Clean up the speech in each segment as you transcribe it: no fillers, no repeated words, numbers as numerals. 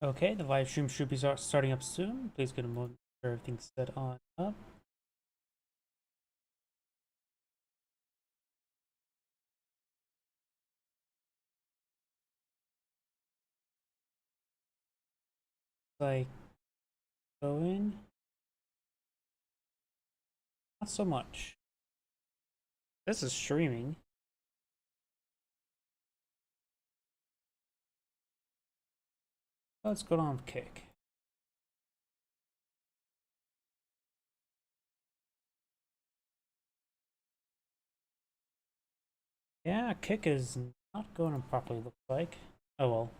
Okay, the live stream should be starting up soon. Please get a moment for everything's set on up. Like, go in. Not so much. This is streaming. What's going on with Kick? Yeah, Kick is not going properly, looks like. Oh well.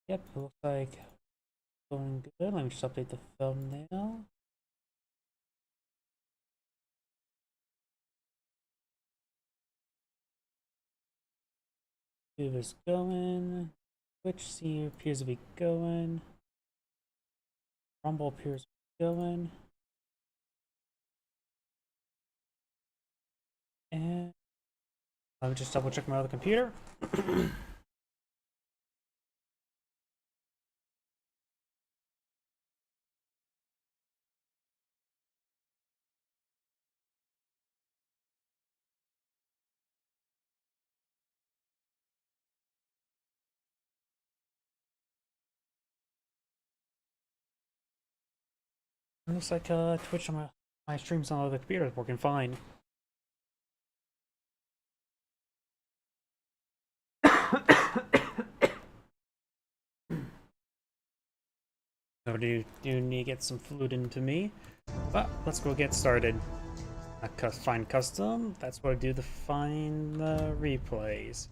Yep, it looks like going good. Let me just update the thumbnail. YouTube is going. Twitch appears to be going. Rumble appears to be going. And let me just double check my other computer. Looks like Twitch on my streams on the computer is working fine. So do need to get some fluid into me. But let's go get started. Find custom. That's what I do to find the replays.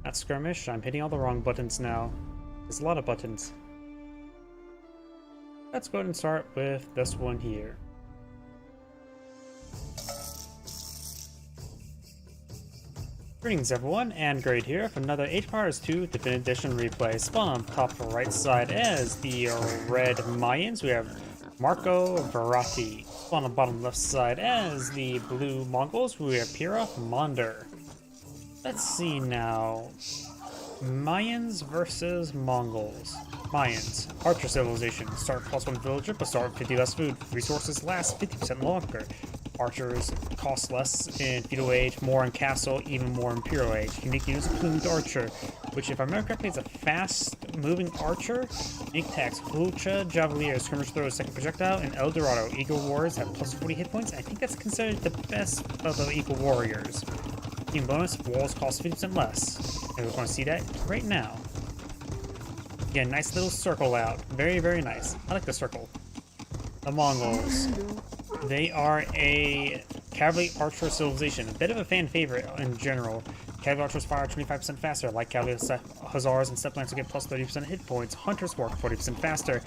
Not skirmish. I'm hitting all the wrong buttons now. There's a lot of buttons. Let's go ahead and start with this one here. Greetings everyone, and Great here for another Age of Empires 2 Definitive Edition replay. Spawn on top right side as the red Mayans, we have Marco Verratti. Spawn on bottom left side as the blue Mongols, we have Pira Monder. Let's see now. Mayans versus Mongols. Mayans. Archer civilization. Start +1 villager, but start 50 less food. Resources last 50% longer. Archers cost less in feudal age, more in castle, even more in imperial age. Unique use plumed archer, which if I remember correctly is a fast moving archer. Unique tax, Flucha, Javelier, skirmish throw, second projectile, and El Dorado. Eagle warriors have plus 40 hit points. I think that's considered the best of the Eagle warriors. Team bonus, walls cost 50% less. And we're going to see that right now. Yeah, nice little circle out. Very, very nice. I like the circle. The Mongols. They are a cavalry archer civilization. A bit of a fan favorite in general. Cavalry archers fire 25% faster, like cavalry hussars and steppe lancers get plus 30% hit points. Hunters work 40% faster.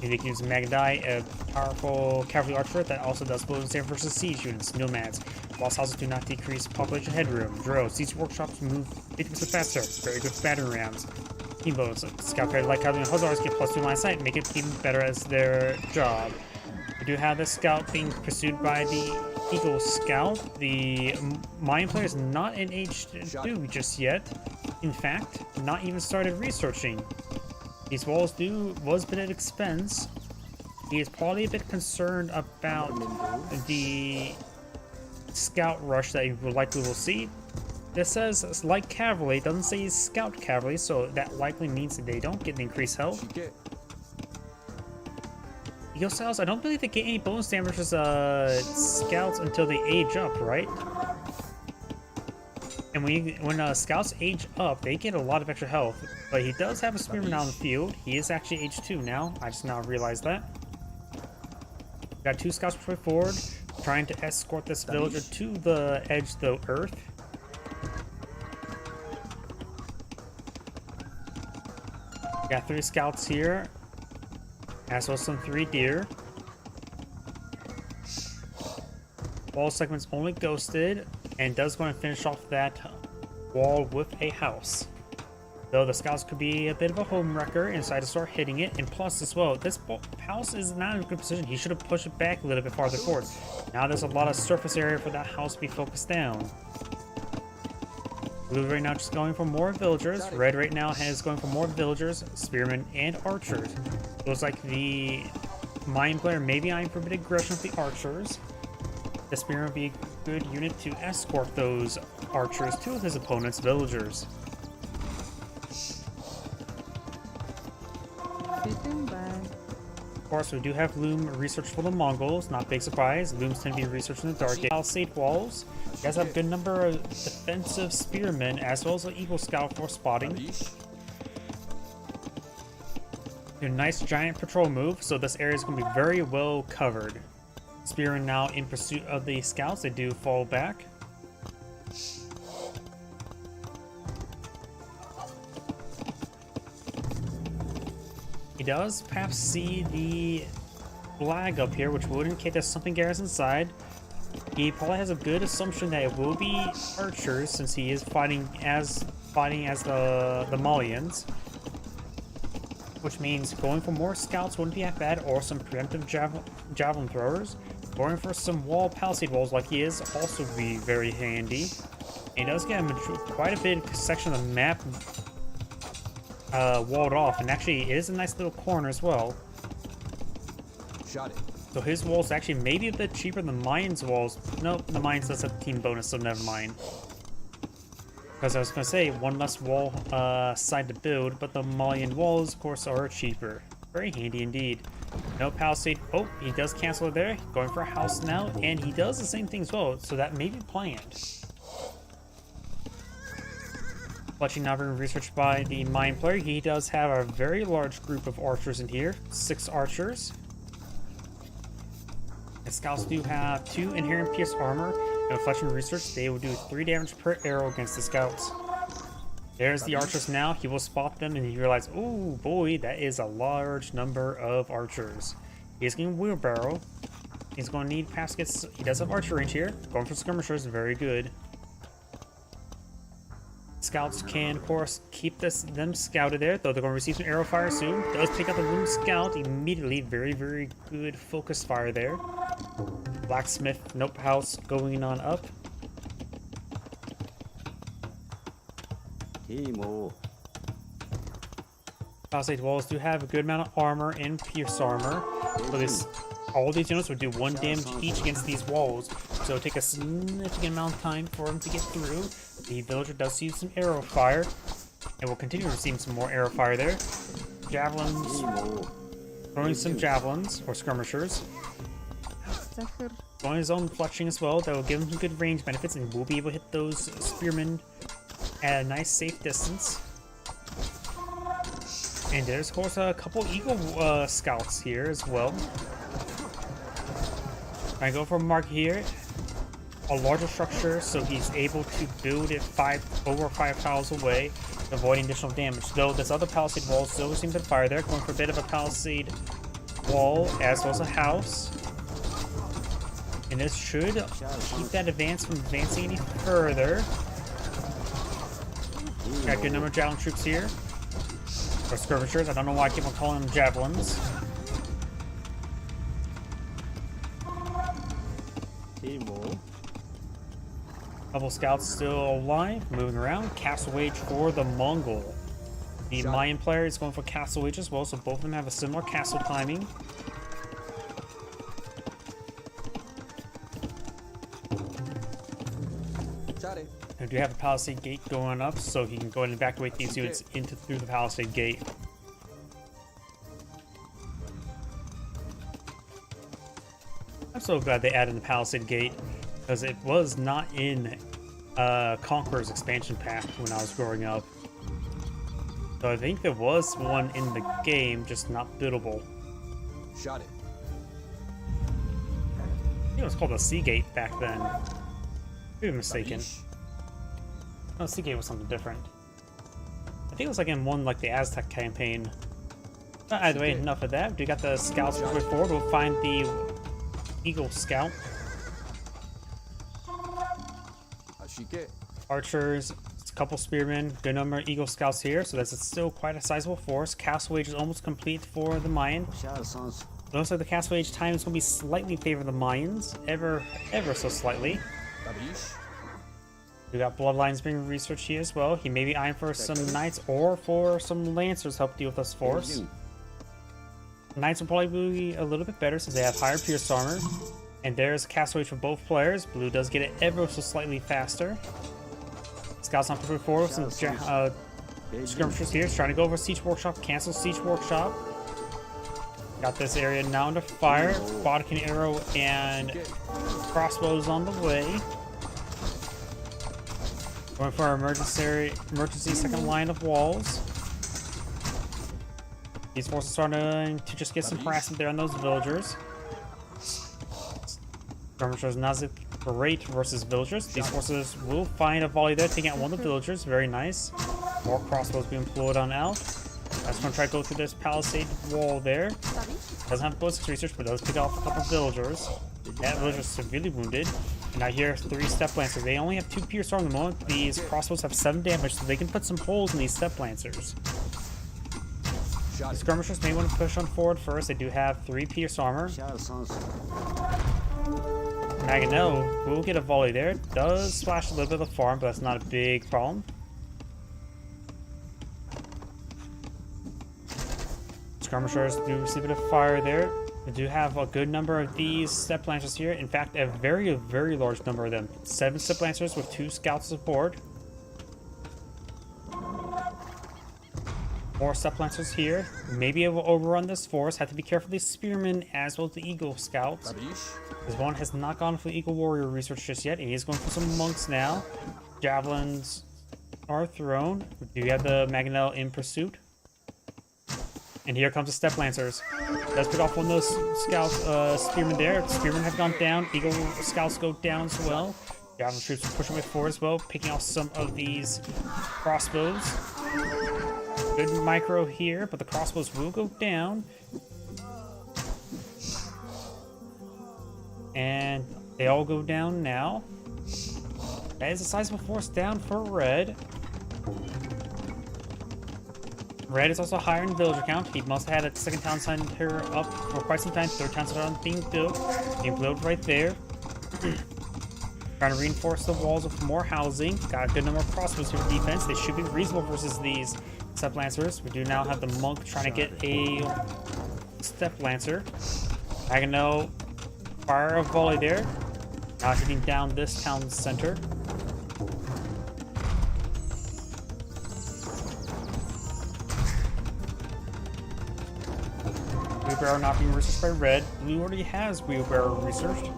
They can use Magadai, a powerful cavalry archer that also does blows damage versus siege units, nomads. Lost houses do not decrease population headroom. Drow, siege workshops move 50% faster. Very good for battering rams. Team bonus, scout carrier like cavalry and hussars get plus 2 line of sight, make it even better as their job. We do have the scout being pursued by the Eagle Scout. The Mayan player is not in Age 2 just yet. In fact, not even started researching. These walls was a bit of expense. He is probably a bit concerned about the scout rush that you likely will see. This says light cavalry, it doesn't say scout cavalry, so that likely means that they don't get the increased health. Eagle Scouts, I don't believe they get any bonus damage as scouts until they age up, right? And when scouts age up, they get a lot of extra health. But he does have a spearman out in the field. He is actually age 2 now. I just now realized that. Got 2 scouts pushing forward, trying to escort this villager to the edge of the earth. Got 3 scouts here, as well as some 3 deer. Wall segment's only ghosted, and does want to finish off that wall with a house. Though the scouts could be a bit of a home wrecker and decide to start hitting it. And plus as well, this house is not in a good position. He should have pushed it back a little bit farther forward. Now there's a lot of surface area for that house to be focused down. Blue right now just going for more villagers. Red right now is going for more villagers, spearmen, and archers. Looks like the Mayan player may be eyeing for a bit of aggression with the archers. The spearman would be a good unit to escort those archers to his opponent's villagers. Of course, we do have Loom research for the Mongols. Not big surprise. Looms tend to be researched in the dark palisade walls. You guys have a good number of defensive spearmen as well as an Eagle Scout for spotting. A nice giant patrol move, so this area is going to be very well covered. Spearmen now in pursuit of the scouts. They do fall back. He does perhaps see the flag up here, which would indicate there's something garrisoned inside. He probably has a good assumption that it will be archers since he is fighting as the Malians. Which means going for more scouts wouldn't be that bad, or some preemptive javelin throwers. Going for some palisade walls like he is also be very handy. He does get quite a big section of the map walled off, and actually it is a nice little corner as well. Shot it. So his walls actually maybe a bit cheaper than Mayans' walls. Nope, the Mayans does have team bonus, so never mind. Because I was going to say, one less wall side to build, but the Malian walls, of course, are cheaper. Very handy indeed. No palisade. Oh, he does cancel it there. Going for a house now, and he does the same thing as well, so that may be planned. Watching now being researched by the Mayan player, he does have a very large group of archers in here. 6 archers. The scouts do have 2 inherent pierce armor, and with fletching research, they will do 3 damage per arrow against the scouts. There's the archers now. He will spot them, and he realizes, oh boy, that is a large number of archers. He's getting wheelbarrow. He's going to need baskets. He does have archer range here. Going for skirmishers, very good. Scouts can, of course, keep them scouted there, though they're going to receive some arrow fire soon. Does pick up the Loom Scout immediately. Very, very good focus fire there. Blacksmith, nope, house going on up. Palisade walls do have a good amount of armor and pierce armor. So all these units would do 1 damage each against these walls. So it'll take a significant amount of time for them to get through. The villager does use some arrow fire, and will continue receiving some more arrow fire there. Javelins, throwing some javelins or skirmishers. Going his own fletching as well, that will give him some good range benefits, and we'll be able to hit those spearmen at a nice safe distance. And there's of course a couple eagle scouts here as well. I go for a mark here. A larger structure, so he's able to build it over 5 tiles away, avoiding additional damage. Though this other palisade wall still seems to fire there, going for a bit of a palisade wall as well as a house. And this should keep that advance from advancing any further. Got a good number of javelin troops here. Or skirmishers, I don't know why I keep on calling them javelins. Couple scouts still alive, moving around. Castle Wage for the Mongol. The Mayan player is going for Castle Wage as well, so both of them have a similar castle timing. I do have a palisade gate going up, so he can go ahead and evacuate these units through the palisade gate. I'm so glad they added the palisade gate, because it was not in Conqueror's expansion pack when I was growing up. So I think there was one in the game, just not buildable. Shot it. I think it was called a Sea Gate back then. Maybe I'm mistaken. No, Sea Gate was something different. I think it was like in one like the Aztec campaign. But either way, enough of that. We got the scouts moving forward. We'll find the Eagle Scout. Archers, couple spearmen, good number of Eagle Scouts here, so that's still quite a sizable force. Castle Age is almost complete for the Mayan. Looks like the Castle Age time is going to be slightly in favor of the Mayans, ever so slightly. We got Bloodlines being researched here as well. He may be eyeing for some Knights or for some Lancers to help deal with this force. Knights will probably be a little bit better since they have higher Pierce Armor. And there's Castle Age for both players. Blue does get it ever so slightly faster. Scouts on pushing forward with some skirmishers here. Trying to go over Siege Workshop, cancel Siege Workshop. Got this area now under fire. Bodkin Arrow and crossbows on the way. Going for our emergency second line of walls. These forces starting to just get some harassment there on those villagers. Skirmishers Nazik Great versus villagers. These forces will find a volley there, taking out one of the villagers. Very nice. More crossbows being employed on Al. That's going to try to go through this palisade wall there. Doesn't have ballistics research, but does pick off a couple villagers. That villager is severely wounded. And I hear 3 Step Lancers. They only have 2 Pierce Armor at the moment. These crossbows have 7 damage, so they can put some holes in these Step Lancers. The skirmishers may want to push on forward first. They do have 3 Pierce Armor. Maganel will get a volley there. Does splash a little bit of the farm, but that's not a big problem. Skirmishers do receive a bit of fire there. We do have a good number of these Step Lancers here. In fact, a very large number of them. 7 Step Lancers with 2 Scouts aboard. More Step Lancers here. Maybe it will overrun this force. Have to be careful of these Spearmen as well as the Eagle Scouts. This one has not gone for the Eagle Warrior research just yet. He is going for some Monks now. Javelins are thrown. We do have the Maganel in pursuit. And here comes the Step Lancers. Let's pick off one of those Spearmen there. Spearmen have gone down. Eagle Scouts go down as well. Javelin troops are pushing way forward as well, picking off some of these crossbows. Good micro here, but the crossbows will go down. And they all go down now. That is a sizable force down for Red. Red is also higher in villager count. He must have had a second town center up for quite some time. Third town center being built. Being built right there. Trying to reinforce the walls with more housing. Got a good number of crossbows here for defense. They should be reasonable versus these Step Lancers. We do now have the Monk trying to get a Step Lancer. Maganel fire a volley there. Now hitting down this town center. Wheelbarrow not being researched by Red. Blue already has Wheelbarrow researched.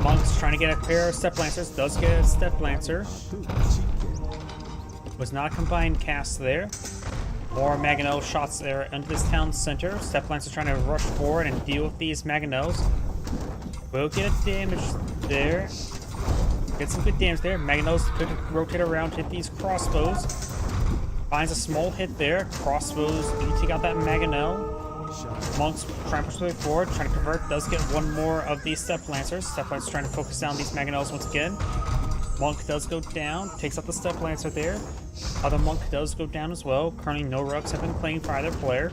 Monk's trying to get a pair of Step Lancers. Does get a Step Lancer. Was not a combined cast there. More Maganel shots there into this town center. Step Lancers trying to rush forward and deal with these Maganels. Will get a damage there. Get some good damage there. Maganels could rotate around, hit these crossbows. Finds a small hit there. Crossbows do take out that Maganel. Monks trying to push their way forward, trying to convert. Does get one more of these Step Lancers. Step Lancers trying to focus down these Maganels once again. Monk does go down, takes out the Step Lancer there. Other Monk does go down as well. Currently no rucks have been claimed for either player.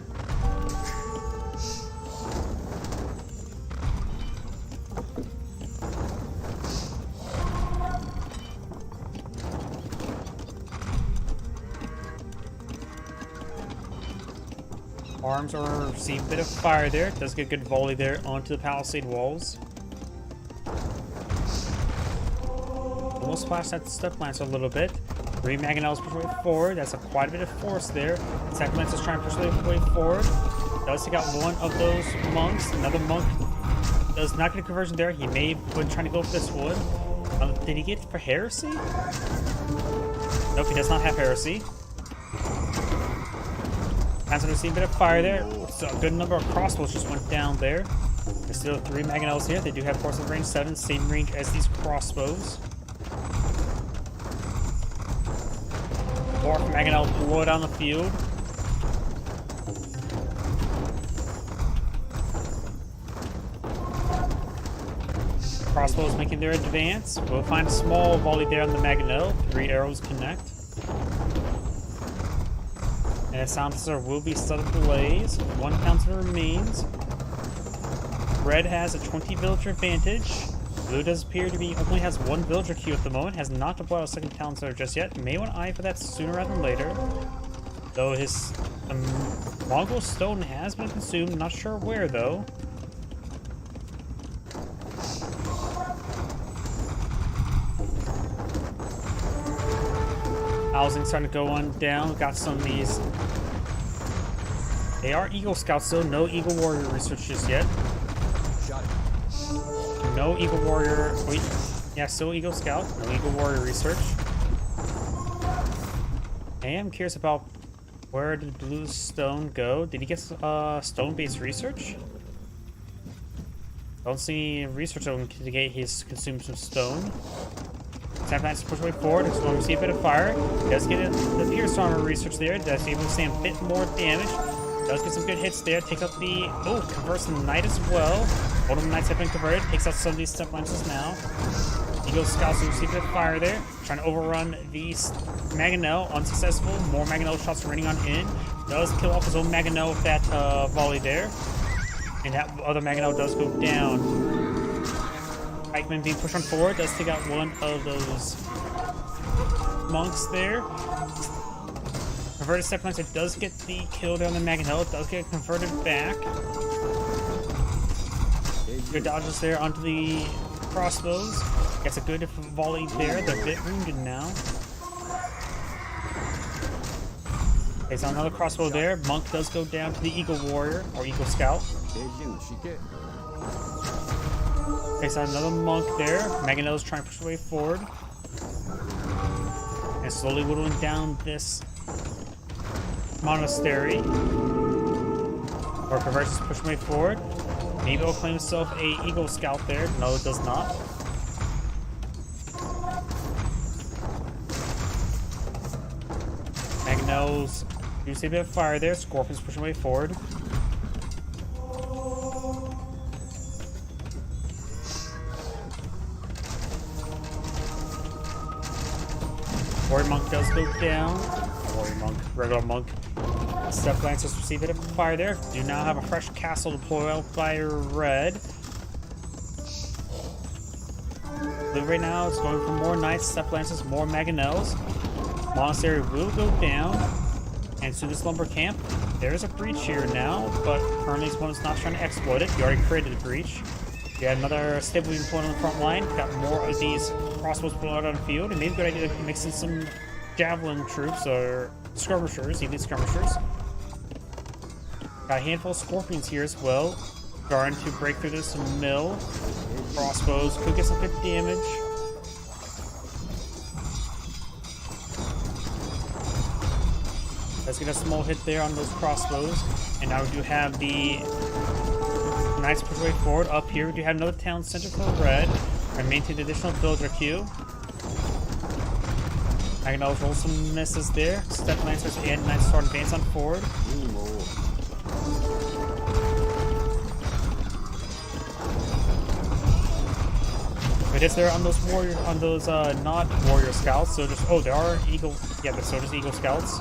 Arms are receiving a bit of fire there. Does get a good volley there onto the palisade walls. Almost splashed that Step Lancer a little bit. 3 Maganels push way forward. That's quite a bit of force there. Step Lancer's trying to push their way forward. Does take out one of those Monks. Another Monk does not get a conversion there. He may have been trying to go for this one. Did he get for Heresy? Nope, he does not have Heresy. Has received a bit of fire there. So a good number of crossbows just went down there. There's still 3 Maganels here. They do have forces range 7, same range as these crossbows. 4 Maganel blow down the field. crossbows making their advance. We'll find a small volley there on the Maganel. 3 arrows connect. And a silencer will be set ablaze. 1 counter remains. Red has a 20 villager advantage. Blue does appear to be only has 1 villager queue at the moment. Has not deployed a second talent center just yet. May want to eye for that sooner rather than later. Though his Mongol stone has been consumed. Not sure where though. Housing starting to go on down. Got some of these. They are Eagle Scouts though. No Eagle Warrior research just yet. Shot it. No Eagle Warrior. Wait. Yeah, still Eagle Scout. No Eagle Warrior research. I am curious about where did Blue Stone go? Did he get stone-based research? Don't see any research to indicate he's consumed some stone. Time to push way forward. It's going to see a bit of fire. Does get the Pierce Armor research there. Does able to stand a bit more damage. Does get some good hits there. Takes out the... Oh, converts the Knight as well. One of the Knights have been converted. Takes out some of these step lances now. Eagle Scouts will see a bit of fire there. Trying to overrun the Maganel. Unsuccessful. More Maganel shots raining on in. Does kill off his own Maganel with that volley there. And that other Maganel does go down. Pikeman being pushed on forward. Does take out one of those monks there. Converted step lance. It does get the kill there on the Maganel. It does get converted back. Good dodges there onto the crossbows. Gets a good volley there. They're a bit wounded now. There's another crossbow there. Monk does go down to the Eagle Warrior or Eagle Scout. Takes out another monk there. Maganel's trying to push away forward. And slowly whittling down this monastery. Or Perverse is pushing way forward. Maybe he'll claim himself a Eagle Scout there. No, it does not. Maganel's do see a bit of fire there. Scorpion's pushing way forward. Warrior Monk does go down. Warrior Monk, regular Monk. Step Lancers receive a bit of fire there. Do now have a fresh castle deployed by Red. Blue right now is going for more Knights, Step Lancers, more Maganels. Monastery will go down. And to this lumber camp, there is a breach here now, but currently his opponent's not trying to exploit it. He already created a breach. We had another stable being put on the front line. Got more of these crossbows put out on the field, and maybe a good idea to mix in some javelin troops or skirmishers, elite skirmishers. Got a handful of scorpions here as well. Starting to break through this mill. Crossbows could get some good damage. Let's get a small hit there on those crossbows. And now we do have the Knights push way forward. Up here we do have another town center for Red. And maintain additional villager queue. Maganel roll some misses there. Step Lancers and Knights start advance on forward. It is there on those warrior, on those not warrior scouts. So just there are eagle, yeah, but so does Eagle Scouts.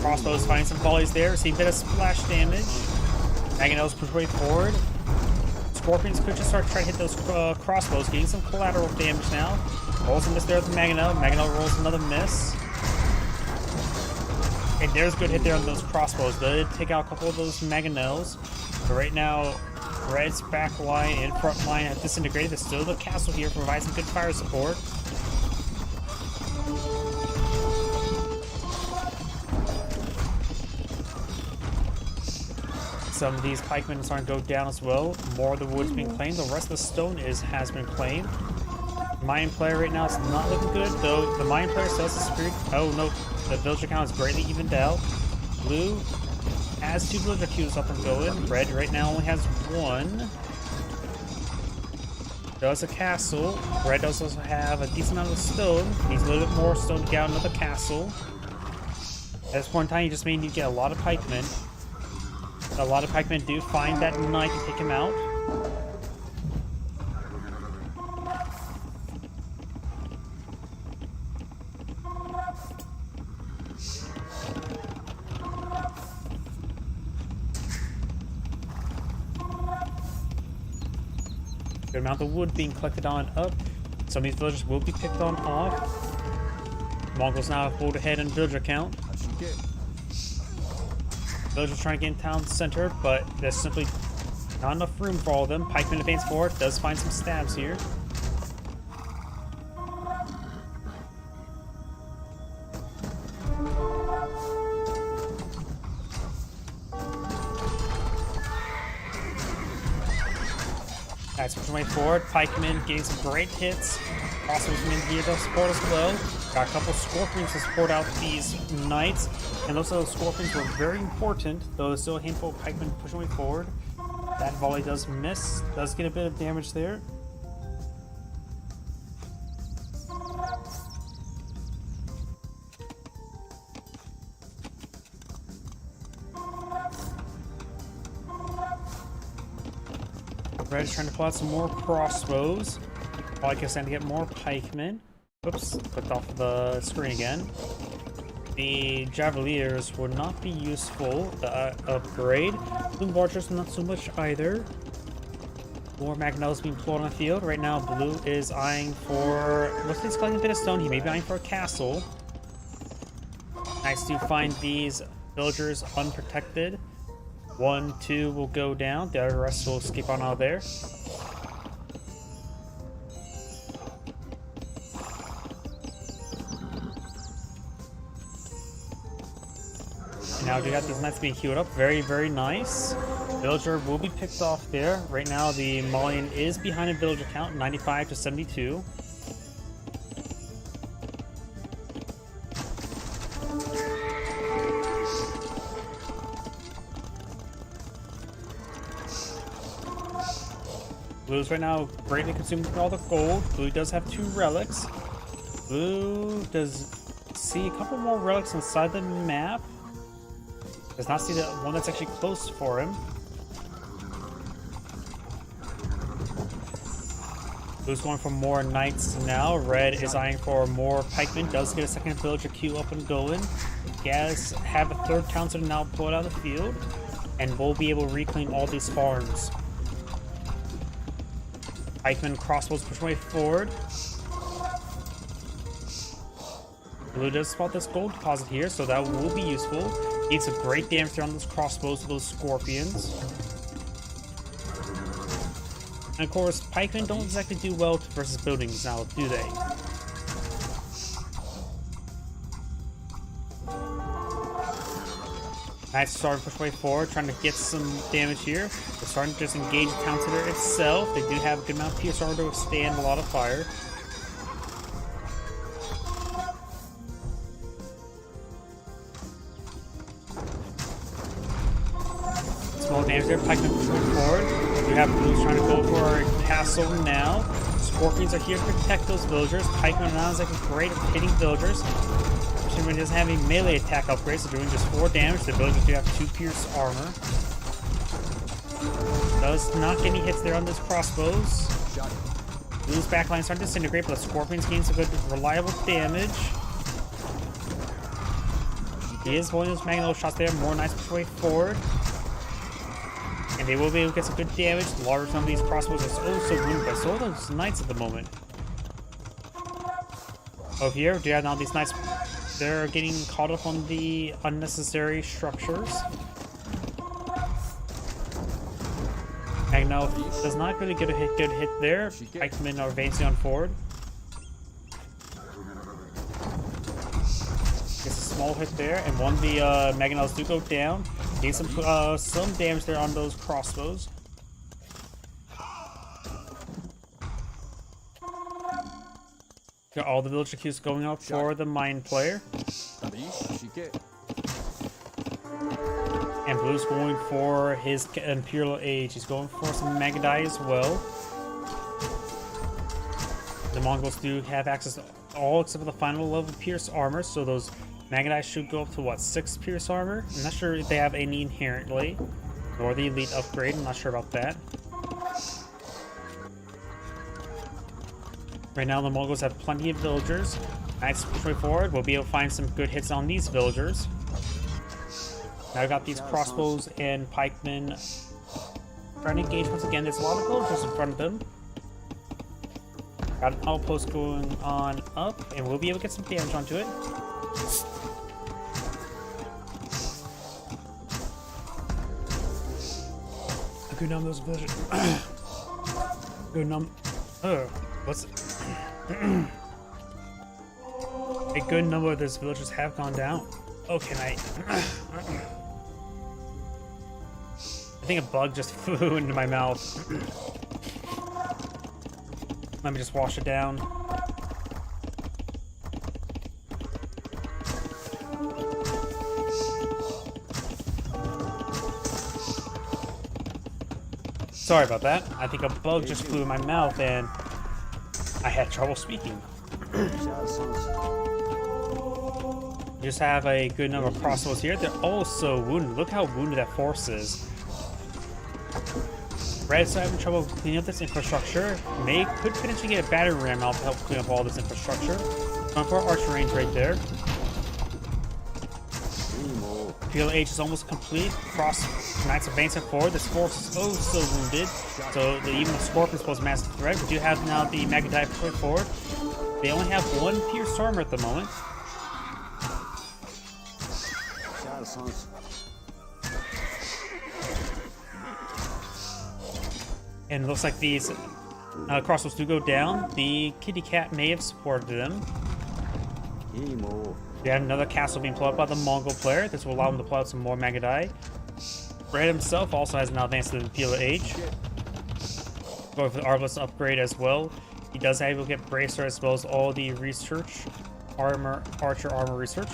Crossbows finding some volleys there. See a bit of splash damage. Maganel's push way forward. Scorpions could just start trying to hit those crossbows, getting some collateral damage now. Rolls a miss there with the Maganel. Maganel rolls another miss. And there's a good hit there on those crossbows. They did take out a couple of those Maganels. But right now, Red's back line and front line have disintegrated. There's still the castle here, provides some good fire support. Some of these pikemen are starting to go down as well. More of the wood's being claimed. The rest of the stone has been claimed. Mayan player right now is not looking good, though the Mayan player still has the spirit. Oh no, the villager count is greatly evened out. Blue has 2 villager queues up and going. Red right now only has 1. Does a castle. Red does also have a decent amount of stone. Needs a little bit more stone to get out another castle. At this point in time, you just may need to get a lot of pikemen. A lot of pikemen do find that knight and take him out. Good amount of wood being collected on up. Some of these villagers will be picked on off. Mongols now hold ahead in villager count. Villagers trying to get in town center, but there's simply not enough room for all of them. Pikemen advance forward, does find some stabs here. That's pushing way forward. Pikemen getting some great hits. Crossbows in here to support as well. Got a couple scorpions to support out these knights. And those scorpions were very important, though there's still a handful of pikemen pushing way forward. That volley does miss. Does get a bit of damage there. Red is trying to pull out some more crossbows. I guess time to get more pikemen. Oops, clicked off the screen again. The Javeliers would not be useful, the upgrade. Blue Archers not so much either. More Magnelos being pulled on the field. Right now, Blue is eyeing for... looks like he's collecting a bit of stone. He may be eyeing for a castle. Nice to find these villagers unprotected. 1, 2 will go down. The rest will escape on out of there. Now we got these knights being healed up. Very, very nice. Villager will be picked off there. Right now, the Malian is behind in villager count, 95 to 72. Blue's right now greatly consuming all the gold. Blue does have 2 relics. Blue does see a couple more relics inside the map. Does not see the one that's actually close for him. Blue's going for more knights now. Red is eyeing for more pikemen. Does get a second villager queue up and going. Gaz have a 3rd counselor now pulled out of the field. And we'll be able to reclaim all these farms. Pikemen crossbows push way forward. Blue does spot this gold deposit here, so that will be useful. Gets some great damage there on those crossbows with those scorpions. And of course, pikemen don't exactly do well versus buildings now, do they? Knights starting to push way forward, trying to get some damage here. They're starting to just engage the town center itself. They do have a good amount of pierce armor to withstand a lot of fire. Small damage there. Pikemen pushing forward. We have Blues trying to go for a castle now. Scorpions are here to protect those villagers. Pikemen are not exactly great at hitting villagers. When he doesn't have any melee attack upgrades, so doing just 4 damage. The villagers do have 2 pierce armor. Does not get any hits there on those crossbows. Blue's backline starting to disintegrate, but the scorpions gain some good, reliable damage. He is holding those Magnelos shots there. More nice push way forward. And they will be able to get some good damage. The large number of these crossbows are so wounded by so are those knights at the moment. Over here, do you have now these knights? They're getting caught up on the unnecessary structures. Magno does not really get a good hit there. Pikemen are advancing on forward. Gets a small hit there, and one of the Magnelos do go down. Gain some damage there on those crossbows. Got all the villager queues going up for the mine player. And Blue's going for his Imperial Age. He's going for some Magadai as well. The Mongols do have access to all except for the final level Pierce armor, so those Magadai should go up to what, 6 Pierce armor? I'm not sure if they have any inherently. Or the elite upgrade, I'm not sure about that. Right now the Mongols have plenty of villagers. Knights push forward, we'll be able to find some good hits on these villagers. Now I got these crossbows and pikemen trying to engage once again. There's a lot of villagers in front of them. Got an outpost going on up, and we'll be able to get some damage onto it. A good number of those villagers. Good number. What's a good number of those villagers have gone down. Oh, can I? I think a bug just flew into my mouth. Let me just wash it down. Sorry about that. I think a bug just flew in my mouth and I had trouble speaking. Just have a good number of crossbows here. They're also wounded. Look how wounded that force is. Red's having trouble cleaning up this infrastructure. Could potentially get a battering ram out to help clean up all this infrastructure. Going for archer range right there. PLH is almost complete. Knights advancing forward. This force is oh so wounded. So even the Scorpions pose a massive threat. We do have now the Magadai pushing forward. They only have one pierced armor at the moment. And it looks like these crossbows do go down. The kitty cat may have supported them. We have another castle being pulled up by the Mongol player. This will allow him to pull out some more Magadai. Red himself also has now advanced to the Pila Age. Going for the Arbalest upgrade as well. He does have to get Bracer as well as all the research, archer armor research.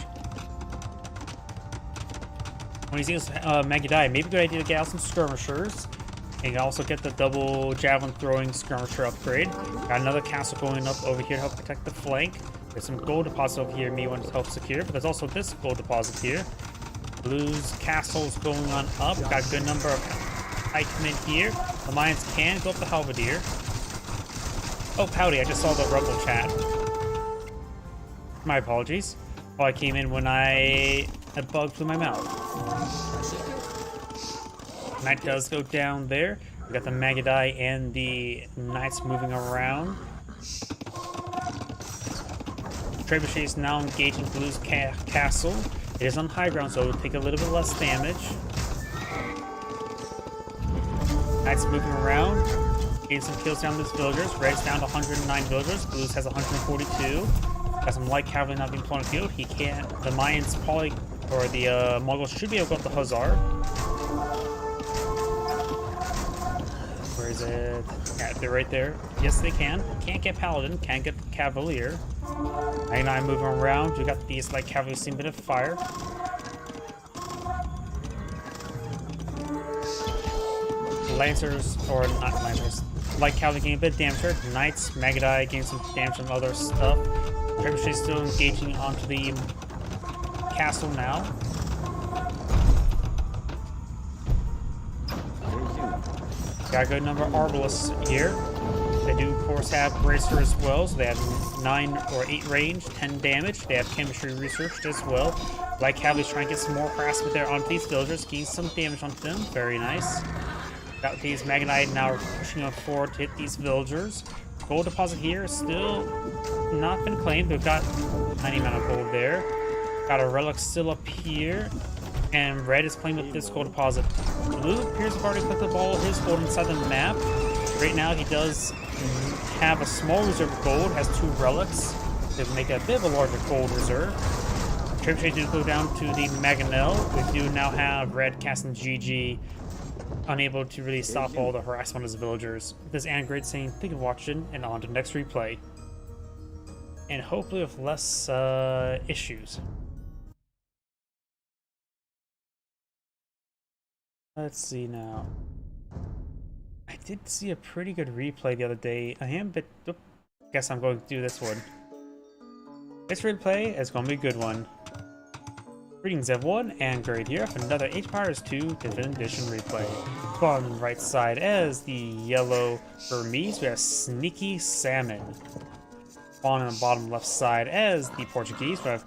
When he's using Magadai, maybe a good idea to get out some skirmishers. And also get the double javelin throwing skirmisher upgrade. Got another castle going up over here to help protect the flank. There's some gold deposits over here me want to help secure, but there's also this gold deposit here. Blue's castle's going on up. Got a good number of pikemen here. The Mayans can go up the halberdier. Oh, howdy, I just saw the rebel chat. My apologies. Oh, I came in when a bug flew in my mouth. Knight does go down there. We got the Magadai and the Knights moving around. Trebuchet is now engaging Blue's castle. It is on high ground, so it'll take a little bit less damage. Knights moving around. Getting some kills down these villagers. Red's down to 109 villagers. Blue's has 142. Got some light cavalry not being put on the field. He can't. The Mayans probably, or the Mongols should be able to go up the Hussar. Where is it? Yeah, they're right there. Yes, they can. Can't get Paladin. Can't get Cavalier. 99 moving around. We got these light cavalry seeing a bit of fire. Lancers, or not Lancers. Light cavalry getting a bit of damage here. Knights, Magadai getting some damage on other stuff. Trebuchet still engaging onto the castle now. Got a good number of Arbalists here. They do, of course, have Bracer as well, so they have 9 or 8 range, 10 damage. They have chemistry researched as well. Light Cavalry's trying to get some more harassment there on these villagers, getting some damage onto them. Very nice. Got these Magadai now pushing up forward to hit these villagers. Gold deposit here is still not been claimed. They've got a tiny amount of gold there. Got a relic still up here. And Red is playing with this gold deposit. Blue appears to have already put the ball of his gold inside the map. Right now he does have a small reserve of gold, has 2 relics to make a bit of a larger gold reserve. Trebuchet did go down to the Maganel. We do now have Red casting GG, unable to really stop all the harassment of his villagers. This is Angrid saying thank you for watching, and on to the next replay. And hopefully with less issues. Let's see now. I did see a pretty good replay the other day. I am a bit... Oh, guess I'm going to do this one. This replay is going to be a good one. Greetings everyone, and Great here for another Age of Empires 2 Definitive Edition replay. On the right side as the yellow Burmese, we have Sneaky Salmon. On the bottom left side as the Portuguese, we have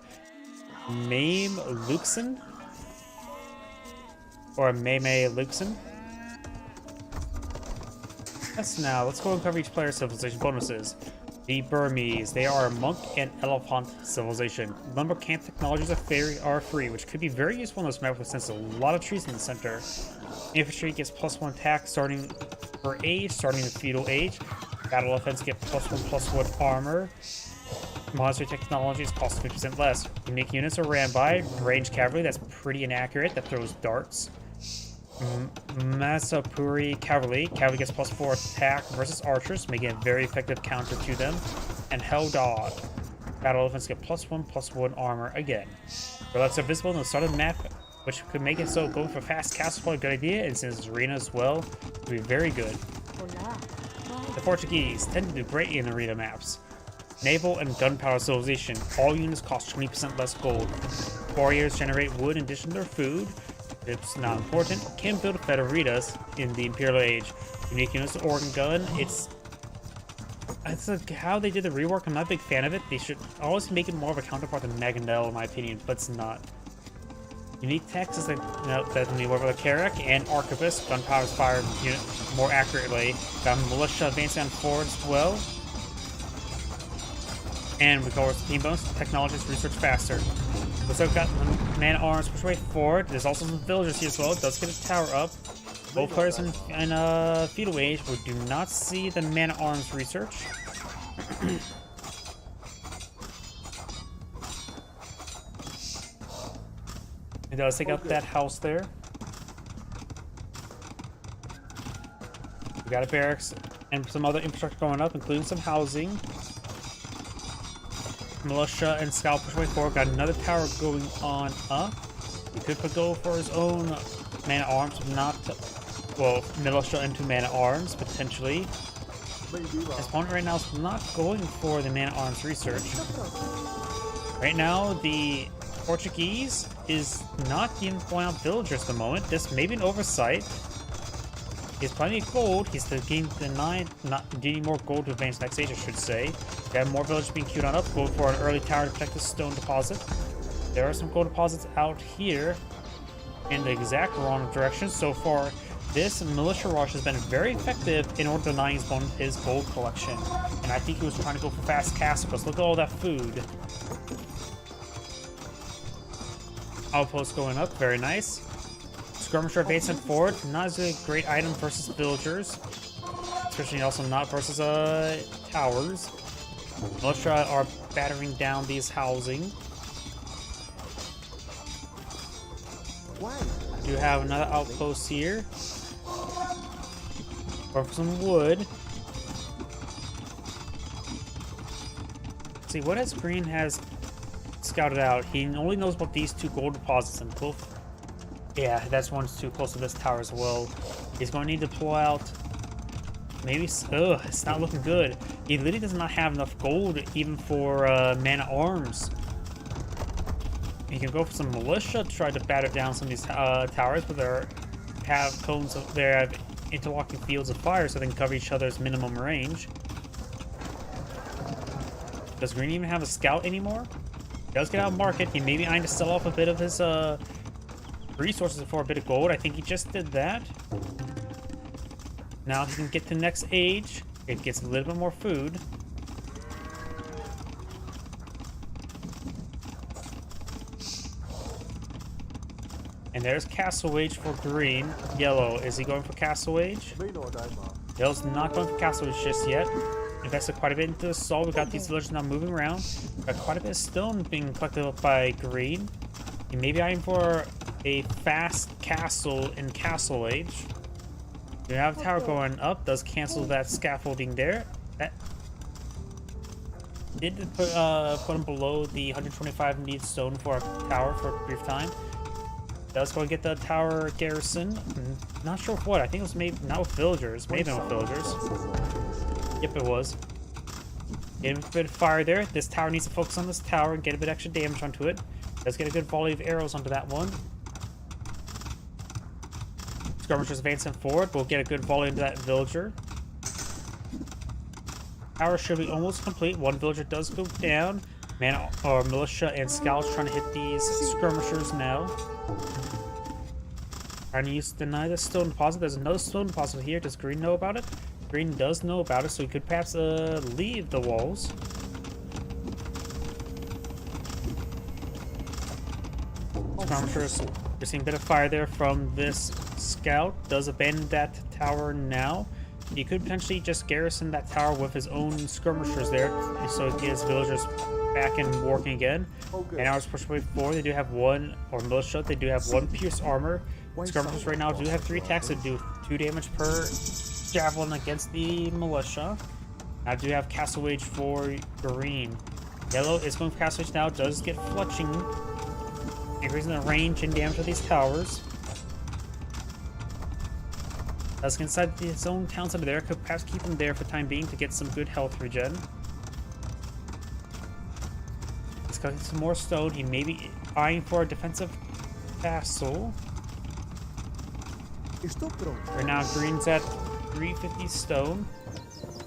Mame Luxon. Or Meme Luxon. Yes, now let's go and cover each player's civilization bonuses. The Burmese, they are a monk and elephant civilization. Lumber camp technologies are free, which could be very useful in this map since a lot of trees in the center. Infantry gets +1 attack starting for age, starting in the feudal age. Battle elephants get +1/+1 armor. Monster technologies cost 50% less. Unique units are ran by range cavalry, that's pretty inaccurate, that throws darts. Masapuri Cavalry. Cavalry gets +4 attack versus archers, making a very effective counter to them. And Hell Dog. Battle elephants get +1/+1 armor again. Relics are visible in the start of the map, which could make it so going for fast castle is probably a good idea, and since arena as well, would be very good. The Portuguese tend to do great in arena maps. Naval and gunpowder civilization. All units cost 20% less gold. Warriors generate wood in addition to their food. It's not important. Can build federitas in the Imperial Age. Unique units, organ gun. It's like how they did the rework. I'm not a big fan of it. They should always make it more of a counterpart than Maganel, in my opinion, but it's not. Unique text is like that the Warrior Carrack and Arquebus. Gunpowder is fired unit more accurately. Got militia advancing on forward as well. And we go with team bonus. Technologies research faster. Looks like we've got man-at-arms push way forward. There's also some villagers here as well. It does get a tower up. Both players in feudal age, we do not see the man-at-arms research. It does take up that house there. We got a barracks and some other infrastructure going up, including some housing. Militia and scout push way forward. Got another tower going on up. He could go for his own man-at-arms, not well, militia into man-at-arms potentially. His opponent right now is not going for the man-at-arms research. Right now, the Portuguese is not even pulling out villagers at the moment. This may be an oversight. He has plenty of gold. He's not getting more gold to advance next stage, I should say. We have more villagers being queued on up, going for an early tower to protect the stone deposit. There are some gold deposits out here in the exact wrong direction. So far, this militia rush has been very effective in order to deny his opponent his gold collection. And I think he was trying to go for fast castle, because look at all that food. Outpost going up, very nice. Skirmisher advancing forward, not as a great item versus villagers, especially also not versus towers. Militia are battering down these housing. You have another outpost here. Or for some wood. Let's see, what has Green has scouted out? He only knows about these two gold deposits and both. Yeah, that's one's too close to this tower as well. He's going to need to pull out. Maybe. Ugh, it's not looking good. He literally does not have enough gold even for man-at-arms. You can go for some militia to try to batter down some of these towers, but they have cones. They have interlocking fields of fire, so they can cover each other's minimum range. Does Green even have a scout anymore? He does get out of market. He may be eyeing to sell off a bit of his resources for a bit of gold. I think he just did that. Now he can get to the next age. It gets a little bit more food. And there's Castle Age for Green. Yellow, is he going for Castle Age? Yellow's not going for Castle Age just yet. Invested quite a bit into the soul. We've got these villagers now moving around. Got quite a bit of stone being collected up by Green. He may be eyeing for a fast castle in Castle Age. We have a tower going up, does cancel that scaffolding there. That did put him below the 125 needed stone for a tower for a brief time. Does go and get the tower garrison. Not sure what. I think it was maybe not with villagers. Maybe with villagers. Yep, it was. Get a bit of fire there. This tower needs to focus on this tower and get a bit extra damage onto it. Let's get a good volley of arrows onto that one. Skirmishers advancing forward. We'll get a good volley into that villager. Tower should be almost complete. One villager does go down. Man, or militia and scouts trying to hit these skirmishers now. Trying to deny the stone deposit. There's another stone deposit here. Does green know about it? Green does know about it, so he could perhaps leave the walls. Skirmishers, we're seeing a bit of fire there from this scout. Does abandon that tower now. He could potentially just garrison that tower with his own skirmishers there, so it gets villagers back and working again. And now it's pushing way forward. They do have one, or militia, they do have one pierce armor. Skirmishers right now do have 3 attacks that do 2 damage per javelin against the militia. I do have Castle Wage for green. Yellow is going for Castle Wage now, does get fletching, increasing the range and damage of these towers. Does get inside his own town center there, could perhaps keep him there for the time being to get some good health regen. Let's collect some more stone. He may be eyeing for a defensive castle. Right now, green's at 350 stone,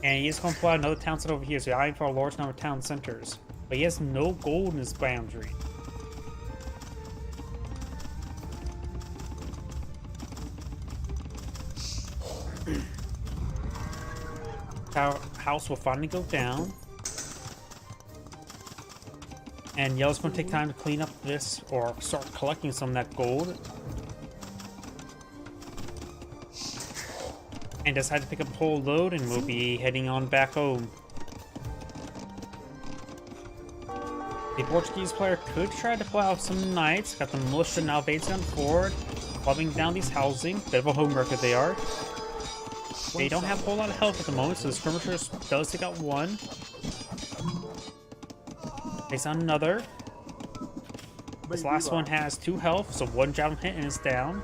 and he is going to pull out another town center over here, so he's eyeing for a large number of town centers. But he has no gold in his boundary. Our house will finally go down, and yellow's going to take time to clean up this or start collecting some of that gold. And decide to pick up a whole load, and we'll be heading on back home. The Portuguese player could try to pull out some knights. Got the militia now advancing on forward, clubbing down these housing. Bit of a homewrecker they are. They don't have a whole lot of health at the moment, so the skirmishers does take out one. Takes on another. This last one has 2 health, so 1 javelin hit and it's down.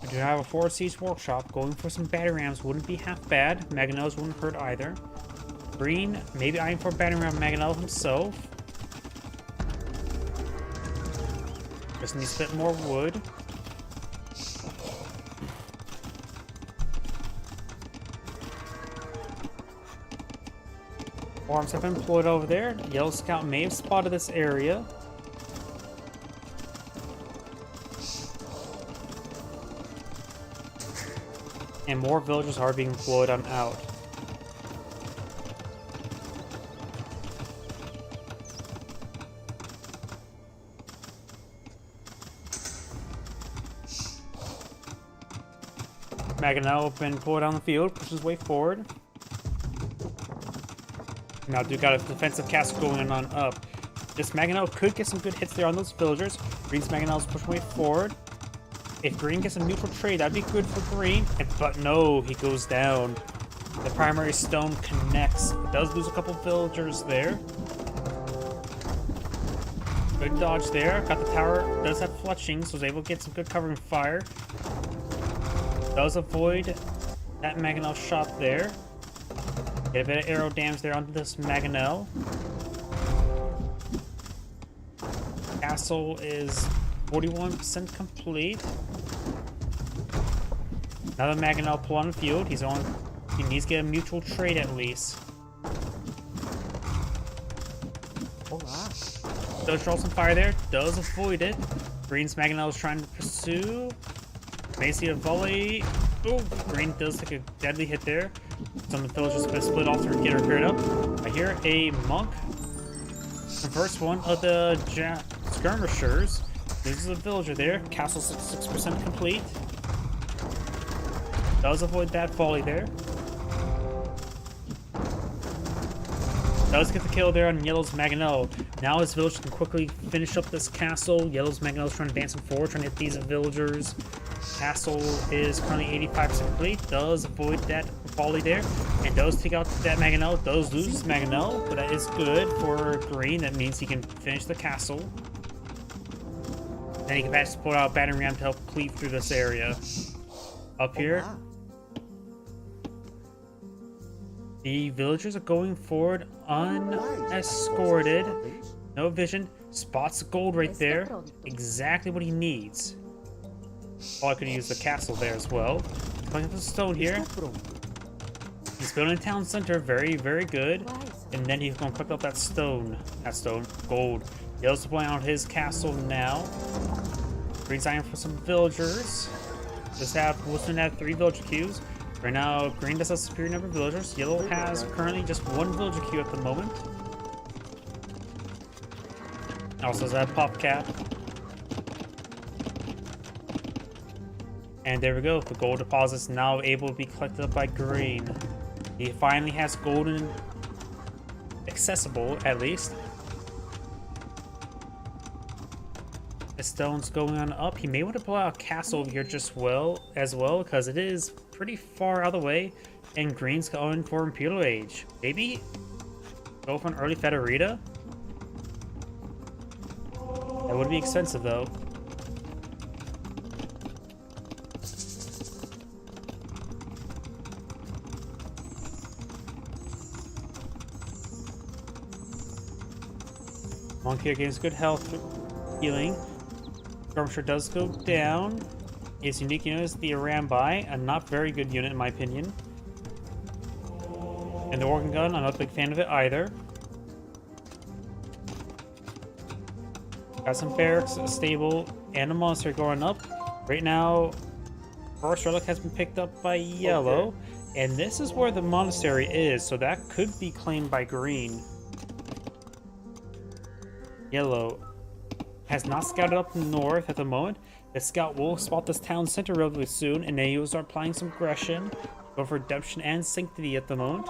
We do have a 4 siege workshop. Going for some battering rams wouldn't be half bad. Mangonels wouldn't hurt either. Green, maybe eyeing for a battering ram Mangonel himself. Just needs a bit more wood. Arms have been deployed over there. Yellow Scout may have spotted this area. And more villagers are being deployed on out. Mangonel been pulled down the field, pushes his way forward. Now do got a defensive castle going on up. This Mangonel could get some good hits there on those villagers. Green's Mangonel's pushing way forward. If green gets a neutral trade, that'd be good for green. But no, he goes down. The primary stone connects. It does lose a couple villagers there. Good dodge there. Got the tower. Does have fletching, so is able to get some good covering fire. Does avoid that Mangonel shot there. Get a bit of arrow damage there onto this Mangonel. Castle is 41% complete. Another Mangonel pull on the field. He needs to get a mutual trade at least. Does draw some fire there. Does avoid it. Green's Mangonel is trying to pursue. May see a volley. Oh, green does take a deadly hit there. Some of the villagers have split off to get her cleared up. I hear a monk. The first one of the skirmishers. This is a villager there. Castle 6% complete. Does avoid that volley there. Does get the kill there on Yellow's Mangonel. Now his village can quickly finish up this castle. Yellow's Mangonel is trying to advance him forward, trying to hit these villagers. Castle is currently 85% complete. Does avoid that volley there. And does take out that Mangonel. Does lose his Mangonel, but that is good for green. That means he can finish the castle. Then he can just pull out a battering ram to help cleave through this area. Up here, the villagers are going forward unescorted. No vision. Spots the gold right there. Exactly what he needs. Oh, I could use the castle there as well. Playing the stone here. He's building a town center. Very, very good. And then he's going to pick up that stone. Gold. Yellow's deploying out his castle now. Green's eyeing for some villagers. We'll soon have 3 villager queues. Right now, green does have a superior number of villagers. Yellow has currently just 1 villager queue at the moment. Also has that pop cap. And there we go. The gold deposit's now able to be collected up by green. He finally has golden accessible, at least. The stone's going on up. He may want to pull out a castle over here just as well, because it is pretty far out of the way. And green's going for Imperial Age. Maybe go for an early Federita? That would be expensive though. Monk here gains good health healing. Skirmisher does go down. His unique unit is the Arambai, a not very good unit in my opinion. And the Organ Gun, I'm not a big fan of it either. Got some barracks, a stable, and a monastery going up. Right now, Forest Relic has been picked up by yellow. Okay. And this is where the monastery is, so that could be claimed by green. Yellow has not scouted up north at the moment. The scout will spot this town center relatively soon, and then he will start applying some aggression. Go for Redemption and Sanctity at the moment.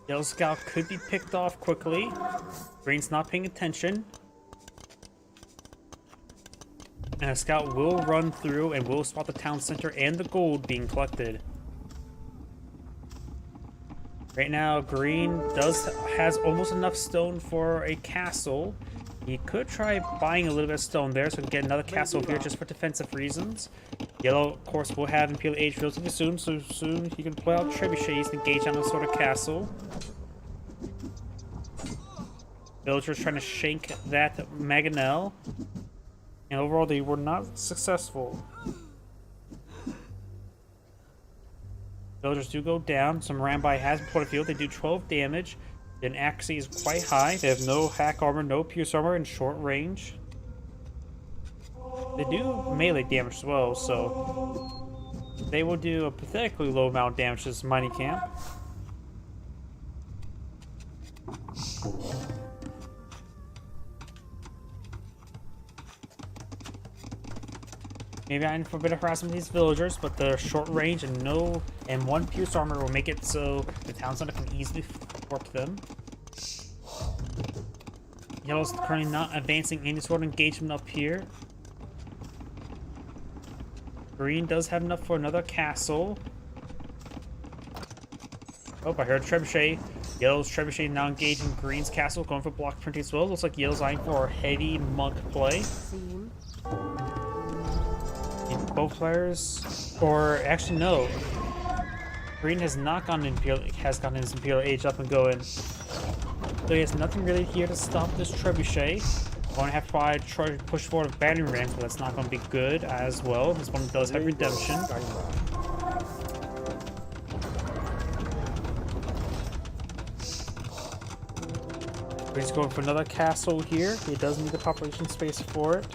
Yellow scout could be picked off quickly. Green's not paying attention. And a scout will run through and will spot the town center and the gold being collected. Right now, green has almost enough stone for a castle. He could try buying a little bit of stone there so we can get another castle here just for defensive reasons. Yellow, of course, will have Imperial Age relatively soon, so soon he can play out trebuchets to engage on this sort of castle. Villagers trying to shank that Mangonel. And overall, they were not successful. Villagers do go down. Some Rambai has been put on field. They do 12 damage. And accuracy is quite high. They have no hack armor, no pierce armor, and short range. They do melee damage as well, so they will do a pathetically low amount of damage to this mining camp. Maybe I need for a bit of harassment of these villagers, but the short range and 1 pierce armor will make it so the town center can easily warp them. Yellow's currently not advancing any sort of engagement up here. Green does have enough for another castle. Oh, I heard a trebuchet. Yellow's trebuchet now engaging Green's castle, going for block printing as well. Looks like Yellow's eyeing for a heavy monk play. Both players, or actually no, Green has not gone gotten his Imperial Age up and going. So he has nothing really here to stop this trebuchet. Going to have to try to push forward with battering rams, but that's not going to be good as well. This one does have redemption. Green's going for another castle here. He does need the population space for it.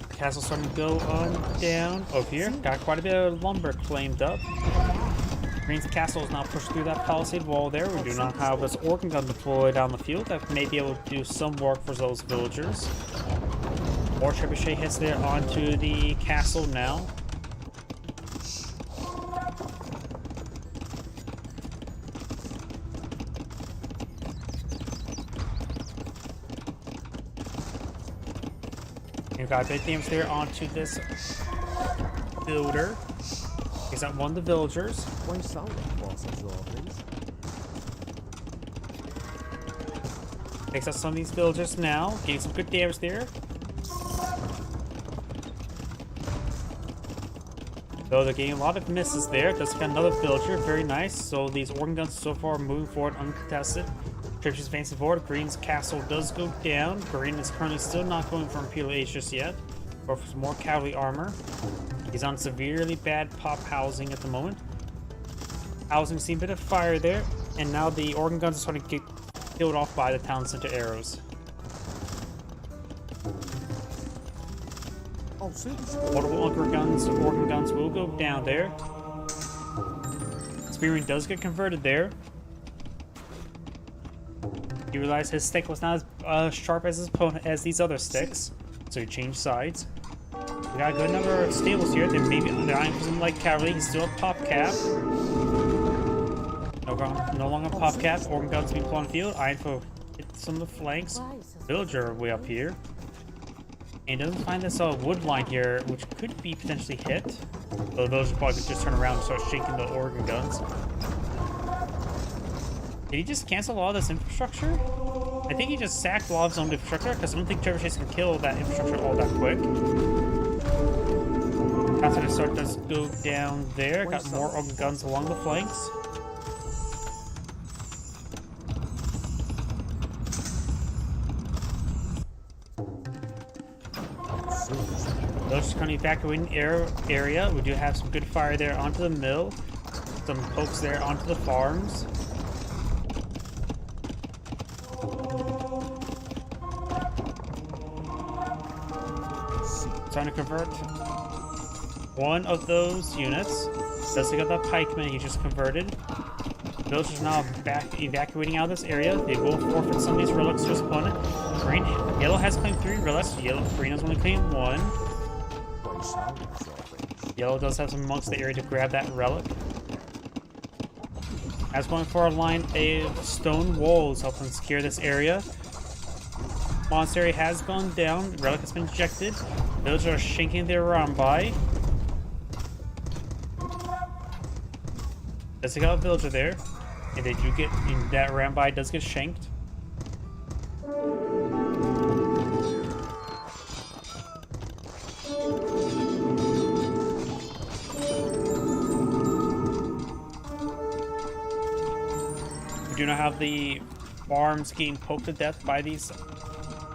Castle starting to go on down over here. Got quite a bit of lumber claimed up. Green's castle is now pushed through that palisade wall there. We do not have this organ gun deployed on the field that may be able to do some work for those villagers. More trebuchet hits there onto the castle now. You got big damage there onto this builder. Takes out one of the villagers. Why sound like boss absorbers? Takes out some of these villagers now. Getting some good damage there. Though they're getting a lot of misses there. Does get another villager. Very nice. So these organ guns so far moving forward uncontested. Church is advancing forward. Green's castle does go down. Green is currently still not going for Imperial Age just yet. Or for some more cavalry armor. He's on severely bad pop housing at the moment. Housing seen a bit of fire there. And now the organ guns are starting to get killed off by the town center arrows. Oh, seriously? Multiple organ guns will go down there. Spearman does get converted there. He realized his stick was not as sharp as his opponent as these other sticks, so he changed sides. We got a good number of stables here. They may be dying for some light cavalry. He's still a pop cap. No longer pop cap. Organ guns being put on the field. Info hit some of the flanks. Villager way up here. And doesn't find this wood line here, which could be potentially hit. Though those probably could just turn around and start shaking the organ guns. Did he just cancel a lot of this infrastructure? I think he just sacked a lot of his own infrastructure, because I don't think Trevor Chase can kill that infrastructure all that quick. After the start does go down there. Got more organ guns along the flanks. Those are currently evacuating area. We do have some good fire there onto the mill. Some pokes there onto the farms. Trying to convert one of those units. Does he got that pikeman he just converted? Villagers are now back evacuating out of this area. They will forfeit some of these relics to his opponent. Yellow has claimed 3 relics. Green has only claimed 1. Yellow does have some monks in the area to grab that relic. As going for a line of stone walls helping secure this area. Monastery has gone down. Relic has been ejected. Villagers are shanking their around by. Does he got a villager there? And they do get, and that Rambai does get shanked. We do not have the farms getting poked to death by these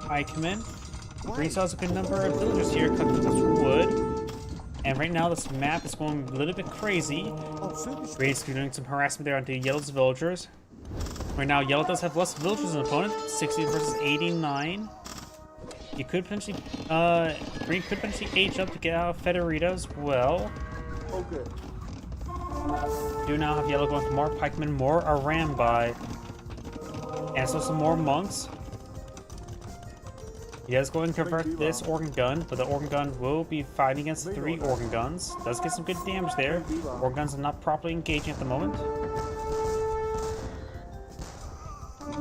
pikemen. Green still has a good number of villagers here collecting this wood. And right now this map is going a little bit crazy. Green's doing some harassment there onto Yellow's villagers. Right now Yellow does have less villagers than opponent, 60 versus 89. You could potentially, Green could potentially age up to get out of Federita as well. Okay. Do now have Yellow going for more pikemen, more Arambai. And so some more monks. He does go and convert this organ gun, but the organ gun will be fighting against 3 organ guns. Does get some good damage there. Organ guns are not properly engaging at the moment.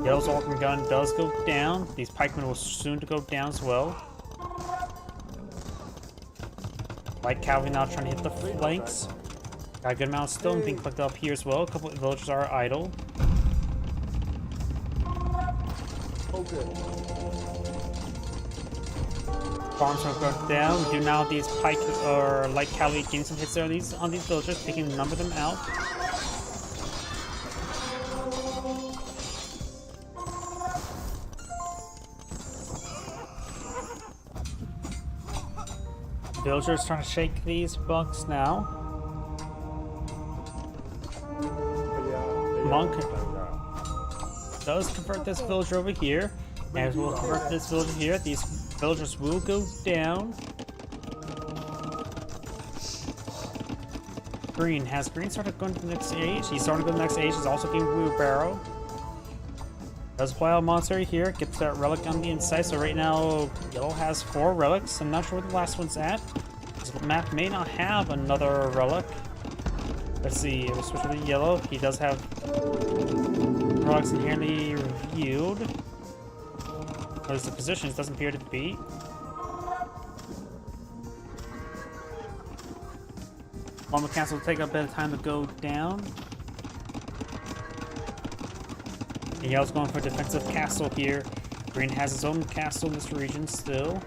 Yellow's organ gun does go down. These pikemen will soon to go down as well. Light cavalry now trying to hit the flanks. Got a good amount of stone being collected up here as well. A couple of villagers are idle. Okay. Farms are going down. We do now have these pike or light cavalry getting some hits there on these villagers, taking a number of them out. Villagers trying to shake these bucks now. Monk does convert this villager over here, and we'll convert this villager here. These villagers will go down. Green started going to the next age. He started to go to the next age. He's also getting wheelbarrow. Does play out monster here. Gets that relic on the inside. So right now, Yellow has 4 relics. I'm not sure where the last one's at. This map may not have another relic. Let's see. We'll switch to the Yellow. He does have relics inherently reviewed. What is the positions? Doesn't appear to be. Bomber castle will take a bit of time to go down. And Yellow's going for a defensive castle here. Green has his own castle in this region still.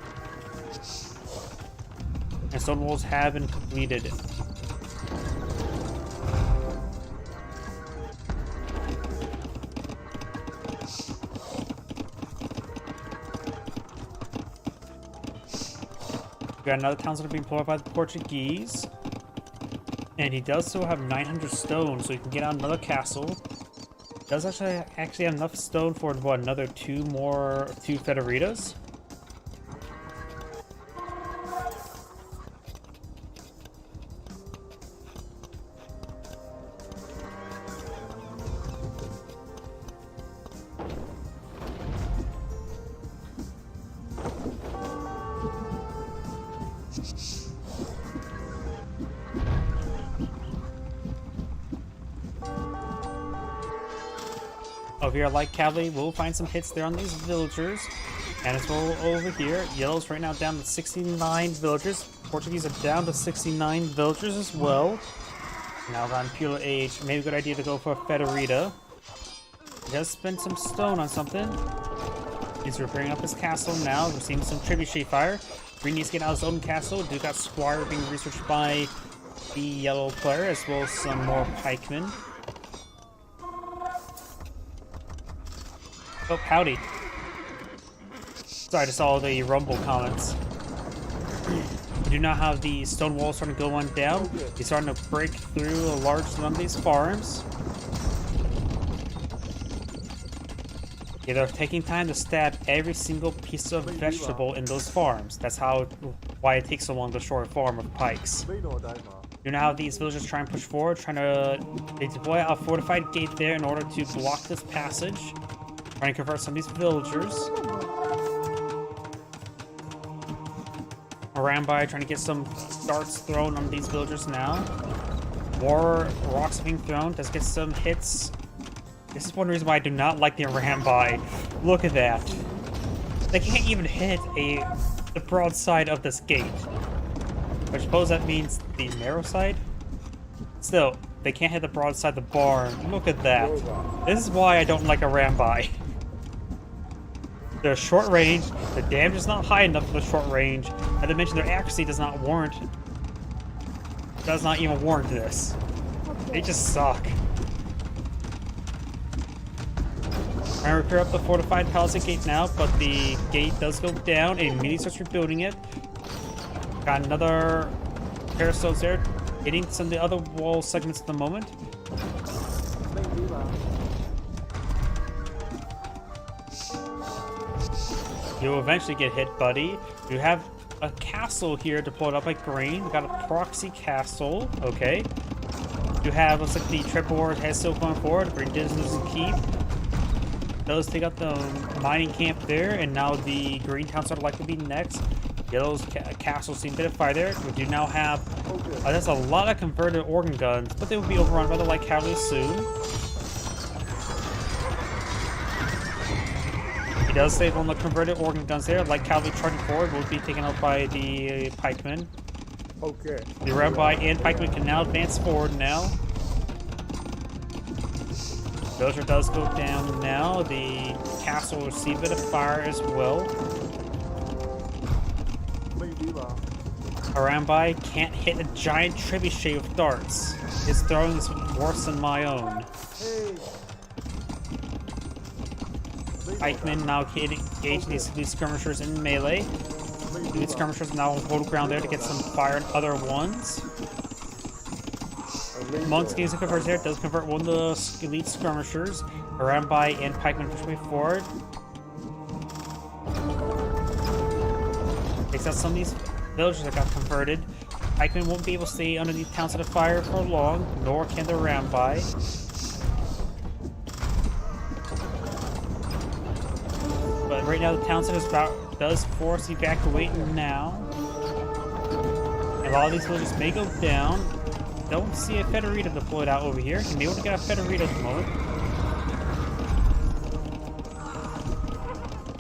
And stone walls have been completed. We got another town center being employed by the Portuguese. And he does still have 900 stone, so he can get out another castle. Does actually have enough stone for what, another two Federitas? Over here, like cavalry, we'll find some hits there on these villagers. And as well over here, Yellow's right now down to 69 villagers. Portuguese are down to 69 villagers as well. Now we're on Imperial Age. Maybe a good idea to go for a Federita. He does spend some stone on something. He's repairing up his castle now. We're seeing some trebuchet fire. Green needs to get out his own castle. Duke got Squire being researched by the yellow player, as well as some more pikemen. Oh, howdy. Sorry, I just saw the Rumble comments. We do not have the stone wall starting to go on down. He's starting to break through a large number of these farms. Yeah, they're taking time to stab every single piece of vegetable in those farms. That's why it takes so long to destroy a farm of pikes. You know how these villagers try and push forward, they deploy a fortified gate there in order to block this passage. Trying to convert some of these villagers. Around by trying to get some darts thrown on these villagers now. More rocks being thrown. Does get some hits. This is one reason why I do not like the Arambai. Look at that. They can't even hit the broad side of this gate. I suppose that means the narrow side? Still, they can't hit the broad side of the barn. Look at that. This is why I don't like Arambai. They're short range, the damage is not high enough for the short range, not to mention their accuracy does not even warrant this. They just suck. Trying to repair up the fortified palisade gate now, but the gate does go down and immediately starts rebuilding it. Got another pair of stones there, hitting some of the other wall segments at the moment. You'll eventually get hit, buddy. You have a castle here deployed up by Green. We got a proxy castle. Okay. You have, looks like the triple war has still going forward. Green does lose a keep. Does take out the mining camp there, and now the Green towns are likely to be next. Yellow's castle seems a bit of fire there. We do now have that's a lot of converted organ guns, but they will be overrun by the light cavalry soon. He does save on the converted organ guns there. Light cavalry charging forward will be taken out by the pikemen. Okay. The rabbi and pikemen can now advance forward now. Villager does go down now. The castle will receive a bit of fire as well. Arambai can't hit a giant trebuchet with darts. His throwing is worse than my own. Pikemen now engage these skirmishers in melee. These skirmishers now hold ground there to get some fire and other ones. Monks gains a convert there, does convert one of the elite skirmishers. Arambai and pikemen push way forward. Takes out some of these villagers that got converted. Pikemen won't be able to stay underneath town set of fire for long, nor can the Arambai. But right now the town center does force evacuate now. And a lot of these villages may go down. Don't see a Federita deployed out over here. You may want to get a Federita at the moment.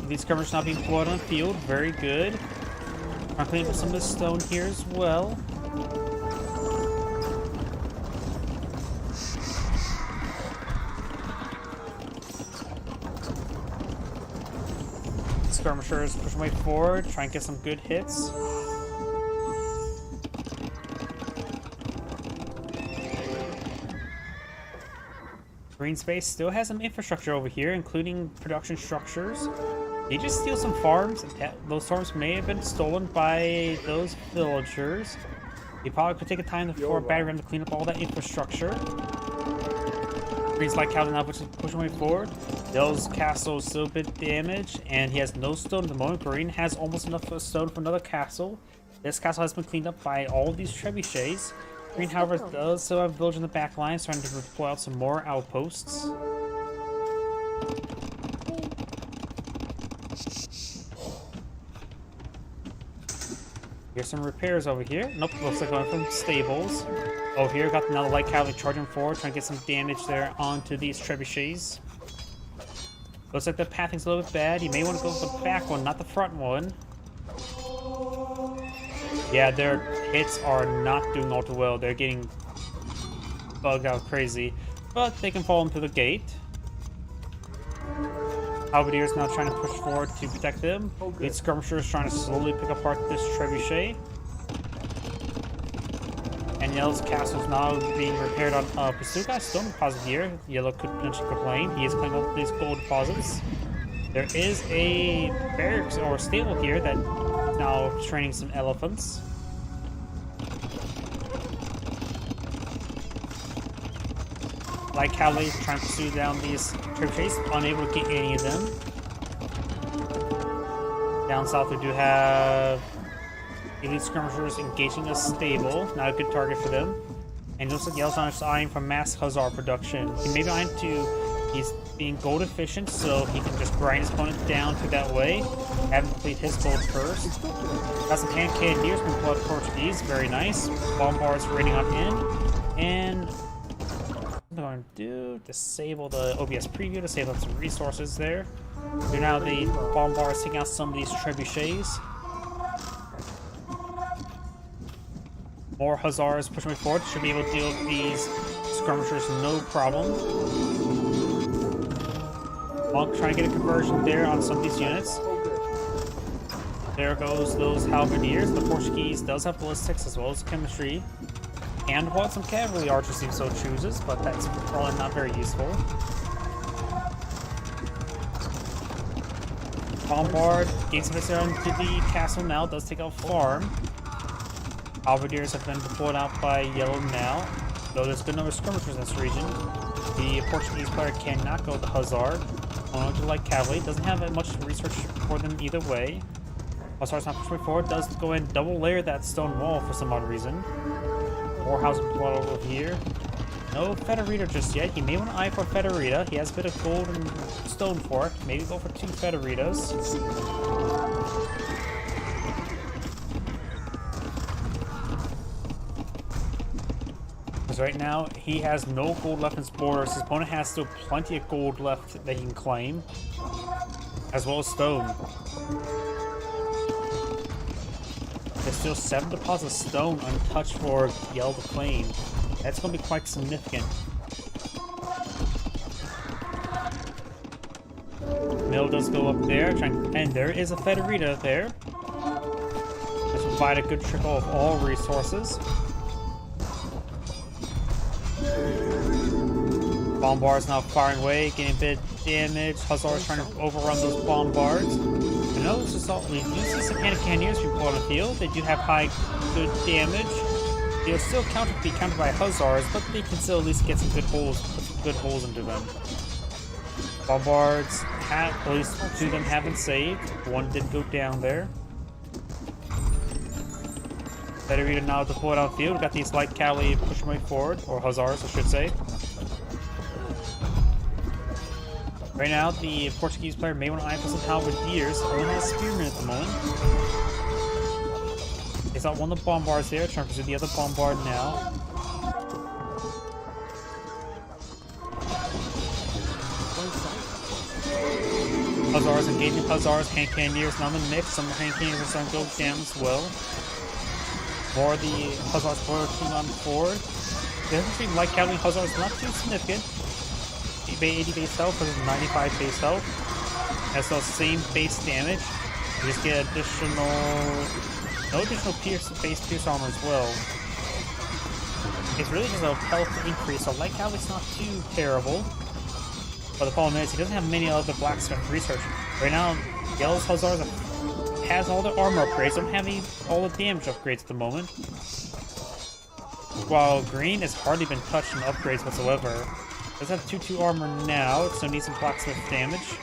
These skirmishers now being deployed on the field. Very good. I'm cleaning up some of the stone here as well. skirmishers push their way forward, try and get some good hits. Green Space still has some infrastructure over here, including production structures. They just steal some farms. Those farms may have been stolen by those villagers. They probably could take a time before Battery Ram to clean up all that infrastructure. Green's Light Cavalry now pushing way forward. Dell's castle is still a bit damaged, and he has no stone at the moment. Green has almost enough stone for another castle. This castle has been cleaned up by all these trebuchets. Green, however, does still have a village in the back line, starting to deploy out some more outposts. Here's some repairs over here. Nope, looks like going from stables. Over here, got another light cavalry charging forward, trying to get some damage there onto these trebuchets. Looks like the pathing's a little bit bad. You may want to go for the back one, not the front one. Yeah, their hits are not doing all too well. They're getting bugged out crazy, but they can fall into the gate. Halberdiers now trying to push forward to protect them. With skirmishers trying to slowly pick apart this trebuchet. And Yellow's castle is now being repaired on Pasuka. Stone deposit here. Yellow could potentially complain. He is cleaning up these gold deposits. There is a barracks or stable here that is now training some elephants. Light cavalry trying to pursue down these trebuchets, unable to get any of them. Down south we do have elite skirmishers engaging a stable, not a good target for them. And it looks like Yellow's on his eyeing for mass Hussar production. He may be eyeing he's being gold efficient, so he can just grind his opponent down through that way. Have him complete his gold first. Got some cannoneers from Blood Portuguese, very nice. Bombards raiding on in. And what I'm going to do, disable the OBS preview to save up some resources there. So now the bombards taking out some of these trebuchets. More Hussars pushing me forward. Should be able to deal with these skirmishers no problem. Monk trying to get a conversion there on some of these units. There goes those halberdiers. The Portuguese does have ballistics as well as chemistry. And what some cavalry archers if so chooses, but that's probably not very useful. Bombard gains some distance into the castle now, does take out farm. Halberdiers have been deployed out by Yellow now, though there's a good number of skirmishers in this region. The Portuguese player cannot go with the Hussar, only to light cavalry, doesn't have that much research for them either way. Hussar's not pushing forward, does go and double layer that stone wall for some odd reason. More house plot over here. No Federita just yet. He may want to eye for Federita. He has a bit of gold and stone for it. Maybe go for 2 Federitas. Because right now, he has no gold left in his borders. His opponent has still plenty of gold left that he can claim, as well as stone. There's still 7 deposits of stone untouched for Yell to claim. That's going to be quite significant. Mill does go up there, and there is a Federita there. This will provide a good trickle of all resources. Bombards now firing away, getting a bit of damage. Hussars trying to overrun those bombards. I know this is all. We do see some cannoneers people on the field. They do have high, good damage. They'll still be countered by Hussars, but they can still at least get some good holes, put some good holes into them. Bombards, at least 2 of them have been saved. 1 did go down there. Federita now deployed on field. We've got these light cavalry pushing way forward, or Hussars, I should say. Right now, the Portuguese player may want to eye for some halberdiers. Only has spearmen at the moment. He's got one of the bombards there, trying to pursue the other bombard now. Hussars engaging Hussars, hand cannoneers now in the mix. Some hand cannoneers are starting to go down as well. More of the Hussars pushing on forward. The difference between light cavalry and Hussars is not too significant. 80 base health versus 95 base health. as well, same base damage. You just get no additional base pierce armor as well. It's really just a health increase, so Light Cavalry's not too terrible. But the problem is, he doesn't have many other blacksmith research. Right now, Yellow's Hussars has all the armor upgrades, don't have all the damage upgrades at the moment. While Green has hardly been touched in upgrades whatsoever. Does have 2/2 armor now, so needs some blacksmith damage.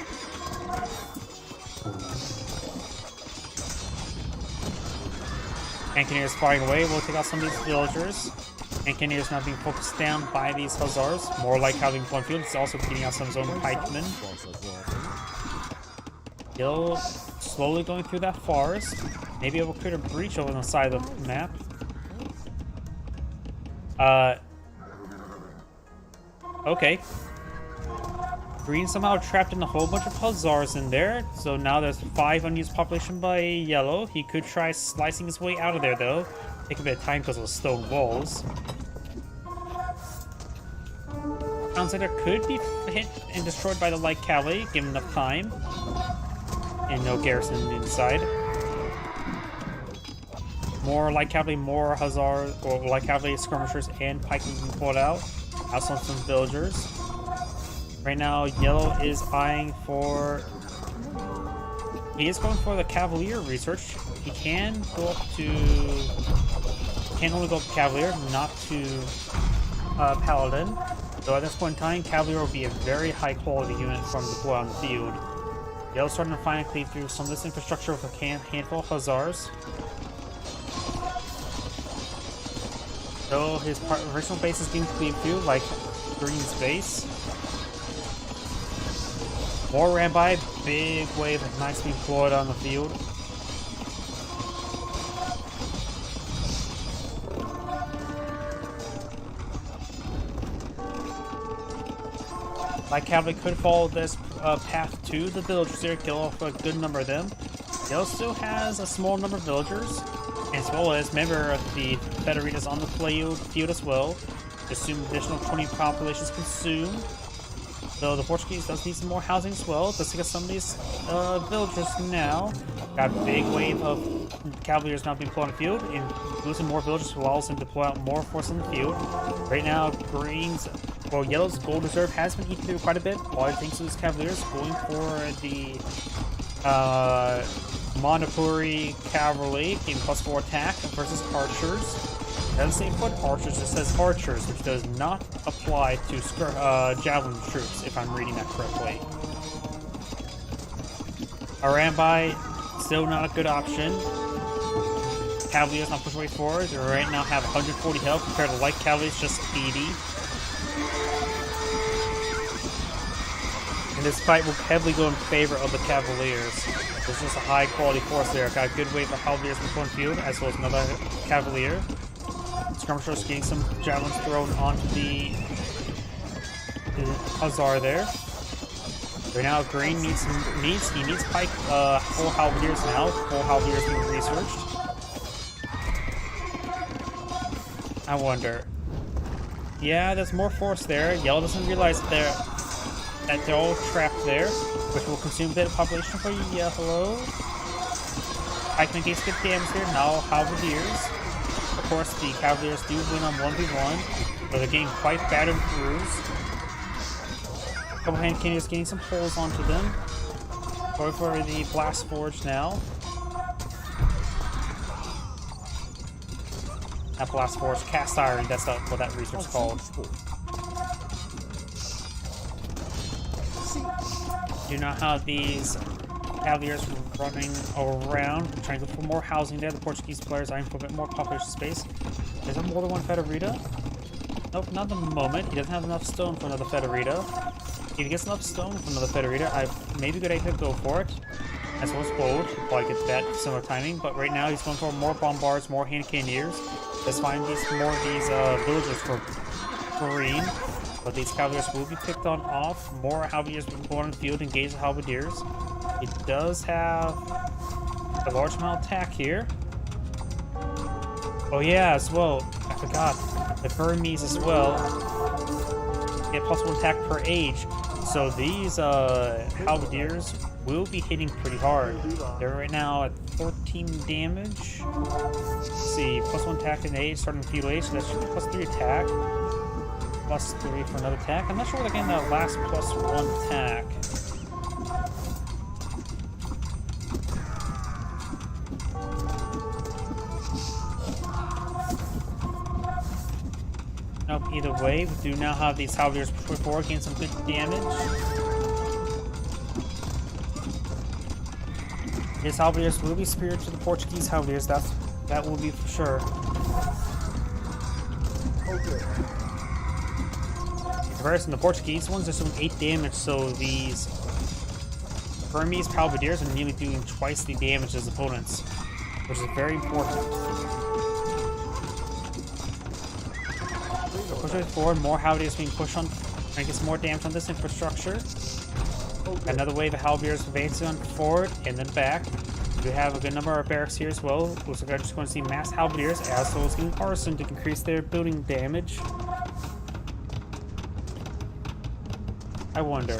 Cannoneers firing away will take out some of these villagers. Cannoneers not being focused down by these Hussars. More like having one field, it's also beating out some of his own pikemen. Still slowly going through that forest. Maybe it will create a breach over on the side of the map. Okay. Green somehow trapped in a whole bunch of Hussars in there, so now there's 5 unused population by Yellow. He could try slicing his way out of there though. Take a bit of time because of the stone walls. Town center could be hit and destroyed by the Light Cavalry, given enough time. And no garrison inside. More Light Cavalry, more Hussars, or Light Cavalry skirmishers and pikemen being pulled out. Also some villagers. Right now, Yellow is eyeing for... He is going for the Cavalier research. He can go up to... Can only go up to Cavalier, not to Paladin. So at this point in time, Cavalier will be a very high quality unit from deploy on the field. Yellow's starting to finally cleave through some of this infrastructure with a handful of Hussars. So his original base is being cleaved through, like Green's base. More ran by, big wave of knights being deployed on the field. Light Cavalry could follow this path to the villagers here, kill off a good number of them. Yellow still has a small number of villagers, as well as member of the Federitas on the field as well. Assume additional 20 populations consumed. So the Portuguese does need some more housing as well. Let's take some of these villagers now. Got a big wave of Cavaliers now being deployed on the field, and losing more villagers will allow them to deploy out more force on the field. Right now, Yellow's gold reserve has been eaten through quite a bit. While thanks to these Cavaliers going for the Manipuri Cavalry in +4 attack versus archers. It doesn't say foot archers, it says archers, which does not apply to javelin troops, if I'm reading that correctly. Arambai, still not a good option. Cavaliers not pushing way forward. They right now have 140 health compared to Light Cavaliers just 80. And this fight will heavily go in favor of the Cavaliers. This is a high quality force there. Got a good wave of Cavaliers in the field, as well as another Cavalier. Skirmishers getting some javelins thrown onto the Hussar there. Right now, Green needs pike, 4 Halberdiers now. 4 Halberdiers being researched. I wonder. Yeah, there's more force there. Yellow doesn't realize that they're all trapped there, which will consume a bit of population for Yellow. Pikemen gets good damage there. Now Halberdiers. Of course, the Cavaliers do win on 1v1, but they're getting quite battered and bruised. A couple hand cannons getting some holes onto them. Going for the Blast Forge now. Not Blast Forge, Cast Iron, that's what that research's called. Do not have these Cavaliers running around, trying to look for more housing there. The Portuguese players eyeing for a bit more population space. Is there more than one Federita? Nope, not at the moment. He doesn't have enough stone for another Federita. If he gets enough stone for another Federita, maybe a good idea to go for it. As well as gold. He'll probably get that similar timing. But right now he's going for more bombards, more hand cannoneers. Let's find more of these villagers for Green. But these Cavaliers will be picked on off. More Halberdiers will be born on the field, engage the Halberdiers. It does have a large amount of attack here. Oh yeah, as well. I forgot. The Burmese as well get +1 attack per age. So these halberdiers will be hitting pretty hard. They're right now at 13 damage. Let's see, +1 attack and 8, starting with feudal age, so that should be +3 attack. +3 for another attack. I'm not sure where they're getting that last +1 attack. Nope, either way, we do now have these halberdiers push forward, getting some good damage. His halberdiers will be superior to the Portuguese halberdiers, that will be for sure. Okay. In comparison, the Portuguese ones are doing 8 damage, so these Burmese halberdiers are nearly doing twice the damage as opponents, which is very important. Pushing forward, more halberdiers being pushed on, trying to get some more damage on this infrastructure. Okay. Another wave of halberdiers advancing on forward and then back. We have a good number of barracks here as well. Looks like I'm just going to see mass halberdiers as well as getting arson to increase their building damage. I wonder.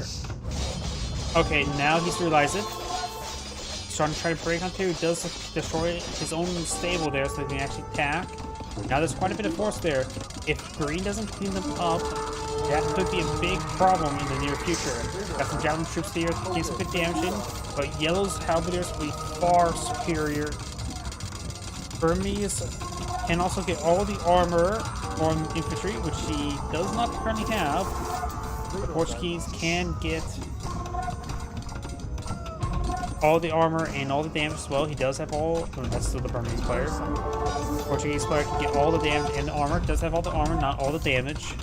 Okay, now he's realized it. He's trying to break on through. He does destroy his own stable there so he can actually attack. Now there's quite a bit of force there. If green doesn't clean them up, that could be a big problem in the near future. Got some javelin troops here, getting some good damage in, but yellow's halberdiers will be far superior. Burmese can also get all the armor from infantry, which he does not currently have. The Portuguese can get all the armor and all the damage as well. He does have all. Oh, that's still the Burmese player. Portuguese player can get all the damage and the armor. Does have all the armor, not all the damage.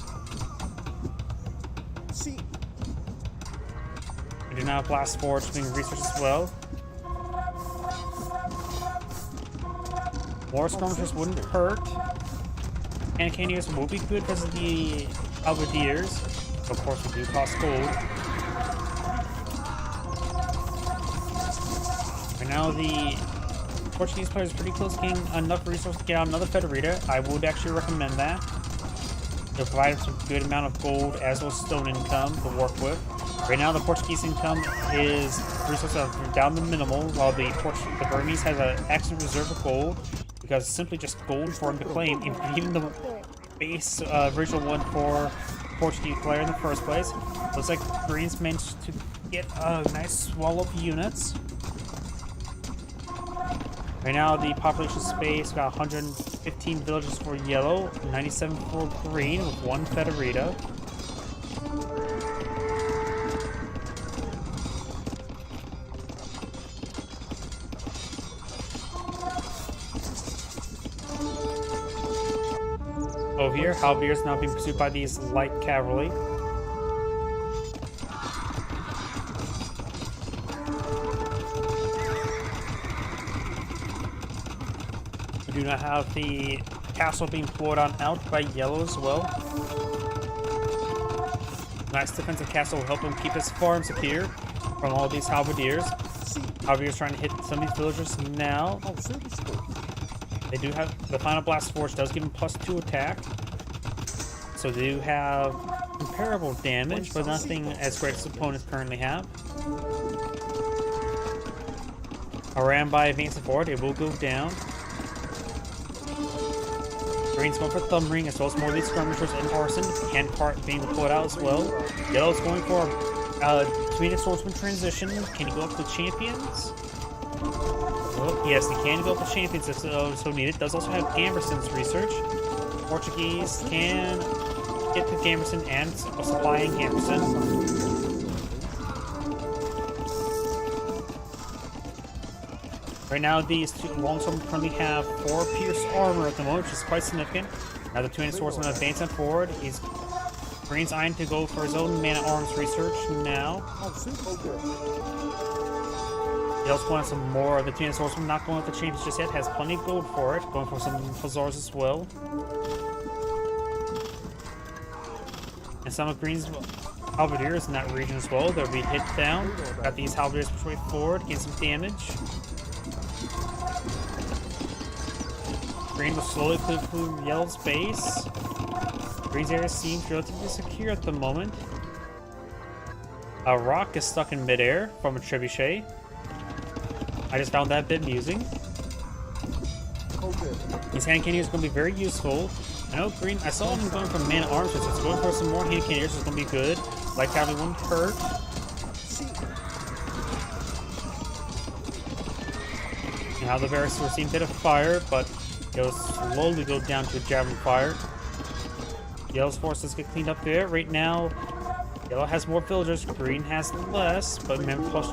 See. We do now have blast forge being researched as well. More skirmishers wouldn't hurt. And cannoneers will be good because of the halberdiers. Of course, we do cost gold. Right now, the Portuguese player is pretty close to getting enough resources to get out another Federator. I would actually recommend that. They'll provide some good amount of gold as well as stone income to work with. Right now, the Portuguese income is resources are down to minimal, while the Burmese has an excellent reserve of gold because it's simply just gold for him to claim. Even the base original one for Portuguese player in the first place. Looks like Greens managed to get a nice swell of units. Right now, the population space got 115 villages for yellow, 97 for green, with 1 Federator. Over here, halberdiers now being pursued by these light cavalry. We do not have the castle being poured on out by yellow as well. Nice defensive castle will help him keep his farm secure from all these halberdiers. Halberdiers trying to hit some of these villagers now. Oh, service scope. They do have the final blast forge does give them +2 attack, so they do have comparable damage, but nothing as great as opponents currently have. Around by advancing forward, it will go down. Green's going for Thumb Ring as well as more of these skirmishers and arson, and part being pulled out as well. Yellow's going for Tweened Swordsman transition. Can he go up to champions? Well, yes, he can go up to champions if so needed. Does also have Gamberson's research. Portuguese can get to Gamberson and supplying Gamberson. Right now, these two longsword currently have 4 pierced armor at the moment, which is quite significant. Now the Twin Swordsman advancing forward. He's Green's eyeing to go for his own man-at-arms research now. Oh, super. Okay. He also wants some more of the Twin Swordsman, not going with the champions just yet, has plenty of gold for it. Going for some Hussars as well. And some of Green's halberdiers in that region as well. They'll be hit down. Got these halberdiers push way forward, getting some damage. Green will slowly clear through Yellow's base. Green's area seems relatively secure at the moment. A rock is stuck in midair from a trebuchet. I just found that a bit amusing. Okay. These hand cannoneers are going to be very useful. I know green. I saw him going for man arms, so it's going for some more hand cannoneers. It's going to be good. Like having one hurt. Now the barracks were seeing a bit of fire, but it'll slowly go down to a javelin fire. Yellow's forces get cleaned up there. Right now, Yellow has more villagers, green has less, but remember plus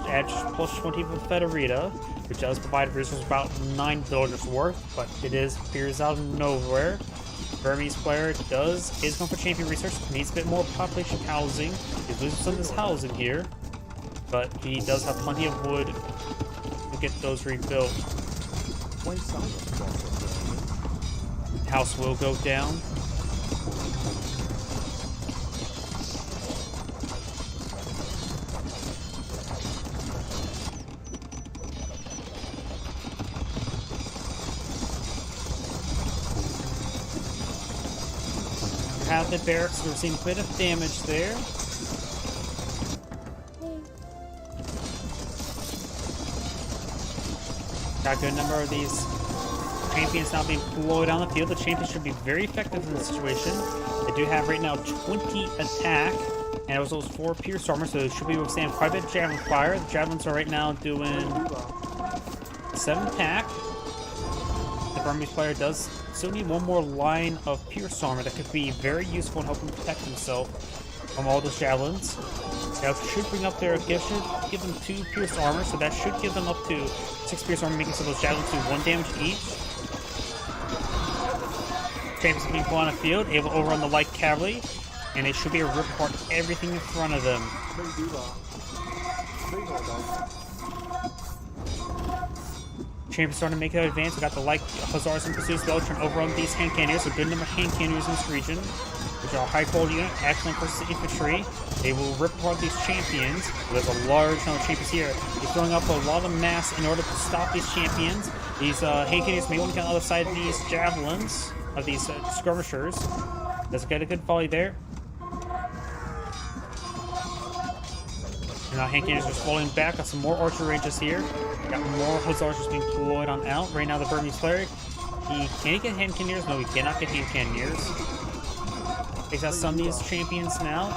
20 for Federita, which does provide resources about 9 villagers worth, but it appears out of nowhere. Burmese player is going for champion research, needs a bit more population housing. He's losing some of his housing here, but he does have plenty of wood to get those rebuilt. House will go down. Have the barracks, we're seeing a bit of damage there. Got a good number of these champions now being deployed on the field. The champions should be very effective in this situation. They do have right now 20 attack, and it was those 4 pierce armor, so they should be able to stand quite a bit of javelin fire. The javelins are right now doing 7 attack. The Burmese player does still need one more line of pierce armor that could be very useful in helping protect himself from all those javelins. That should bring up their give them 2 pierce armor, so that should give them up to 6 pierce armor, making so those javelins do 1 damage each. Champions being put on the field, able to overrun the light cavalry, and they should be able to rip apart everything in front of them. Champions starting to make an advance. We got the light hussars and pursuits. They'll turn overrun these hand cannoneers. A good number of hand cannoneers in this region, which are a high quality unit, excellent versus infantry. They will rip apart these champions. There's a large number of champions here. He's throwing up a lot of mass in order to stop these champions. These hand cannoneers may want to get on the other side of these javelins, of these skirmishers. Let's get a good volley there. And now hand cannoneers are falling back. Got some more archer ranges here. Got more hussars just being deployed on out. Right now the Burmese cleric, can he get hand cannoneers? No, he cannot get hand cannoneers. Takes out some of these champions now.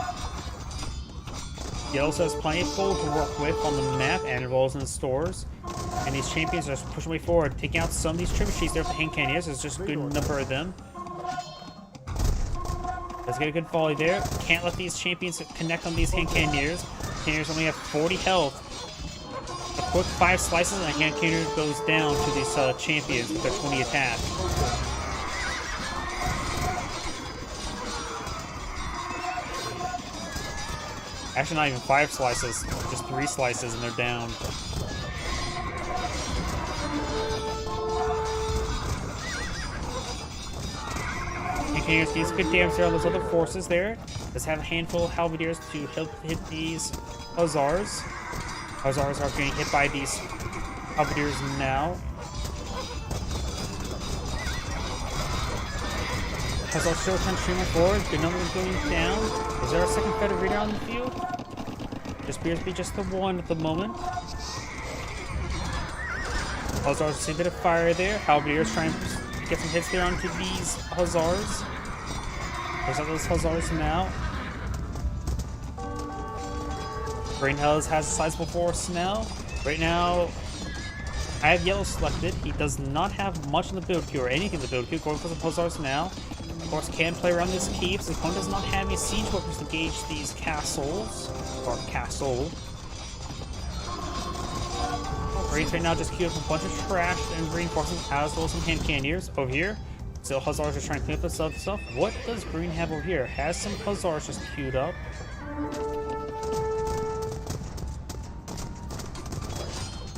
He also has plenty of gold to work with on the map and involves in the stores. And these champions are pushing way forward, taking out some of these trebuchets there for hand cannoneers. There's just a good number of them. Let's get a good volley there. Can't let these champions connect on these hand cannoneers. Cannoneers only have 40 health. A quick 5 slices and a hand cannoneer goes down to these champions with their 20 attack. Actually, not even 5 slices, just 3 slices and they're down. Cannoneers do good damage there on those other forces there. Let's have a handful of halberdiers to help hit these hussars. Hussars are getting hit by these halberdiers now. Hussars still trying to stream forward. Good number is going down. Is there a second Federita on the field? Just appears to be just the one at the moment. Hussars see a bit of fire there. Halberdiers trying to get some hits there onto these hussars. There's all those hussars now. Green Hells has a sizable force now. Right now, I have Yellow selected. He does not have much in the build queue or anything in the build queue. Going for some hussars now. Of course, can play around this keep. His opponent does not have any siege workers to gauge these castles. Or castle. Green's right now just queued up a bunch of trash and reinforcements as well as some hand cannoneers over here. Still, hussars are trying to clean up this other stuff. What does Green have over here? Has some hussars just queued up.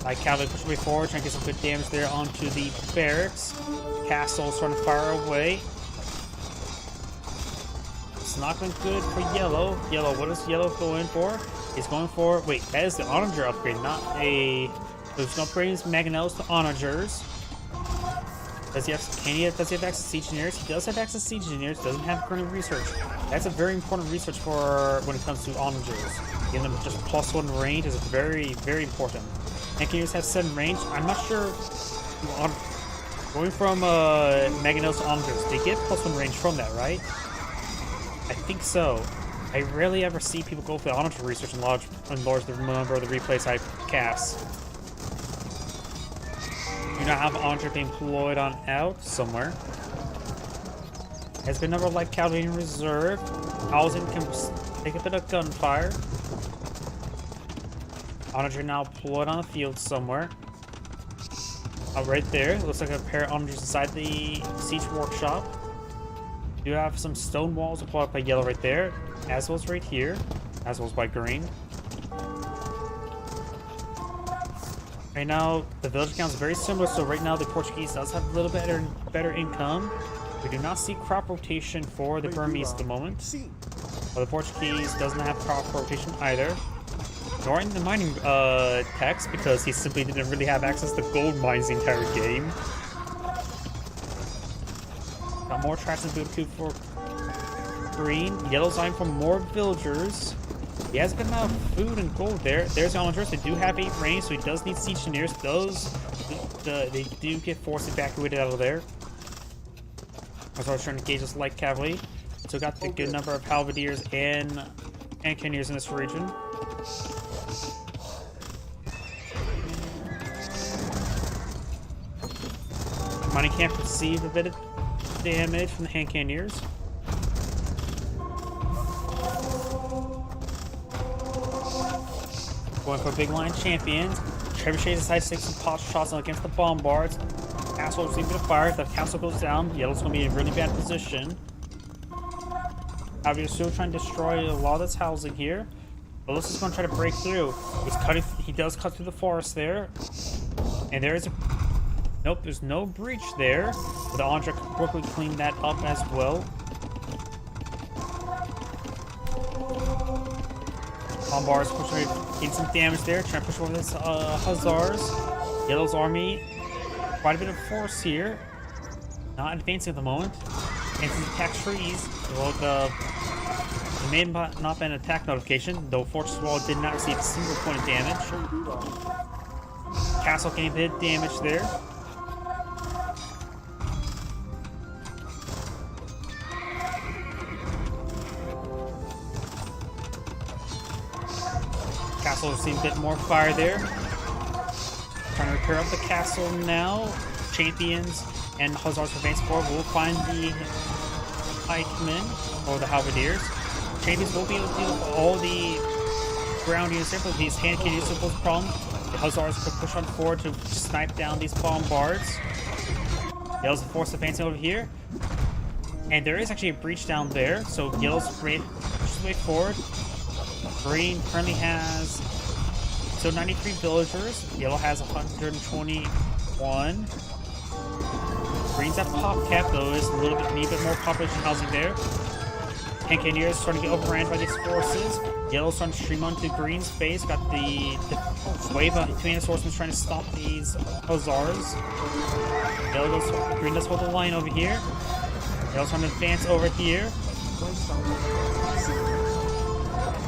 Like cavalry pushing way forward, trying to get some good damage there onto the barracks. Castle's trying to fire away. It's not been good for Yellow. Yellow, what is Yellow going for? He's going for, wait, that is the Onager upgrade, not a... There's no upgrading Mangonels to Onagers. Does he have access to siege engineers? He does have access to siege engineers. Doesn't have current research. That's a very important research for when it comes to Onagers. Getting them just +1 range is very, very important. Engineers have 7 range. I'm not sure. Going from Mangonels to Onagers, they get +1 range from that, right? I think so. I rarely ever see people go for the Onager research and enlarge the number of the replay type casts. Do not have Onager being deployed on out somewhere. Has been number of light cavalry in reserve. Housing can take a bit of gunfire. Onager now deployed on the field somewhere. Right there. Looks like a pair of Onagers inside the siege workshop. Do have some stone walls applied by yellow right there, as well as right here, as well as by green. Right now, the village count is very similar, so right now the Portuguese does have a little bit better income. We do not see crop rotation for the Burmese at the moment. Well, the Portuguese doesn't have crop rotation either. Nor in the mining text, because he simply didn't really have access to gold mines the entire game. Got more traps in Build Cube for green. Yellow's eyeing for more villagers. He has a good amount of food and gold there. There's the Onagers. They do have 8 range, so he does need siege engineers. They do get forced evacuated out of there. I was trying to engage this light cavalry. So got the good number of halberdiers and cannoneers in this region. Mining camp received a bit of damage from the hand cannoneers. Going for big line champions. Trebuchet decides to take some pot shots against the bombards. Castle receiving a bit of fire. If the castle goes down, Yellow's going to be in a really bad position. However, you're still trying to destroy a lot of this housing here. Belus is going to try to break through. He does cut through the forest there. And there is a... Nope, there's no breach there. But the Onager quickly cleaned that up as well. Bombards pushing, getting some damage there. Trying to push over this Hussars. Yellow's army, quite a bit of force here. Not advancing at the moment. And to attack trees. Well, it may have not been an attack notification, though Fortress Wall did not receive a single point of damage. Castle getting a bit of damage there. Castle receiving a bit more fire there. Trying to repair up the castle now. Champions and Hussars advance forward will find the pikemen or the halberdiers. Champions will be able to deal with all the ground units there, but these hand cannoneers will pose a problem. The Hussars could push on forward to snipe down these bombards. Yellow's the force advancing over here. And there is actually a breach down there, so Yellow's pushes way forward. Green currently has 93 villagers. Yellow has 121. Green's at pop cap though, is a little bit more population housing there. Hand cannoneers starting to get overran by these forces. Yellow's starting to stream onto Green's base. Got the wave of two swordsmen trying to stop these Hussars. Green does hold the line over here. Yellow's trying to advance over here.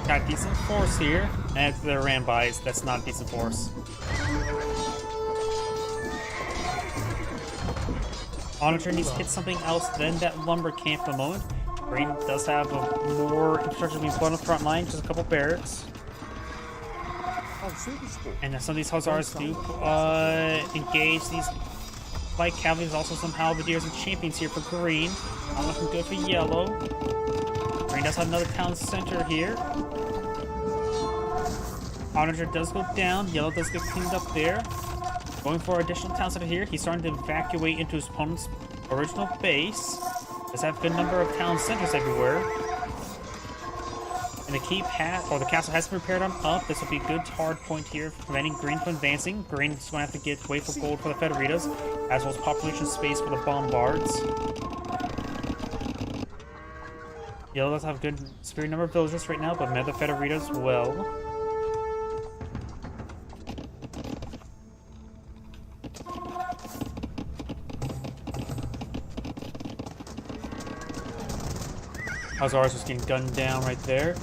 Got decent force here, and if they're ran by, that's not a decent force. Onager needs to hit something else than that lumber camp at the moment. Green does have more infrastructure being put on the front line, just a couple barracks. And some of these Hussars do engage these light cavalry. There's also some halberdiers and champions here for Green. Not looking good for Yellow. Green does have another town center here. Onager does go down. Yellow does get cleaned up there. Going for additional town center here. He's starting to evacuate into his opponent's original base. Does have a good number of town centers everywhere. And the castle has been repaired on up. This will be a good hard point here, preventing Green from advancing. Green is going to have to wait for gold for the Federitas, as well as population space for the bombards. Yellow does have a good superior number of villagers right now, but met the Federitas well. Hussars just getting gunned down right there.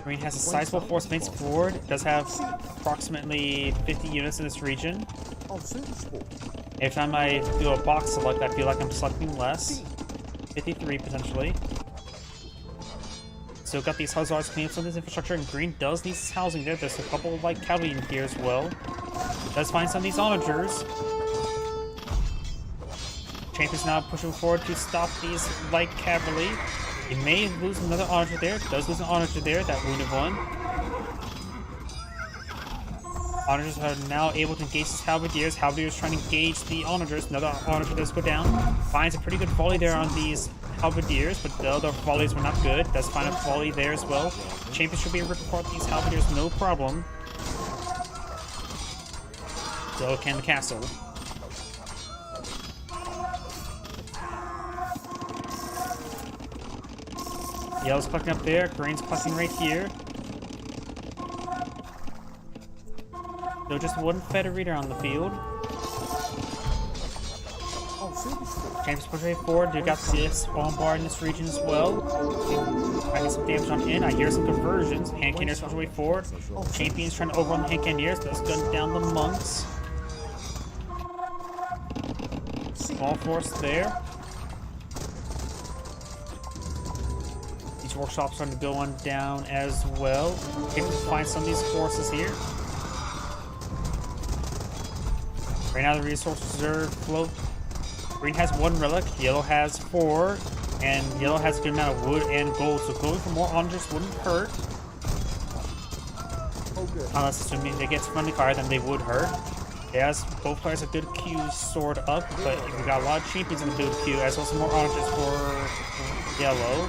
Green has a sizable force against forward. It does have approximately 50 units in this region. Every time I do a box select, I feel like I'm selecting less. 53 potentially. So got these hussars cleaning up some of this infrastructure, and green does need this housing there. There's a couple of light cavalry in here as well. Does find some of these onagers. Champion's now pushing forward to stop these light cavalry. He may lose another onager there. Does lose an onager there, that wounded one. Onagers are now able to engage these halberdiers. Halberdiers trying to engage the onagers. Another onager does go down. Finds a pretty good volley there on these halberdiers, but the other volleys were not good. Does find a volley there as well. Champion should be able to report these halberdiers no problem. So can the castle. Yellow's collecting up there. Green's collecting right here. So just one Federator on the field. James push right forward. You got this bombard in this region as well. I get some damage on in. I hear some conversions. Hand Cannoneers push way forward. Champion's trying to overrun the Hand Cannoneers. Does gun down the monks. Small force there. These workshops starting to go on down as well. Able to find some of these forces here. Right now the resources are float. Green has 1 relic, yellow has 4, and yellow has a good amount of wood and gold, so going for more onagers wouldn't hurt. Unless assuming they get friendly fire, then they would hurt. Yes, both players have good queues stored up, but we got a lot of champions in the build queue, as well as some more onagers for yellow.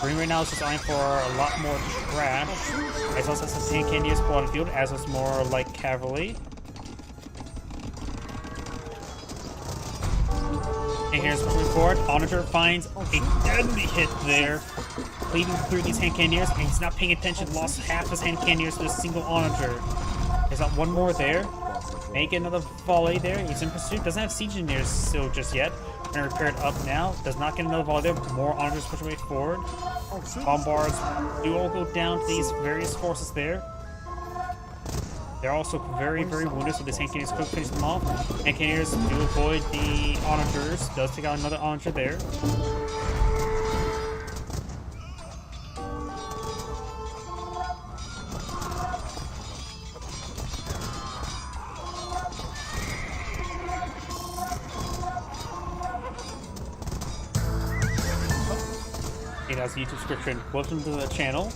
Green right now is just eyeing for a lot more trash, as well as some Hand Cannoneers on the field, as well as more light cavalry. And here's moving forward. Onager finds a deadly hit there, cleaving through these Hand Cannoneers, and he's not paying attention. Lost half his Hand Cannoneers to a single onager. There's not one more there. May get another volley there. He's in pursuit. Doesn't have siege engineers still just yet. Gonna repair it up now. Does not get another volley there. More onagers push away forward. Bombards do all go down to these various forces there. They're also very, very wounded, so this Hand Cannoneers quick finish them off. Hand Cannoneers do avoid the onagers. Does take out another onager there. Hey, that's the YouTube description. Welcome to the channel.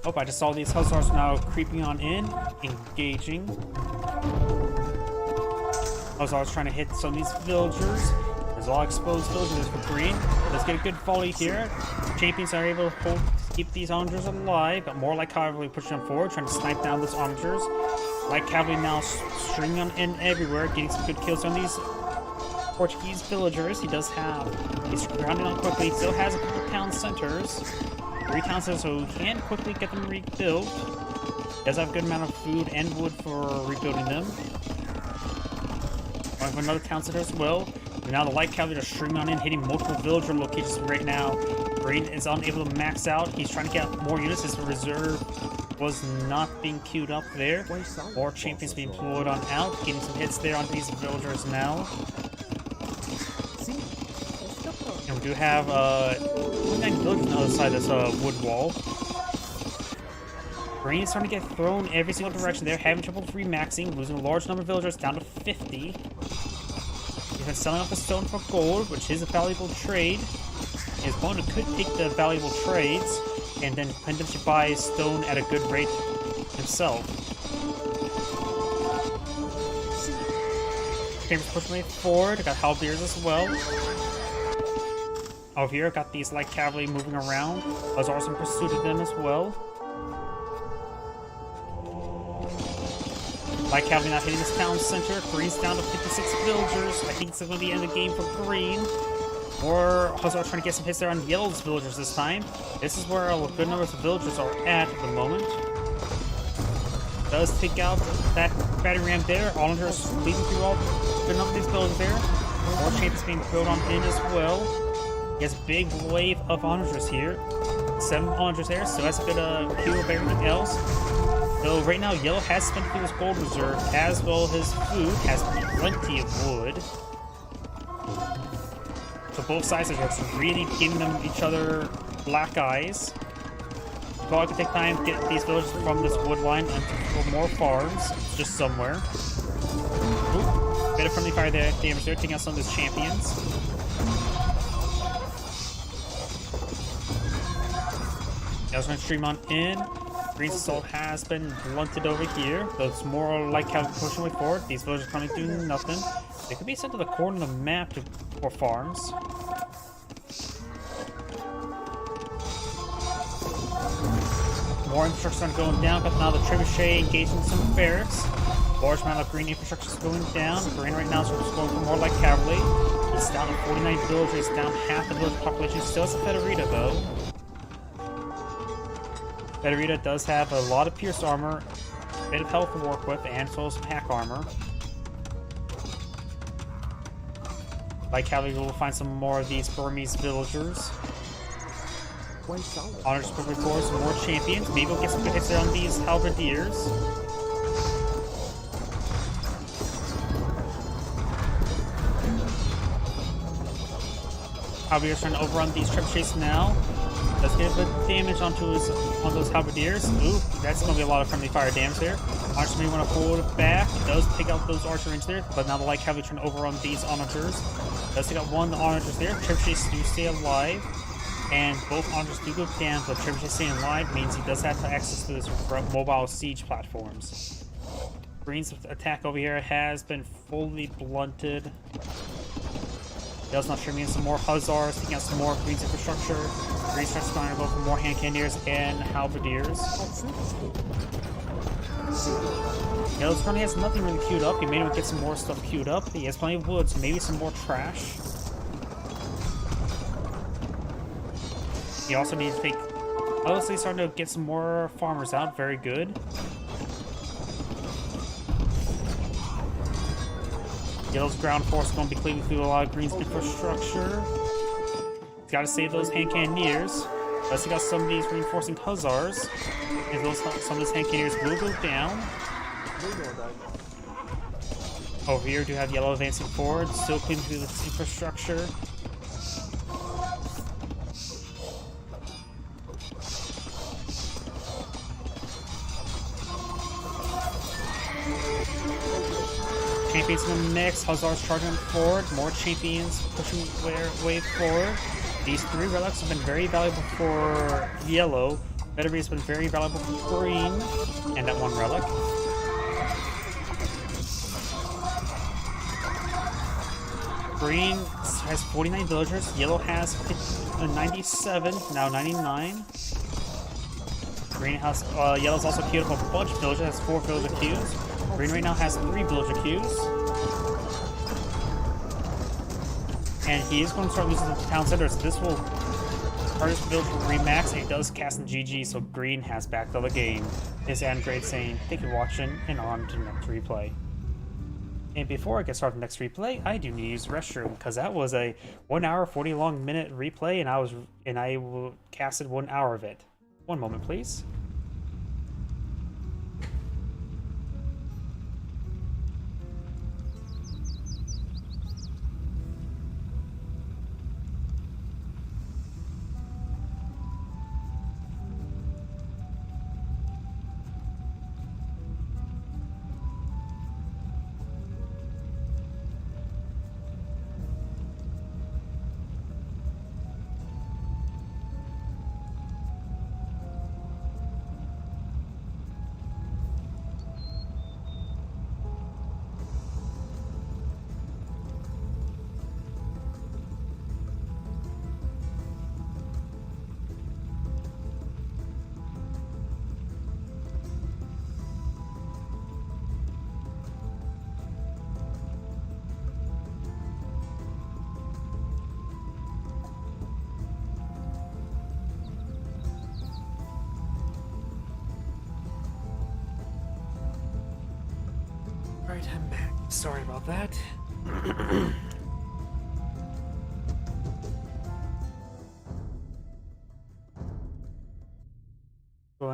Oh, I just saw these hussars now creeping on in, engaging. Hussars trying to hit some of these villagers. There's all exposed villagers for green. Let's get a good volley here. Champions are able to keep these onagers alive, but more light cavalry pushing them forward, trying to snipe down those onagers. Light cavalry now stringing them in everywhere, getting some good kills on these Portuguese villagers. He does have, he's grounding on quickly, he still has a couple town centers. 3 town centers, so we can quickly get them rebuilt. Does have a good amount of food and wood for rebuilding them. Going for another town center as well. But now the light cavalry are stringing on in, hitting multiple villager locations right now. Green is unable to max out. He's trying to get more units. His reserve was not being queued up there. More champions being deployed on out, getting some hits there on these villagers now. And we do have 29 villagers on the other side of this wood wall. Green is starting to get thrown every single direction. They're having trouble remaxing, losing a large number of villagers down to 50. He's been selling off the stone for gold, which is a valuable trade. His opponent could take the valuable trades and then potentially buy stone at a good rate himself. Chambers pushing way forward. I got halberdiers as well. Over here, got these light cavalry moving around. I was also in pursuit of them as well. Light cavalry not hitting this town center. Green's down to 56 villagers. I think it's going to be the end of the game for Green. Or Hussar trying to get some hits there on Yellow's villagers this time. This is where a good number of villagers are at the moment. Does take out that battery ram there. Onagers leading through all good number of these villagers there. More champions being built on in as well. He has a big wave of onagers here. 7 onagers there, so that's a bit of Q of everything else. So right now, yellow has spent through his gold reserve, as well his food has plenty of wood. So both sides are just really giving them each other black eyes. So I can take time to get these villagers from this wood line and for more farms, just somewhere. Ooh, bit of friendly fire there, damage there, taking out some of his champions. I was going to stream on in. Green's assault has been blunted over here, though it's more like how we're pushing way forward. These villagers are currently doing nothing. They could be sent to the corner of the map for farms. More infrastructure is going down, but now the trebuchet engaging some barracks. Large amount of green infrastructure is going down. Green right now is just going for more like cavalry. It's down to 49 villagers, down half the village population. Still has a Federita though. Federita does have a lot of pierced armor, a bit of health to work with, and so some hack armor. Like cavalry, we'll find some more of these Burmese villagers. Honors quickly forward, some more champions. Maybe we'll get some good hits there on these halberdiers. Halberdiers trying to overrun these trebuchets now. Let's get a bit of damage on those halberdiers. Ooh, that's going to be a lot of friendly fire damage there. Archers may want to hold it back. It does take out those archer range there, but now the light cavalry trying to overrun these onagers. Does take out one of the onagers there. Trebuchets do stay alive, and both onagers do go down, but trebuchet staying alive means he does have access to this mobile siege platforms. Green's attack over here has been fully blunted. Yellow's not streaming in some more hussars, taking out some more Green's infrastructure. Green starts trying to go for more hand cannoneers and halberdiers. Yellow's currently has nothing really queued up. He may want to get some more stuff queued up. He has plenty of wood, so maybe some more trash. He also needs to take... Obviously starting to get some more farmers out. Very good. Yellow's ground force is going to be cleaving through a lot of Green's infrastructure. He's got to save those hand cannoneers. Plus, he got some of these reinforcing hussars. And some of those hand cannoneers will go down. Over here, do have Yellow advancing forward, still cleaving through this infrastructure. Champions in the mix, Hussars charging forward, more champions pushing way forward. These 3 relics have been very valuable for Yellow. Vettery has been very valuable for Green, and that 1 relic. Green has 49 villagers, Yellow has 97, now 99. Green has, Yellow's also queued up a bunch of villagers, has 4 villager queues. Green right now has 3 villager queues. And he is going to start losing the town center, so this will hurt his village remax, and he does cast in GG, so Green has backed on the game. This is Andgrade saying, thank you for watching, and on to the next replay. And before I get started with the next replay, I do need to use the restroom, because that was a 1 hour, 40 long minute replay, and I casted 1 hour of it. One moment, please. Alright, I'm back. Sorry about that.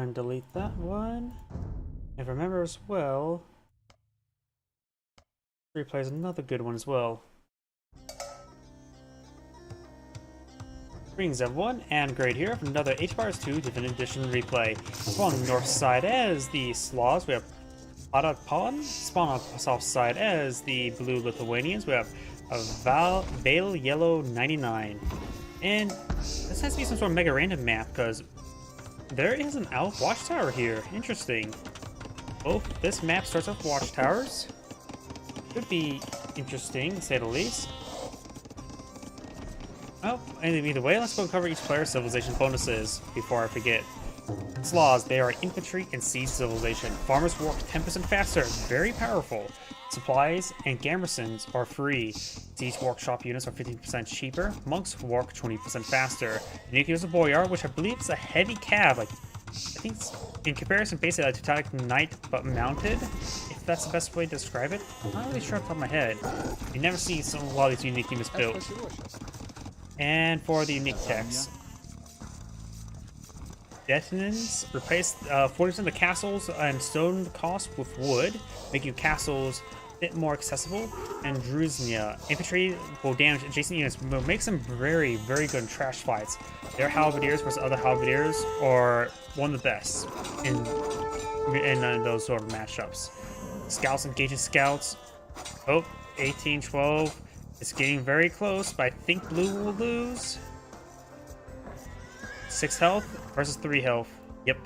and delete that one. And remember as well, replays another good one as well. Greetings everyone, and Great here for another HBars 2 Definitive Edition replay. So on the north side as the Slavs, we have Padapon. Spawn on the south side as the Blue Lithuanians, we have a Vale Yellow 99. And this has to be some sort of mega random map, because there is an Elf Watchtower here. Interesting. Both this map starts off watchtowers. Could be interesting, to say the least. Oh, and either way, let's go cover each player's civilization bonuses before I forget. Slavs, they are infantry and siege civilization. Farmers work 10% faster, very powerful. Supplies and garrisons are free. Siege workshop units are 15% cheaper. Monks work 20% faster. Unique is a boyar, which I believe is a heavy cav. Like, I think it's in comparison basically a Teutonic Knight but mounted, if that's the best way to describe it. I'm not really sure off the top of my head. You never see a lot of these unique units built. And for the unique text, detonants replace 40% of the castles and stone cost with wood, making castles a bit more accessible. And Druznia, infantry will damage adjacent units, but makes them very, very good in trash fights. Their halberdiers versus other halberdiers are one of the best in those sort of matchups. Scouts engaging scouts. Oh, 18-12. It's getting very close, but I think blue will lose. 6 health versus 3 health. Yep.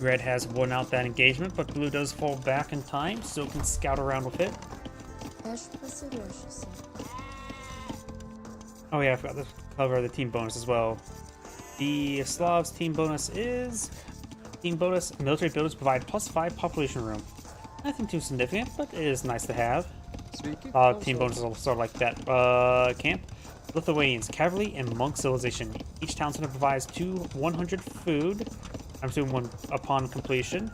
Red has won out that engagement, but blue does fall back in time, so can scout around with it. Oh yeah, I forgot to cover the team bonus as well. The Slavs team bonus is... military buildings provide +5 population room. Nothing too significant, but it is nice to have. Team bonuses also like that. Camp. Lithuanians, cavalry, and monk civilization. Each town center provides 100 food. I'm assuming one upon completion.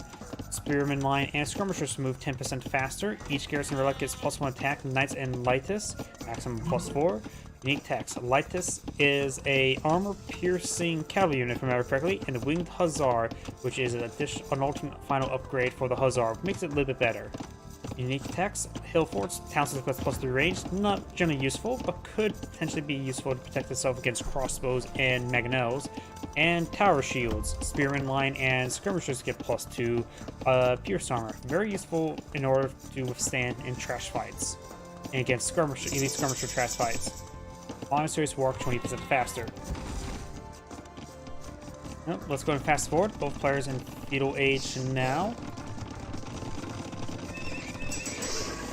Spearman line and skirmishers move 10% faster. Each garrison relic gets +1 attack. Knights and Lightus, maximum +4. Unique text. Lightus is a armor-piercing cavalry unit, if I remember correctly, and a winged hussar, which is an alternate final upgrade for the hussar. Makes it a little bit better. Unique text, hill forts, town center with +3 range, not generally useful, but could potentially be useful to protect itself against crossbows and mangonels. And tower shields, spearman line and skirmishers get +2 pierce armor. Very useful in order to withstand in trash fights and against elite skirmisher trash fights. Monasteries work 20% faster. Nope, let's go and fast forward. Both players in feudal age now.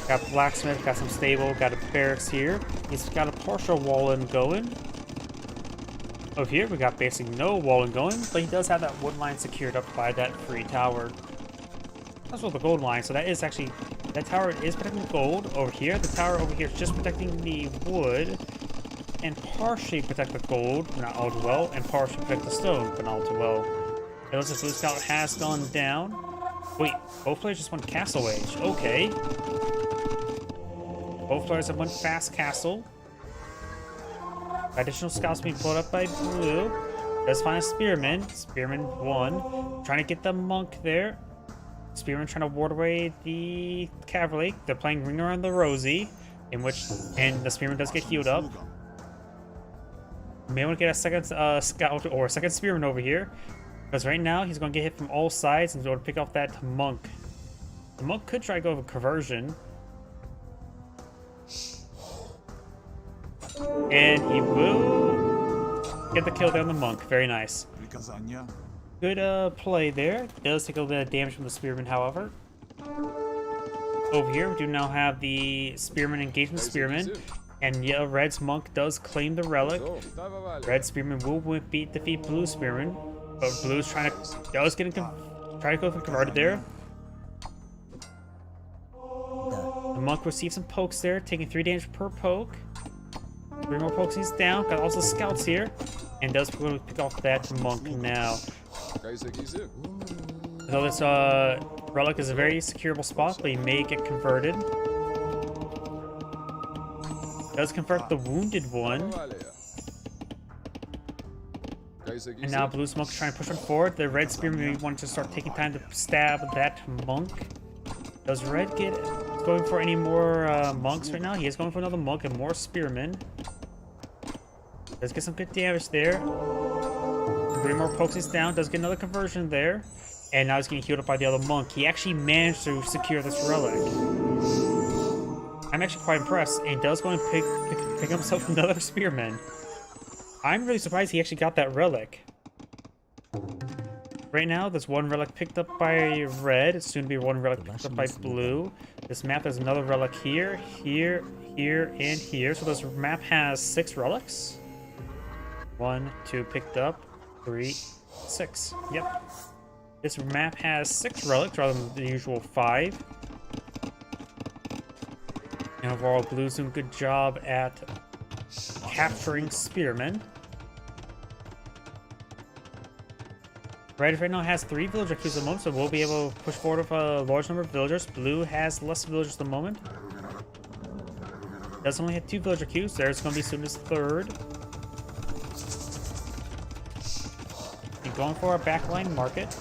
Got blacksmith, got some stable, got a barracks here. He's got a partial wall-in going. Over here, we got basically no wall-in going, but he does have that wood line secured up by that free tower. That's well the gold line, so that is actually, that tower is protecting the gold. Over here, the tower over here is just protecting the wood, and partially protect the gold, but not all too well, and partially protect the stone, but not all too well. It looks like Blue Scout has gone down. Wait, both players just went Castle Age. Okay. Both players have won Fast Castle. Additional scouts being pulled up by Blue. Does find a Spearman. Spearman 1. Trying to get the monk there. Spearman trying to ward away the cavalry. They're playing Ring Around the Rosie, and the Spearman does get healed up. May want to get a second scout or a second Spearman over here, because right now he's going to get hit from all sides and be able to pick off that monk. The monk could try to go with conversion. And he will get the kill there on the monk. Very nice. Good play there. Does take a little bit of damage from the Spearman, however. Over here, we do now have the Spearman engagement Spearman. And yeah, Red's monk does claim the relic. Red Spearman will defeat Blue Spearman. But Blue's trying to go for converted there. The monk receives some pokes there, taking 3 damage per poke. 3 more pokes, he's down. Got also scouts here, and does pick off that monk now. So this relic is a very securable spot, but he may get converted. Does convert the wounded one. And now blue smoke trying to push him forward. The red spearman maybe wanted to start taking time to stab that monk. Does red get going for any more monks right now? He is going for another monk and more spearmen. Does get some good damage there. 3 more pokes down. Does get another conversion there. And now he's getting healed up by the other monk. He actually managed to secure this relic. I'm actually quite impressed. And does go and pick himself another spearman. I'm really surprised he actually got that relic. Right now, there's 1 relic picked up by red. It's soon to be 1 relic picked up by blue. This map has another relic here, here, here, and here. So this map has 6 relics. 1, 2 picked up, 3, 6. Yep. This map has 6 relics rather than the usual 5. And overall, blue's doing a good job at capturing spearmen. Red right now has 3 villager queues at the moment, so we'll be able to push forward with a large number of villagers. Blue has less villagers at the moment. Does only have 2 villager queues. There's going to be soon his 3rd. And going for our backline market.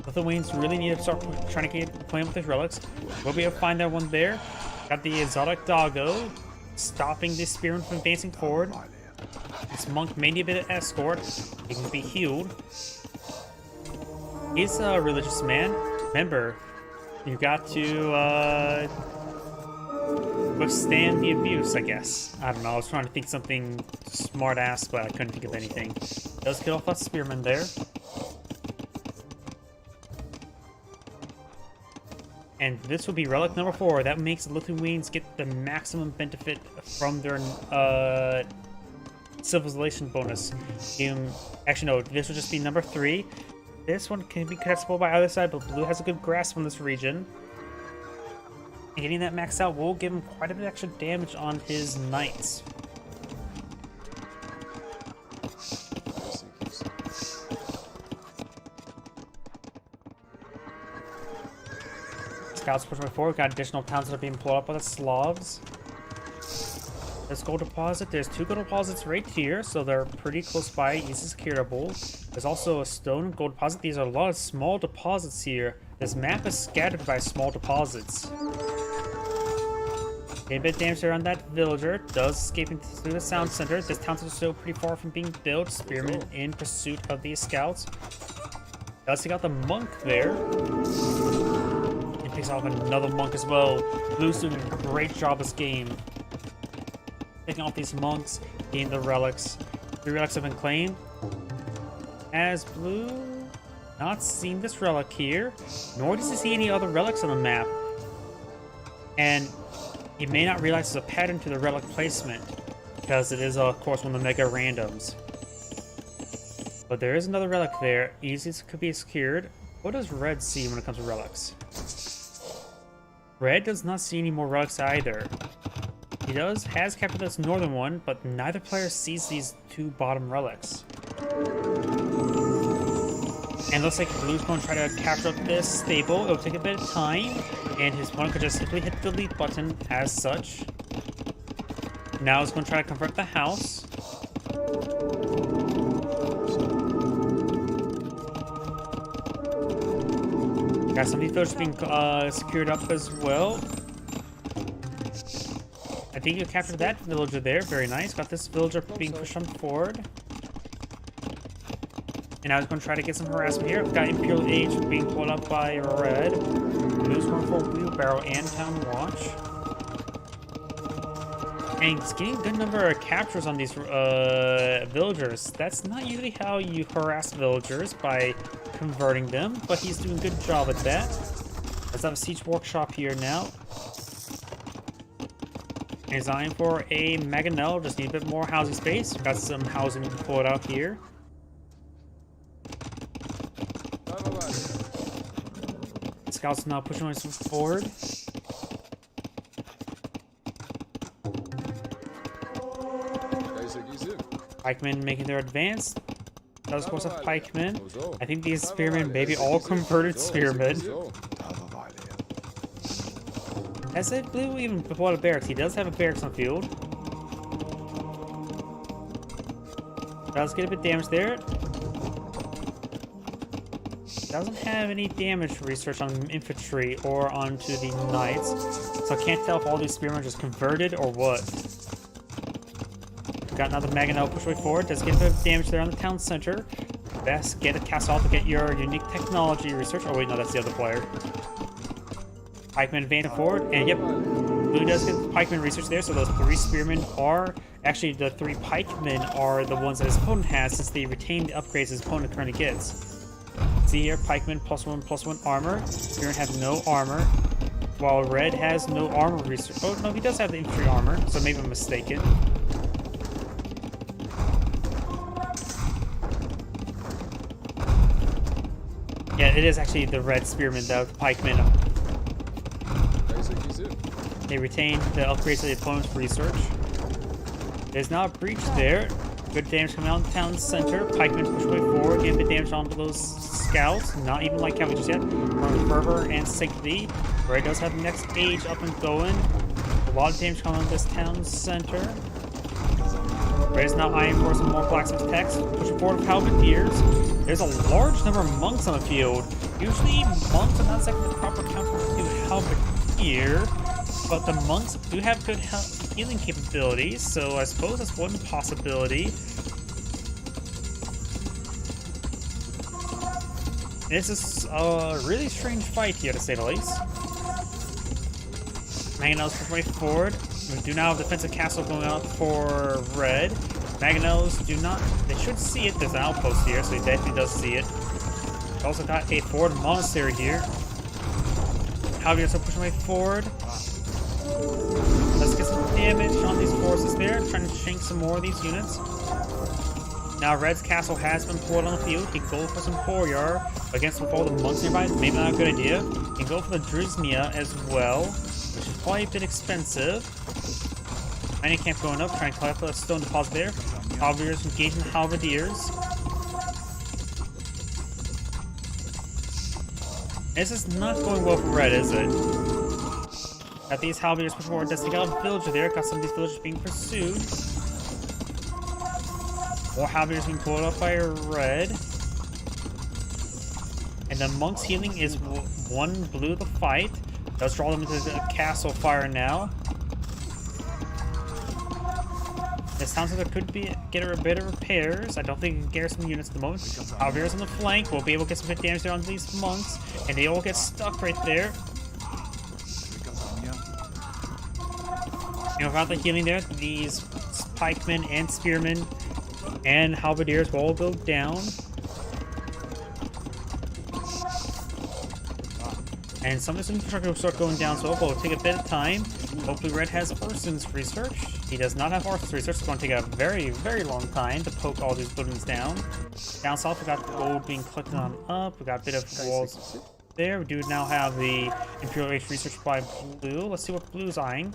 Lithuanians really need to start trying to get playing with his relics. We'll be able to find that one there. Got the exotic doggo, stopping this spearman from advancing forward. This monk may need a bit of escort. He can be healed. He's a religious man. Remember, you got to withstand the abuse, I guess. I don't know. I was trying to think something smart ass, but I couldn't think of anything. Does kill off that spearman there. And this will be relic number 4. That makes the Lithuanians get the maximum benefit from their civilization bonus. Actually, no, this will just be number 3. This one can be contestable by either side, but blue has a good grasp on this region. And getting that maxed out will give him quite a bit of extra damage on his knights. Scouts pushing forward. Got additional towns that are being blown up by the Slavs. There's gold deposit. There's 2 gold deposits right here, so they're pretty close by, easy securable. There's also a stone gold deposit. These are a lot of small deposits here. This map is scattered by small deposits. Getting a bit of damage there on that villager. Does escaping through the sound center. This town is still pretty far from being built. Spearmen in pursuit of these scouts. Does take out the monk there. And picks off another monk as well. Blue's doing a great job this game. Taking off these monks, getting the relics. 3 relics have been claimed. As blue, not seeing this relic here, nor does he see any other relics on the map. And he may not realize there's a pattern to the relic placement, because it is, of course, one of the mega randoms. But there is another relic there. Easy could be secured. What does red see when it comes to relics? Red does not see any more relics either. He has captured this northern one, but neither player sees these 2 bottom relics. And looks like blue's going to try to capture up this stable. It'll take a bit of time, and his opponent could just simply hit the delete button as such. Now he's going to try to convert the house. Got some villagers being secured up as well. I think you captured that villager there. Very nice. Got this villager being pushed on forward. And I was going to try to get some harassment here. Got Imperial Age being pulled up by red. Blue's going for Wheelbarrow and Town Watch. And it's getting a good number of captures on these villagers. That's not usually how you harass villagers, by converting them, but he's doing a good job at that. Let's have a siege workshop here now. Designed for a Mangonel, just need a bit more housing space. Got some housing pulled out here. Scouts now pushing forward. Pikemen making their advance. That was, of course, a pikemen. I think these spearmen may be all converted spearmen. As I believe even before the barracks, he does have a barracks on field. Does get a bit damaged there. Doesn't have any damage research on infantry or onto the knights, so I can't tell if all these spearmen are just converted or what. Got another Maginot push way forward. Does get a bit of damage there on the town center. Best get a cast off to get your unique technology research. Oh wait, no, that's the other player. Pikemen advancing forward, and yep, blue does get the pikeman research there. So those 3 spearmen are actually the 3 pikemen are the ones that his opponent has, since they retain the upgrades his opponent currently gets. See here, pikeman +1/+1 armor. Spearmen have no armor, while red has no armor research. Oh no, he does have the infantry armor, so maybe I'm mistaken. Yeah, it is actually the red spearmen, the pikemen. They retain the upgrades of the opponent's research. There's now a breach there. Good damage coming out in the town center. Pikemen push way forward, getting the damage onto those scouts. Not even like cavalry just yet. From Fervor and Sanctity. Red does have the next age up and going. A lot of damage coming on this town center. Red is now eyeing for some more blacksmith techs. Pushing forward with halberdiers. There's a large number of monks on the field. Usually monks are not exactly the proper counter to halberdier, but the monks do have good healing capabilities, so I suppose that's one possibility. This is a really strange fight here, to say the least. Magnos push way forward. We do now have defensive castle going out for red. Magnos do not, they should see it. There's an outpost here, so he definitely does see it. Also got a forward monastery here. Halberdiers are pushing way forward. Let's get some damage on these forces there. Trying to shank some more of these units. Now Red's castle has been pulled on the field. He can go for some Boyar against with all the monks nearby. Maybe not a good idea. He can go for the Drizmia as well, which is probably a bit expensive. Mining camp going up, trying to collect a stone deposit there. Halberdiers engaging the halberdiers. This is not going well for red, is it? Got these halberdiers pushing forward. Does take out a villager there. Got some of these villagers being pursued. More halberdiers being pulled up by red. And the monks healing is 1 blue the fight. Does draw them into the castle fire now. It sounds like there could be get a bit of repairs. I don't think we can garrison units at the moment. Halberdiers on the flank. We'll be able to get some good damage there on these monks. And they all get stuck right there. You know, without the healing there, these pikemen and spearmen and halberdiers will all go down. And some of this infrastructure will start going down, so it'll take a bit of time. Hopefully red has Urson's research. He does not have Arthur's research. It's going to take a very, very long time to poke all these buildings down. Down south, we got the gold being collected on up. We got a bit of walls there. We do now have the Imperial Age research by blue. Let's see what blue's eyeing.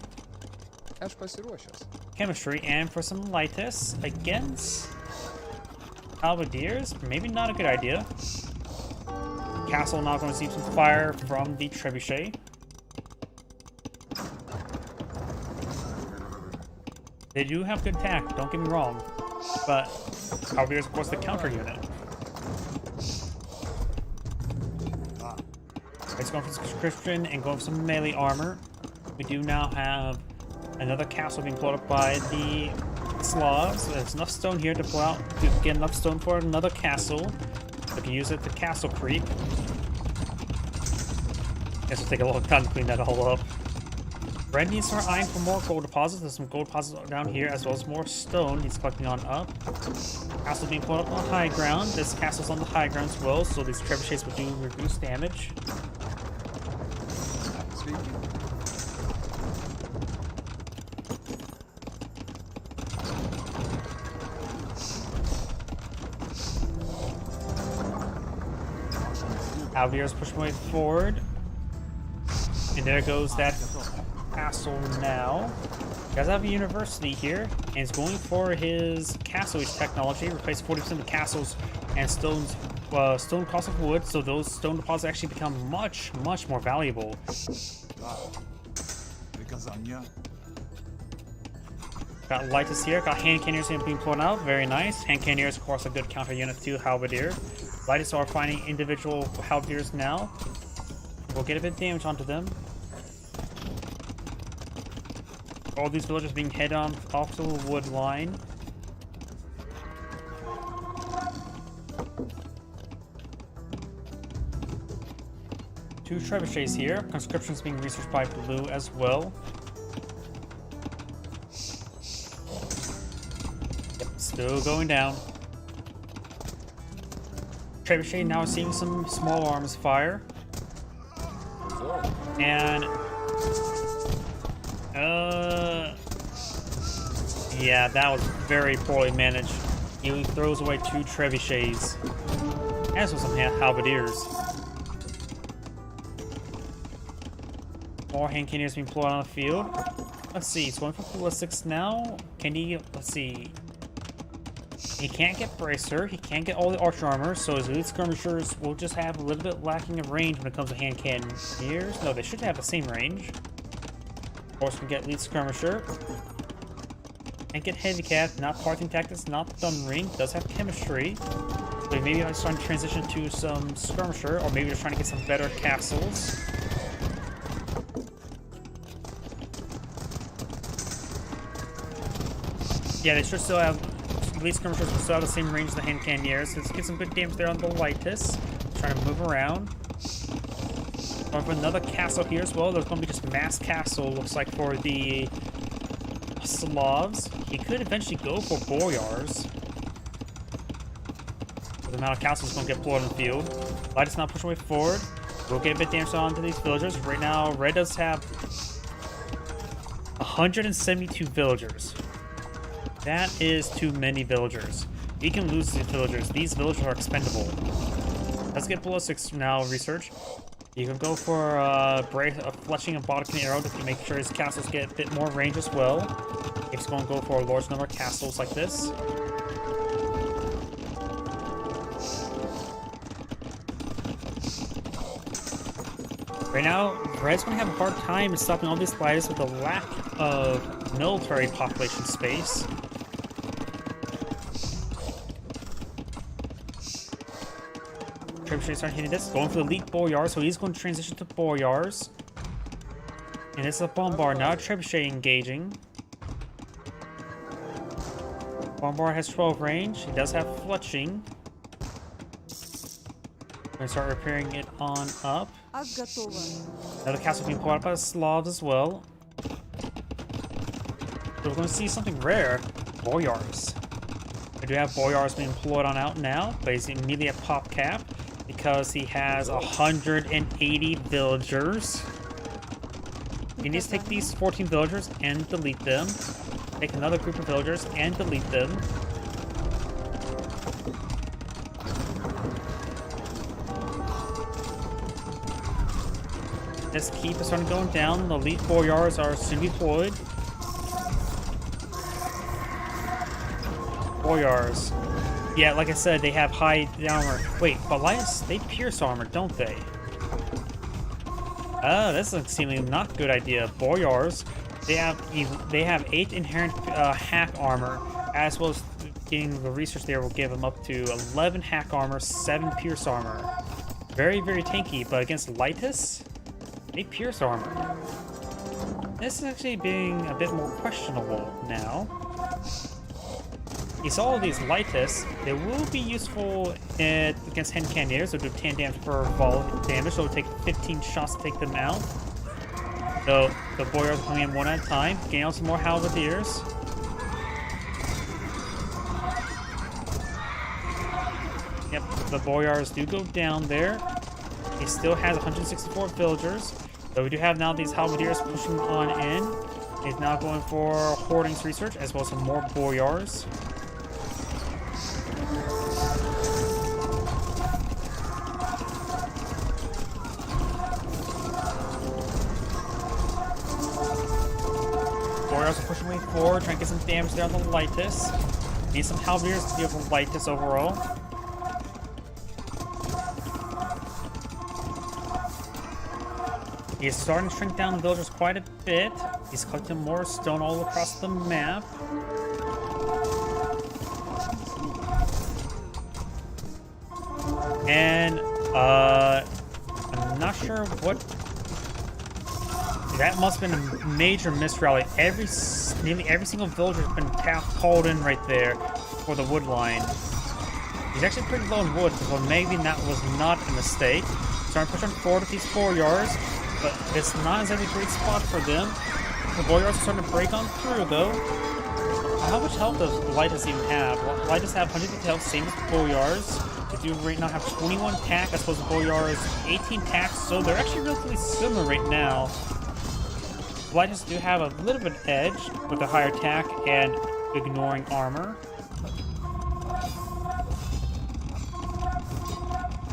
Chemistry, and for some Lightus against halberdiers. Maybe not a good idea. Castle now going to see some fire from the trebuchet. They do have good attack, don't get me wrong, but halberdiers, of course, the counter unit. It's going for Christian and going for some melee armor. We do now have another castle being pulled up by the Slavs. There's enough stone here to pull out, to get enough stone for another castle. We can use it to castle creep. Guess it'll take a long time to clean that all up. Red needs to start eyeing for more gold deposits. There's some gold deposits down here, as well as more stone he's collecting on up. Castle being pulled up on high ground. This castle's on the high ground as well, so these trebuchets will do reduce damage. Halberdiers push way forward. And there goes that castle now. He does have a university here, and he's going for his castle age technology. Replace 40% of the castles and stone cost of wood, so those stone deposits actually become much, much more valuable. Got Lightus here, got hand cannoneers being pulled out, very nice. Hand cannoneers, of course, a good counter unit to Halberdier. Lightus are finding individual Halberdiers now. We'll get a bit of damage onto them. All these villagers being head on off to the wood line. Two trebuchets here. Conscriptions being researched by Blue as well. Yep, still going down. Trebuchet now seeing some small arms fire. And yeah, that was very poorly managed. He throws away two trebuchets. As with some halberdiers. More hand cannoneers being pulled out on the field. Let's see, he's going for ballistics now. Can he, let's see. He can't get Bracer, he can't get all the archer armor, so his elite skirmishers will just have a little bit lacking of range when it comes to hand cannoneers. No, they should have the same range. Of course, we can get elite skirmisher. Can't get heavy cap, not parting tactics, not thumb ring, does have chemistry. So maybe I'm trying to transition to some skirmisher, or maybe they're trying to get some better castles. Yeah, they should still have, elite skirmishers will still have the same range as the hand cannoneers. Let's get some good damage there on the Lightus. Trying to move around. Going for another castle here as well. There's going to be just mass castle, looks like, for the Slavs. He could eventually go for Boyars. The amount of castles going to get pulled in the field. Lightus now pushing way forward. We'll get a bit damage onto these villagers. Right now, Red does have 172 villagers. That is too many villagers. We can lose these villagers. These villagers are expendable. Let's get ballistics now research. You can go for a fletching and Bodkin arrow to make sure his castles get a bit more range as well. He's going to go for a large number of castles like this. Right now, Red's going to have a hard time stopping all these Lightus with the lack of military population space. Trebuchet starting hitting this, going for the elite Boyars, so he's going to transition to Boyars. And it's a Bombard, not a Trebuchet engaging. Bombard has 12 range, he does have fletching. We're going to start repairing it on up. Another castle being pulled out by the Slavs as well. So we're going to see something rare. Boyars. We do have Boyars being pulled on out now, but he's immediately at pop cap because he has 180 villagers. He needs to take these 14 villagers and delete them. Take another group of villagers and delete them. This keep is starting going down. The elite Boyars are soon deployed. Boyars. Yeah, like I said, they have high armor. Wait, but Lightus, they pierce armor, don't they? This is a seemingly not good idea. Boyars, they have 8 inherent hack armor, as well as getting the research there will give them up to 11 hack armor, 7 pierce armor. Very, very tanky, but against Lightus, they pierce armor. This is actually being a bit more questionable now. You saw all these Lightus, they will be useful against hand cannoneers, so do 10 damage per fall damage, so it'll take 15 shots to take them out. So the Boyars are coming in one at a time, getting out some more halberdiers. Yep, the Boyars do go down there. He still has 164 villagers. So we do have now these halberdiers pushing on in. He's now going for hoardings research as well as some more Boyars. Boyars are pushing way forward, trying to get some damage there on the Lightus. Need some halberdiers to deal with Lightus overall. He's starting to shrink down the villagers quite a bit. He's collecting more stone all across the map. And I'm not sure what. That must have been a major misrally. Nearly every single villager has been called in right there for the wood line. He's actually pretty low in wood, so maybe that was not a mistake. Starting to push on forward with these Boyars, but it's not exactly a great spot for them. The Boyars are starting to break on through, though. How much health does Lightus even have? Well, Lightus have 150 health, same as Boyars. They do right now have 21 attack, as opposed to Boyars 18 attack, so they're actually relatively similar right now. Lightus do have a little bit of edge with the higher attack and ignoring armor.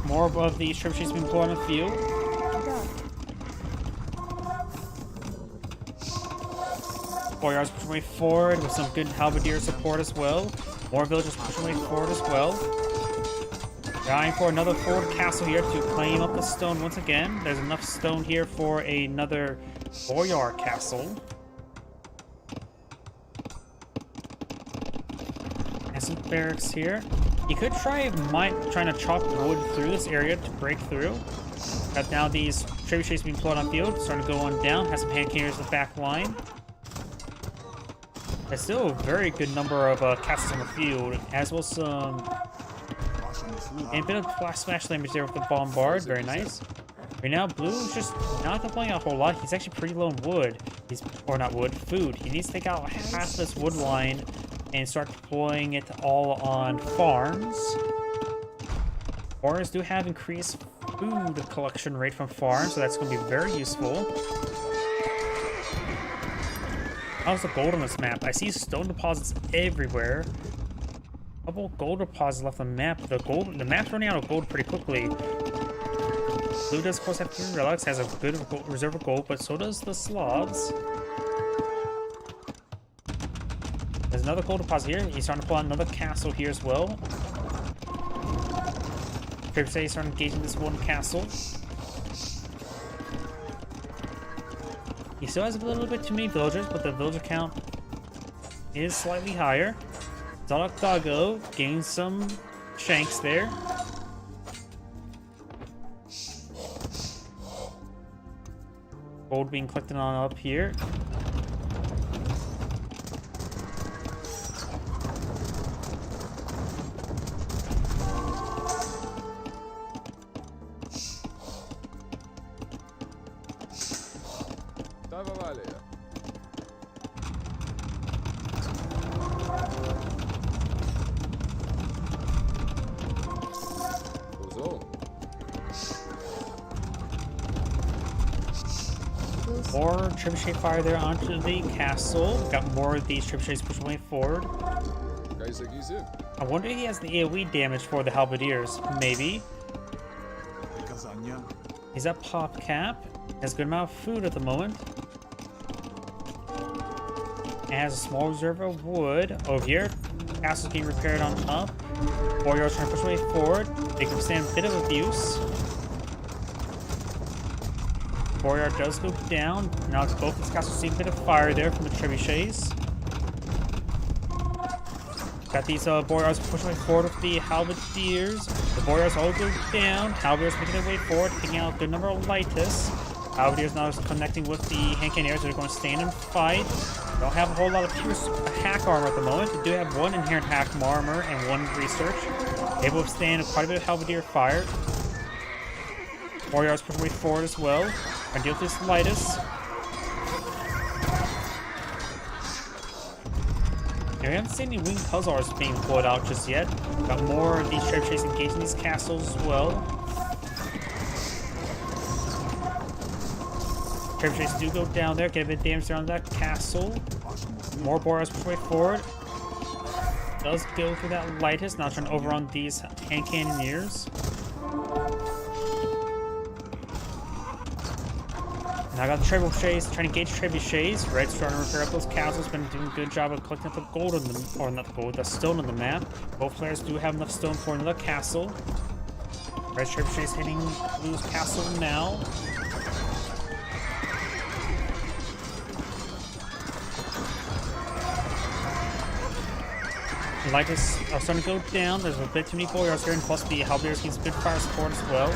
More of the trebuchets being deployed on the field. Boyars pushing way forward with some good halberdier support as well. More villagers pushing way forward as well. Dying for another forward castle here to claim up the stone once again. There's enough stone here for another Boyar castle. And some barracks here. You could trying to chop wood through this area to break through. Got now these trebuchets being deployed on field, starting to go on down. Has some hand cannons in the back line. There's still a very good number of castles on the field, as well as some and a bit of flash smash damage there with the bombard. Very nice. Right now, Blue is just not deploying a whole lot. He's actually pretty low in wood. Or not wood, food. He needs to take out half this wood line and start deploying it all on farms. Farms do have increased food collection rate from farms, so that's going to be very useful. How's the gold on this map? I see stone deposits everywhere. A couple gold deposits left on the map. The map's running out of gold pretty quickly. Blue does, of course, have 3 relics, has a good reserve of gold, but so does the Slavs. There's another gold deposit here. He's starting to pull out another castle here as well. He's starting engaging this one castle. He still has a little bit too many villagers, but the villager count is slightly higher. Zalak Dago gains some shanks there. Gold being collected on up here. More trebuchet fire there onto the castle. Got more of these trebuchets pushing way forward. I wonder if he has the AoE damage for the halberdiers. Maybe. He's at pop cap. Has a good amount of food at the moment. And has a small reserve of wood over here. Castle's being repaired on top. Warriors trying to push way forward. They can stand a bit of abuse. Boyar does go down. Now it's both these castles seeing a bit of fire there from the trebuchets. Got these Boyars pushing forward with the halberdiers. The Boyars all go down. Halberdiers making their way forward, picking out a good number of Lightus. Halberdiers now connecting with the hand cannoneers. They're going to stand and fight. They don't have a whole lot of pure hack armor at the moment. They do have one inherent hack armor and one research. Able to withstand quite a bit of halberdier fire. Boyars pushing way forward as well. And deal with this Lightus. And we haven't seen any winged hussars being pulled out just yet. Got more of these trebuchets engaging these castles as well. Trebuchets do go down there, get a bit of damage around that castle. More Boyars push way forward. Does go through that Lightus, now trying to overrun these hand cannoneers. Now I got the trebuchets, trying to engage trebuchets. Red's trying to repair up those castles, been doing a good job of collecting up the gold on the, or not the gold, the stone on the map. Both players do have enough stone for another castle. Red's trebuchets hitting Blue's castle now. Lighters are starting to go down. There's a bit too many boyars here, and plus the halberdiers needs good fire support as well.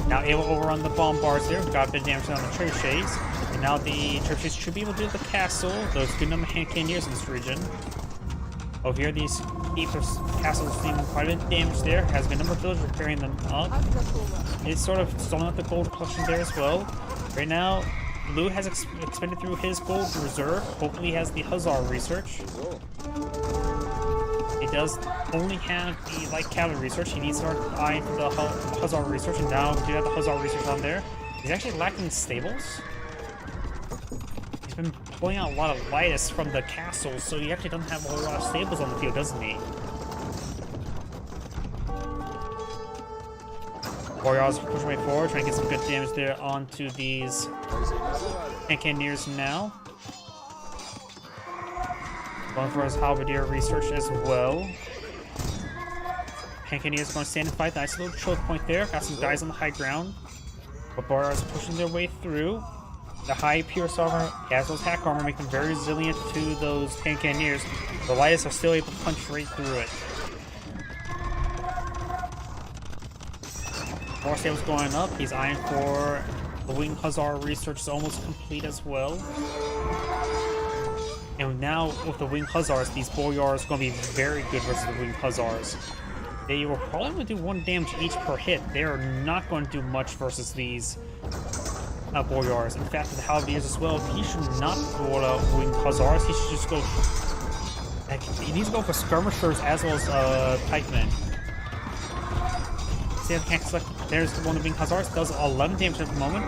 Now able to overrun the bombards there. Got a bit of damage on the trebuchets. And now the trebuchets should be able to do the castle. Those good number of hand cannoneers in this region. Over here, these keeps or castles seem quite a bit damaged there. Has a good number of villagers repairing them up. It's sort of stalling out the gold collection there as well. Right now, Lou has expended through his gold reserve. Hopefully he has the Hussar research. He does only have the light cavalry research. He needs to start eyeing for the Hussar research, and now we do have the Hussar research on there. He's actually lacking stables. He's been pulling out a lot of Lightus from the castles, so he actually doesn't have a whole lot of stables on the field, doesn't he? Boyars pushing way forward, trying to get some good damage there onto these hand cannoneers now. Going for his halberdier research as well. Hand cannoneers going to stand and fight. Nice little choke point there. Got some guys on the high ground. But Boyars pushing their way through. The high pierce armor, as those hack armor, make them very resilient to those hand cannoneers. The Lightus are still able to punch right through it. More stables going up. He's eyeing for the Wing Hussar research is almost complete as well. And now with the Wing Hussars, these Boyars are going to be very good versus the Wing Hussars. They were probably going to do 1 damage each per hit. They are not going to do much versus these Boyars. In fact, with the Halberdiers as well, he should not roll out Wing Hussars. He should just go... he needs to go for skirmishers as well as pikemen. See if I can't select. There's the one of Wing Hussars. Does 11 damage at the moment.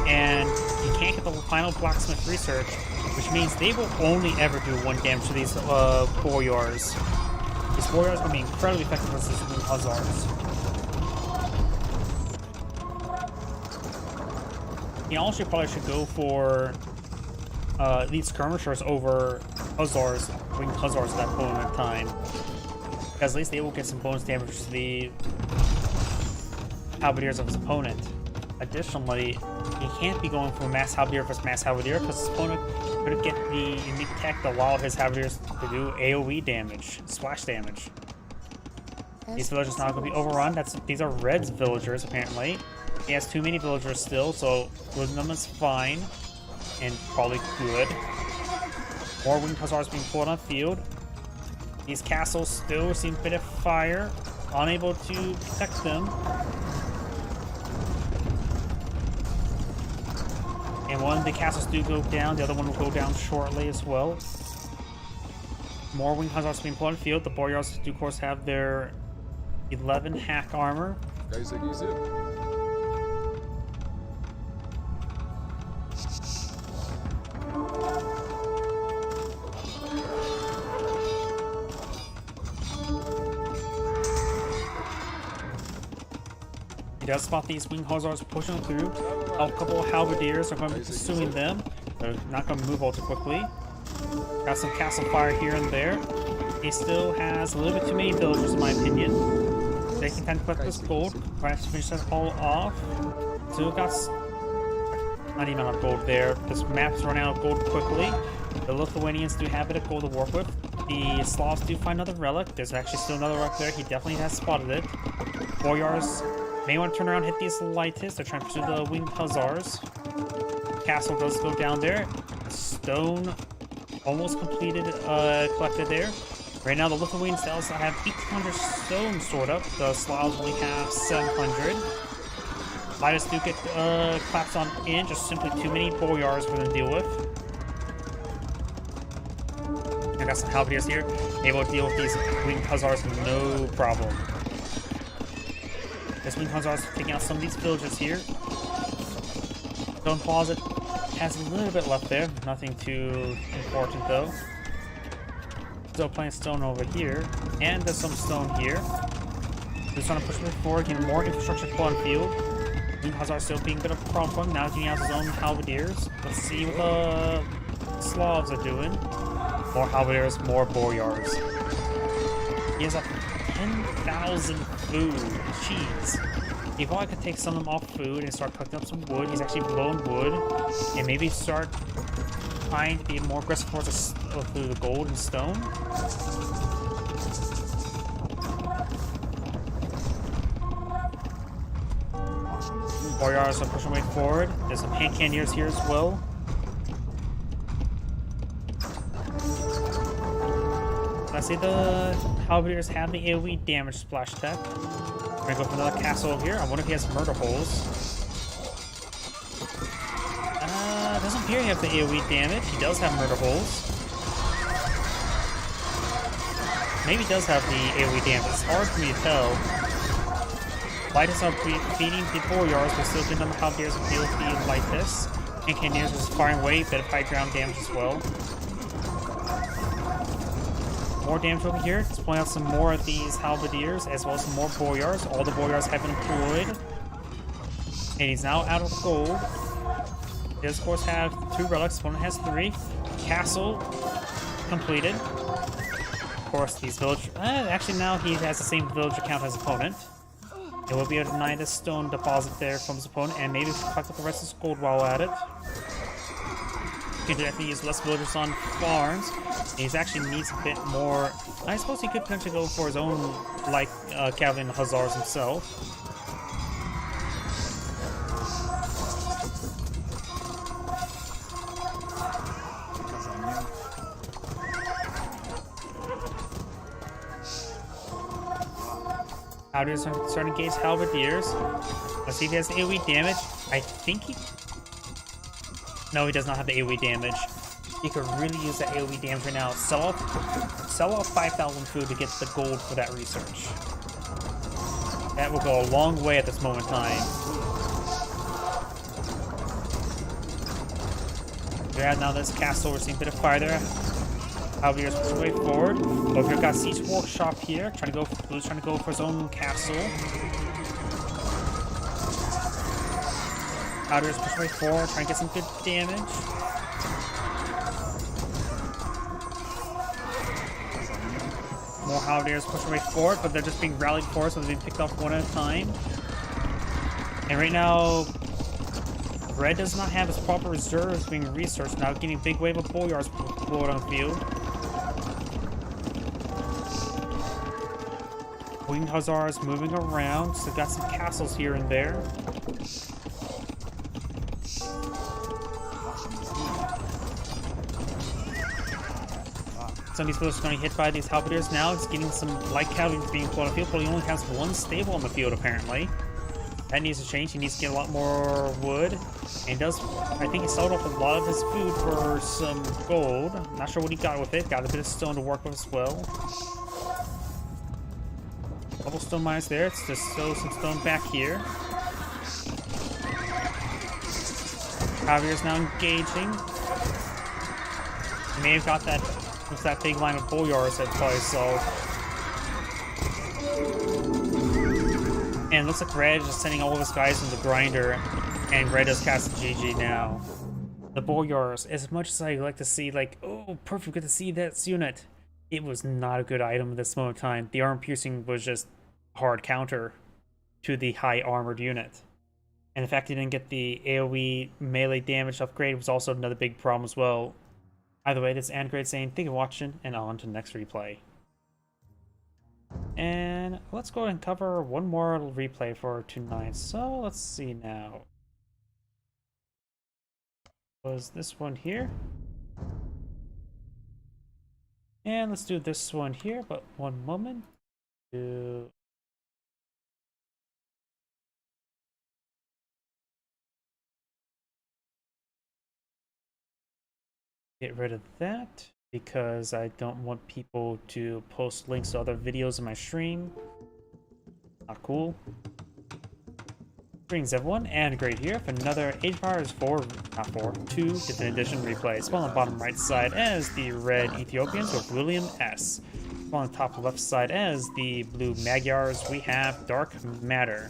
And he can't get the final blacksmith research, which means they will only ever do 1 damage to these Boyars. These Boyars are going to be incredibly effective versus these Wing Hussars. He also probably should go for these skirmishers over Hussars, Wing Hussars at that point in time. Because at least they will get some bonus damage to the halberdiers of his opponent. Additionally, he can't be going for mass halberdier versus mass halberdier because his opponent could get the unique tech that allow his halberdiers to do AoE damage, splash damage. These villagers now going to be overrun. These are Red's villagers apparently. He has too many villagers still, so losing them is fine and probably good. More Winged Hussars being pulled on the field. These castles still receive a bit of fire, unable to protect them. And one of the castles do go down, the other one will go down shortly as well. More Winged Hussars being pulled on the field. The Boyars do of course have their 11 hack armor. He does spot these Wing Hussars pushing through. A couple of halberdiers are going to be pursuing them. They're not going to move all too quickly. Got some castle fire here and there. He still has a little bit too many villagers in my opinion. Taking time to collect this gold. Perhaps finish that all off. Still got not even enough gold there. This map's running out of gold quickly. The Lithuanians do have a bit of gold to work with. The Slavs do find another relic. There's actually still another relic there. He definitely has spotted it. Boyars may want to turn around and hit these Lightus. They're trying to pursue the Winged Hussars. Castle does go down there. Stone almost completed, collected there. Right now the Lithuanians also have 1,800 stone stored up. The Slavs only have 700. Lightus do get clapped on in. Just simply too many Boyars for them to deal with. I got some halberdiers here. Able to deal with these Winged Hussars no problem. This Winged Hussars taking out some of these villagers here. Stone Closet has a little bit left there. Nothing too important though. Still playing stone over here. And there's some stone here. Just trying to push it forward, getting more infrastructure pull on field. Winged Hussars still being a bit of a problem. Now getting out his own halberdiers. Let's see what the Slavs are doing. More halberdiers, more Boyars. He has a 10,000 food. Jeez. If I could take some of them off food and start cooking up some wood, he's actually blowing wood, and maybe start trying to be more aggressive towards the gold and stone. Boyars are pushing way forward. There's some hand cannoneers here as well. Let's see, the halberdiers have the AoE damage splash tech. We're gonna go for another castle over here. I wonder if he has murder holes. Doesn't appear to have the AoE damage. He does have murder holes. Maybe he does have the AoE damage. It's hard for me to tell. Lighters are beating the Boyars, but still giving them the halberdiers a field feed like this. And Cannoneers was firing away, bit of high ground damage as well. More damage over here. Let's point out some more of these halberdiers, as well as some more Boyars. All the Boyars have been employed. And he's now out of gold. He does, of course, have 2 relics. Opponent has 3. Castle completed. Of course, these village... actually, now he has the same villager count as opponent. It will be able to deny this stone deposit there from his opponent, and maybe collect up the rest of his gold while at it. He could definitely use less villagers on farms. He actually needs a bit more... I suppose he could potentially go for his own, like, cavalry and hussars himself. Halberdiers are starting to engage halberdiers. Let's see if he has the AoE damage. I think he... No, he does not have the AoE damage. He could really use that AoE damage right now. Sell off 5,000 food to get the gold for that research. That will go a long way at this moment in time. Yeah, now this castle, we're seeing a bit of fire there. Halberdiers push way forward. Over here, got Siege Workshop here. Blue's trying to go for his own castle. Halberdiers push way forward, trying to get some good damage. More halberdiers pushing way forward, but they're just being rallied for, so they're being picked off one at a time. And right now, Red does not have his proper reserves being researched now, getting a big wave of Boyars forward on the field. Winged Hussars moving around, so got some castles here and there. Some of these villagers are getting hit by these halberdiers now. It's getting some light cavalry being put on the field, but he only has 1 stable on the field apparently. That needs to change. He needs to get a lot more wood. And does, I think he sold off a lot of his food for some gold. Not sure what he got with it. Got a bit of stone to work with as well. Couple stone mines there. It's just throw some stone back here. Javier's now engaging. He may have got that. What's that big line of Boyars that probably saw. And it looks like Red is just sending all of his guys in the grinder, and Red does cast a GG now. The Boyars, as much as I like to see, like, oh, perfect, good to see that unit, it was not a good item at this moment in time. The armor piercing was just hard counter to the high armored unit. And the fact he didn't get the AoE melee damage upgrade was also another big problem as well. Either way, this is Andgrade saying thank you for watching, and on to the next replay. And let's go and cover one more replay for tonight. So let's see now. Was this one here? And let's do this one here, but one moment. Get rid of that because I don't want people to post links to other videos in my stream. Not cool. Greetings everyone, and Great here for another Age of Empires 2 Definitive Edition replay. Spawn on the bottom right side as the red Ethiopians with William S. Spawn on the top left side as the blue Magyars, we have Dark Matter.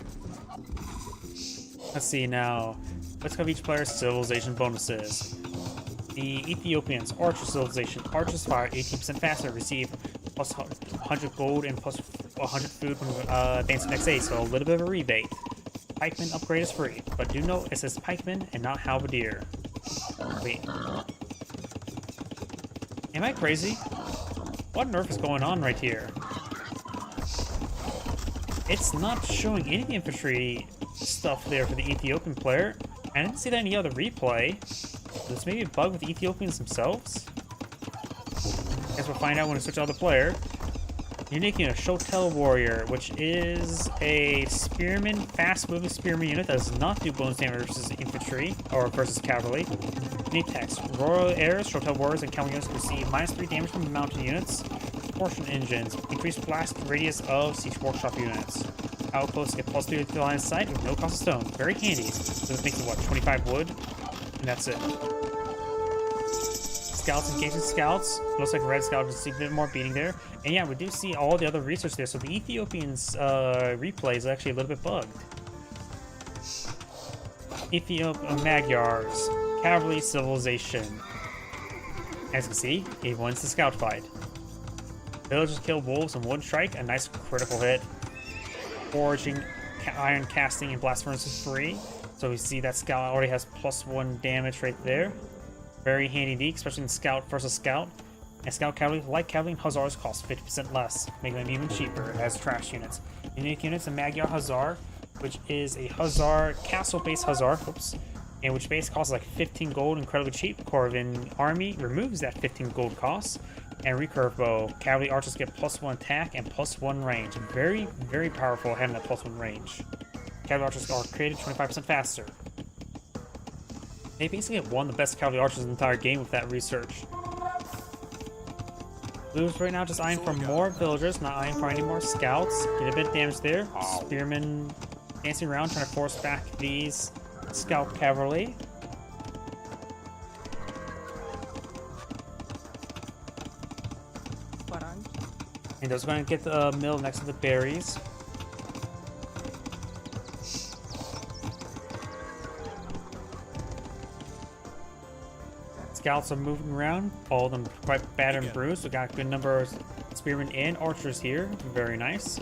Let's see now. Let's cover each player's civilization bonuses. The Ethiopians, Archer Civilization, Archers fire 18% faster, receive plus 100 gold and plus 100 food from advancing next day, so a little bit of a rebate. Pikeman upgrade is free, but do note it says Pikeman and not Halberdier. Wait. Am I crazy? What on earth is going on right here? It's not showing any infantry stuff there for the Ethiopian player. I didn't see that in any other replay. This may be a bug with the Ethiopians themselves. Guess we'll find out when we switch out the player. Unique unit, Shotel Warrior, which is a spearman, fast-moving spearman unit that does not do bonus damage versus infantry or versus cavalry. Unique text: Royal Heirs, Shotel Warriors, and cavalry units receive -3 damage from mounted units. Portion engines, increased blast radius of siege workshop units. Outposts get +3 to line of sight with no cost of stone. Very handy. So this makes it what, 25 wood, and that's it. Scouts engaging scouts. Looks like Red Scout just see a bit more beating there. And yeah, we do see all the other research there. So the Ethiopians replay is actually a little bit bugged. Ethiopian Magyars, Cavalry Civilization. As you can see, he wins the scout fight. Villagers kill wolves and one strike, a nice critical hit. Foraging, iron casting, and blast furnaces free. So we see that scout already has +1 damage right there. Very handy indeed, especially in scout versus scout. And scout cavalry, like cavalry and hussars, cost 50% less, making them even cheaper as trash units. Unique units, a Magyar Hussar, which is a Hussar, castle-based Hussar, and which base costs like 15 gold, incredibly cheap. Corvin Army removes that 15 gold cost. And recurve bow, cavalry archers get +1 attack and +1 range. Very, very powerful having that +1 range. Cavalry archers are created 25% faster. They basically have one of the best cavalry archers in the entire game with that research. Blues right now just eyeing for more villagers, not eyeing for any more scouts. Get a bit of damage there. Spearmen dancing around trying to force back these scout cavalry. And those are going to get the mill next to the berries. Scouts are moving around, all of them quite battered and bruised. We got a good number of spearmen and archers here. Very nice.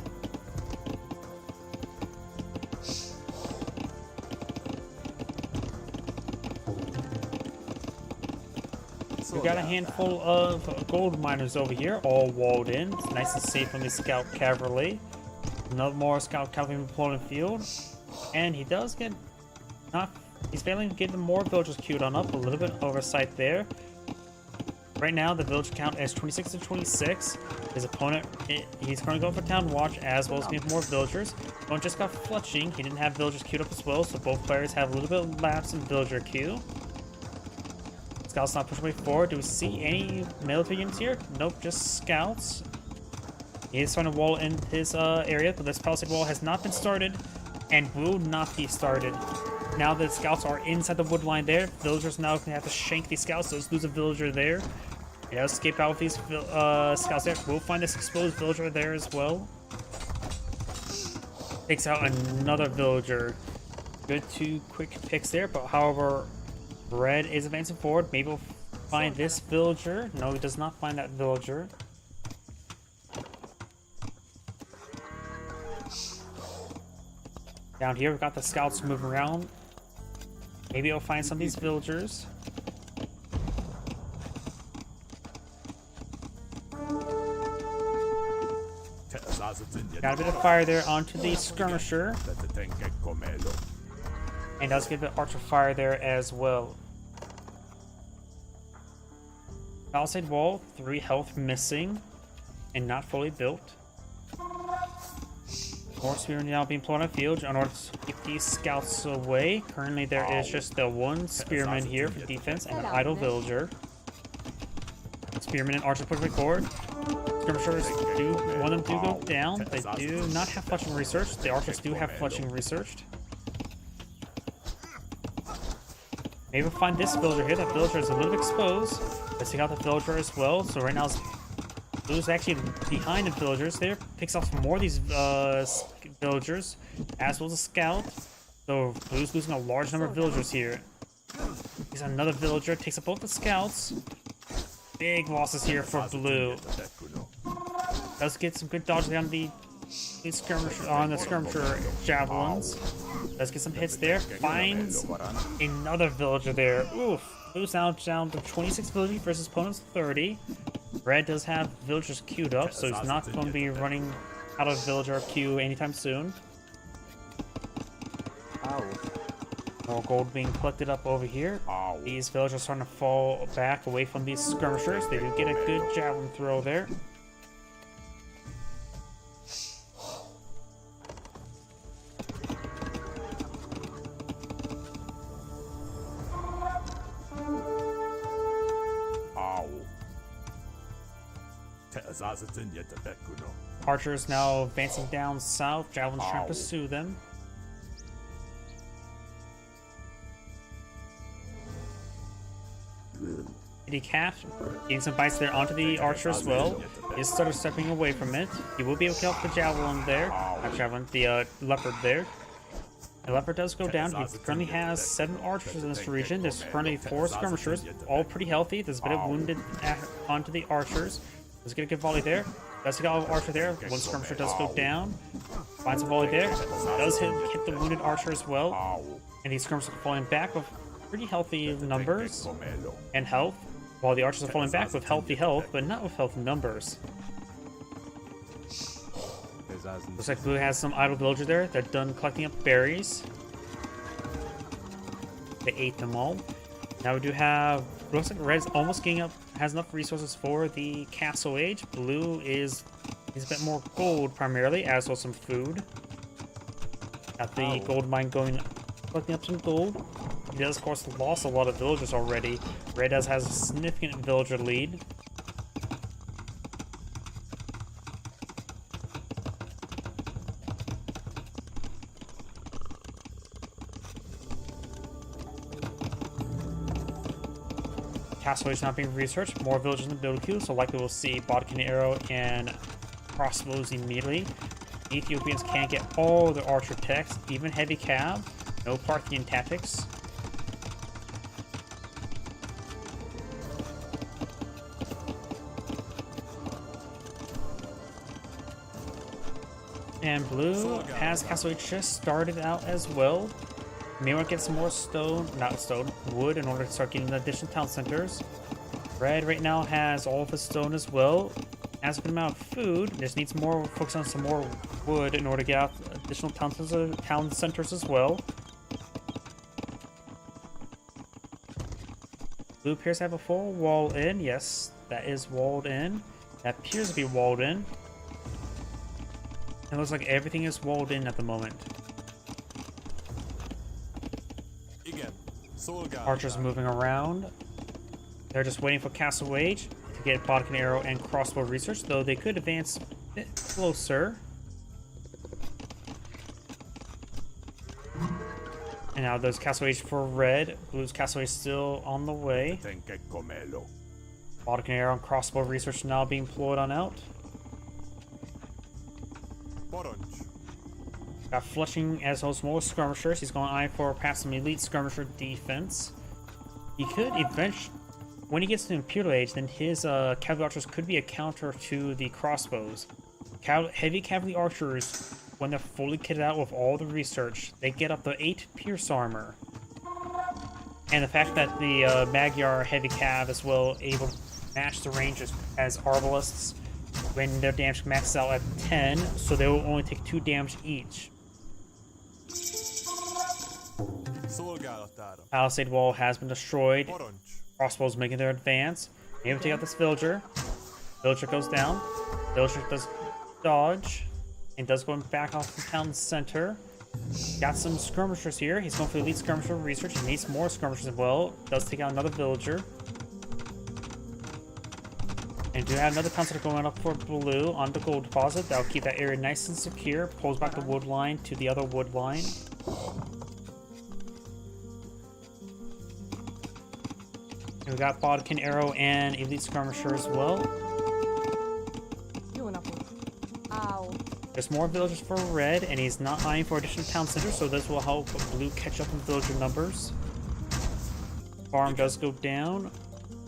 We got a handful of gold miners over here, all walled in. It's nice and safe from the scout cavalry. Another more scout cavalry deployed in the field. And he does get he's failing to get more villagers queued on up. A little bit oversight there. Right now, the village count is 26 to 26. His opponent, he's currently going for town watch as well as getting more villagers. Opponent just got fletching. He didn't have villagers queued up as well, so both players have a little bit of lapse in villager queue. Scouts not pushing way forward. Do we see any military units here? Nope, just scouts. He is trying to wall in his area, but this palisade wall has not been started and will not be started. Now that scouts are inside the wood line there, villagers now can have to shank these scouts. So let's lose a villager there. He does escape out with these scouts there. We'll find this exposed villager there as well. Takes out another villager. Good 2 quick picks there, but however, Red is advancing forward. Maybe we'll find this villager. No, he does not find that villager. Down here, we've got the scouts moving around. Maybe I'll find some of these villagers. Got a bit of fire there onto the skirmisher. And does get a bit of archer fire there as well. Palisade wall, 3 health missing and not fully built. More spearmen now being put on a field in order to keep these scouts away. Currently there is just the 1 spearman here for defense and an idle villager. Spearmen and archers push forward. Skirmishers do, one of them do go down. They do not have fletching researched. The archers do have fletching researched. Maybe we'll find this villager here. That villager is a little bit exposed. Let's take out the villager as well. So right now, Blue's actually behind the villagers there. Picks off more of these villagers, as well as a scout. So Blue's losing a large number of villagers here. He's another villager. Takes up both the scouts. Big losses here for Blue. Does get some good dodge on the skirmisher javelins. Does get some hits there. Finds another villager there. Oof. Blue's now down to 26 villagers versus opponent's 30. Red does have villagers queued up, so he's not going to be running out of villager queue anytime soon. Ow. More gold being collected up over here. Ow. These villagers are starting to fall back away from these skirmishers. They do get a good javelin throw there. Ow. Te'azazatin yetebekuno. Archers now advancing down south. Javelins trying to Ow. pursue them. He capped, getting some bites there onto the archer as well. He started stepping away from it. He will be able to kill off the javelin there. Not javelin, the leopard there. The leopard does go down. He currently has 7 archers in this region. There's currently 4 skirmishers, all pretty healthy. There's a bit of wounded onto the archers. Let's get a good volley there. Does get an archer there. One skirmisher does go down. Finds a volley there. Does hit the wounded archer as well. And these skirmishers are falling back with pretty healthy numbers and health, while the archers are falling back with healthy health, but not with healthy numbers. Looks like Blue has some idle villagers there. They're done collecting up berries. They ate them all. Now we do have, looks like Red's almost getting up, has enough resources for the Castle Age. Blue is a bit more gold primarily, as well as some food. Got the gold mine going, collecting up some gold. He does, of course, lost a lot of villagers already. Red has a significant villager lead. Castle is not being researched. More villagers in the build queue, so likely we'll see Bodkin Arrow and crossbows immediately. The Ethiopians can't get all the archer techs, even heavy cav. No Parthian tactics. And Blue has Castle Age just started out as well. May want to get some more wood in order to start getting the additional town centers. Red right now has all of his stone as well. Has a good amount of food. Just needs more focus on some more wood in order to get out additional town centers as well. Blue appears to have a full wall in. Yes, that is walled in. That appears to be walled in. It looks like everything is walled in at the moment. Archers moving around. They're just waiting for Castle Age to get Bodkin Arrow and crossbow research, though they could advance a bit closer. And now there's Castle Age for Red. Blue's Castle Age still on the way. Bodkin Arrow and crossbow research now being employed on out. Got Flushing as well as more skirmishers. He's going to eye for perhaps some elite skirmisher defense. He could eventually, when he gets to Imperial Age, then his cavalry archers could be a counter to the crossbows. Heavy cavalry archers, when they're fully kitted out with all the research, they get up to 8 pierce armor. And the fact that the Magyar heavy cav is well able to match the range as arbalists when their damage maxes out at 10, so they will only take 2 damage each. Palisade wall has been destroyed. Crossbows making their advance. Able to take out this villager. Villager goes down. Villager does dodge and does go back off the town center. Got some skirmishers here. He's going for elite skirmisher research. He needs more skirmishers as well. Does take out another villager. And do have another town center going up for Blue on the gold deposit. That'll keep that area nice and secure. Pulls back the wood line to the other wood line. And we got Bodkin Arrow and Elite Skirmisher as well. Ow. There's more villagers for Red, and he's not eyeing for additional town centers, so this will help Blue catch up in villager numbers. Farm does go down.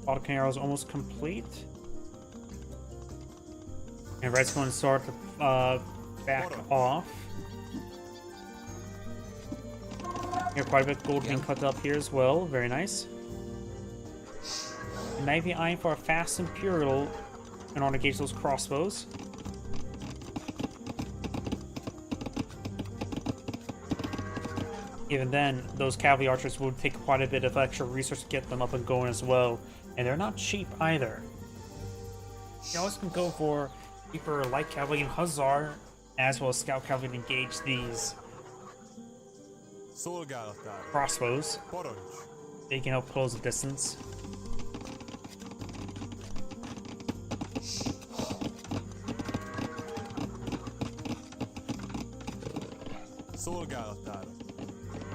Bodkin Arrow is almost complete. And Red's going to start to back off. Here, quite a bit of gold being cut up here as well. Very nice. Might be eyeing for a fast Imperial in order to gauge those crossbows. Even then, those cavalry archers would take quite a bit of extra resource to get them up and going as well. And they're not cheap either. You always can go for cheaper light cavalry and hussar, as well as scout cavalry to engage these Szolgálatára. crossbows. Parancs. They can help close the distance. Szolgálatára.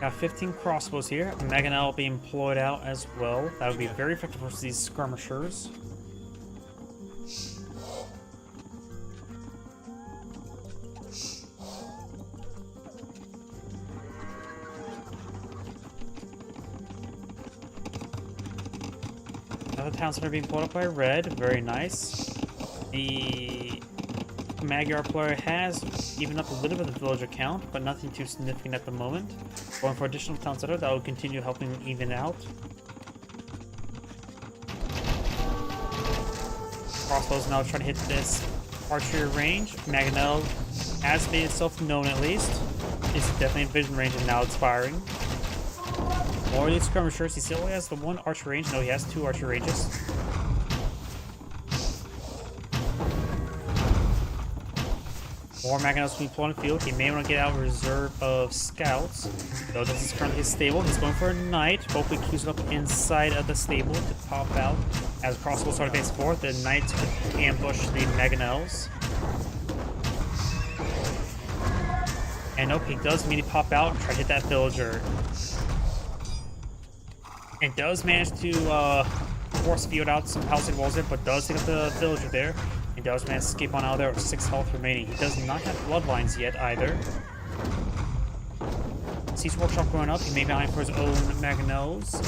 Got 15 crossbows here. Mangonel will be employed out as well. That would be very effective for these skirmishers. Another town center being pulled up by red. Very nice. The Magyar player has even up a little bit of the villager count, but nothing too significant at the moment. Going for additional town center that will continue helping even out. Crossbows now trying to hit this archery range. Mangonel has made itself known at least. It's definitely in vision range and now it's firing. More of these skirmishers. He still only has the one archer range. No, he has two archer ranges. More Mangonels will be put on the field. He may want to get out a reserve of scouts. Though this is currently his stable. He's going for a knight. Hopefully queues up inside of the stable to pop out. As crossbows start advancing forth, the knights could ambush the Mangonels. And nope, he does immediately pop out and try to hit that villager. And does manage to force field out some housing walls there, but does take up the villager there. He does manage to escape on out of there with 6 health remaining. He does not have bloodlines yet either. Siege Workshop going up. He may be eyeing for his own Mangonels.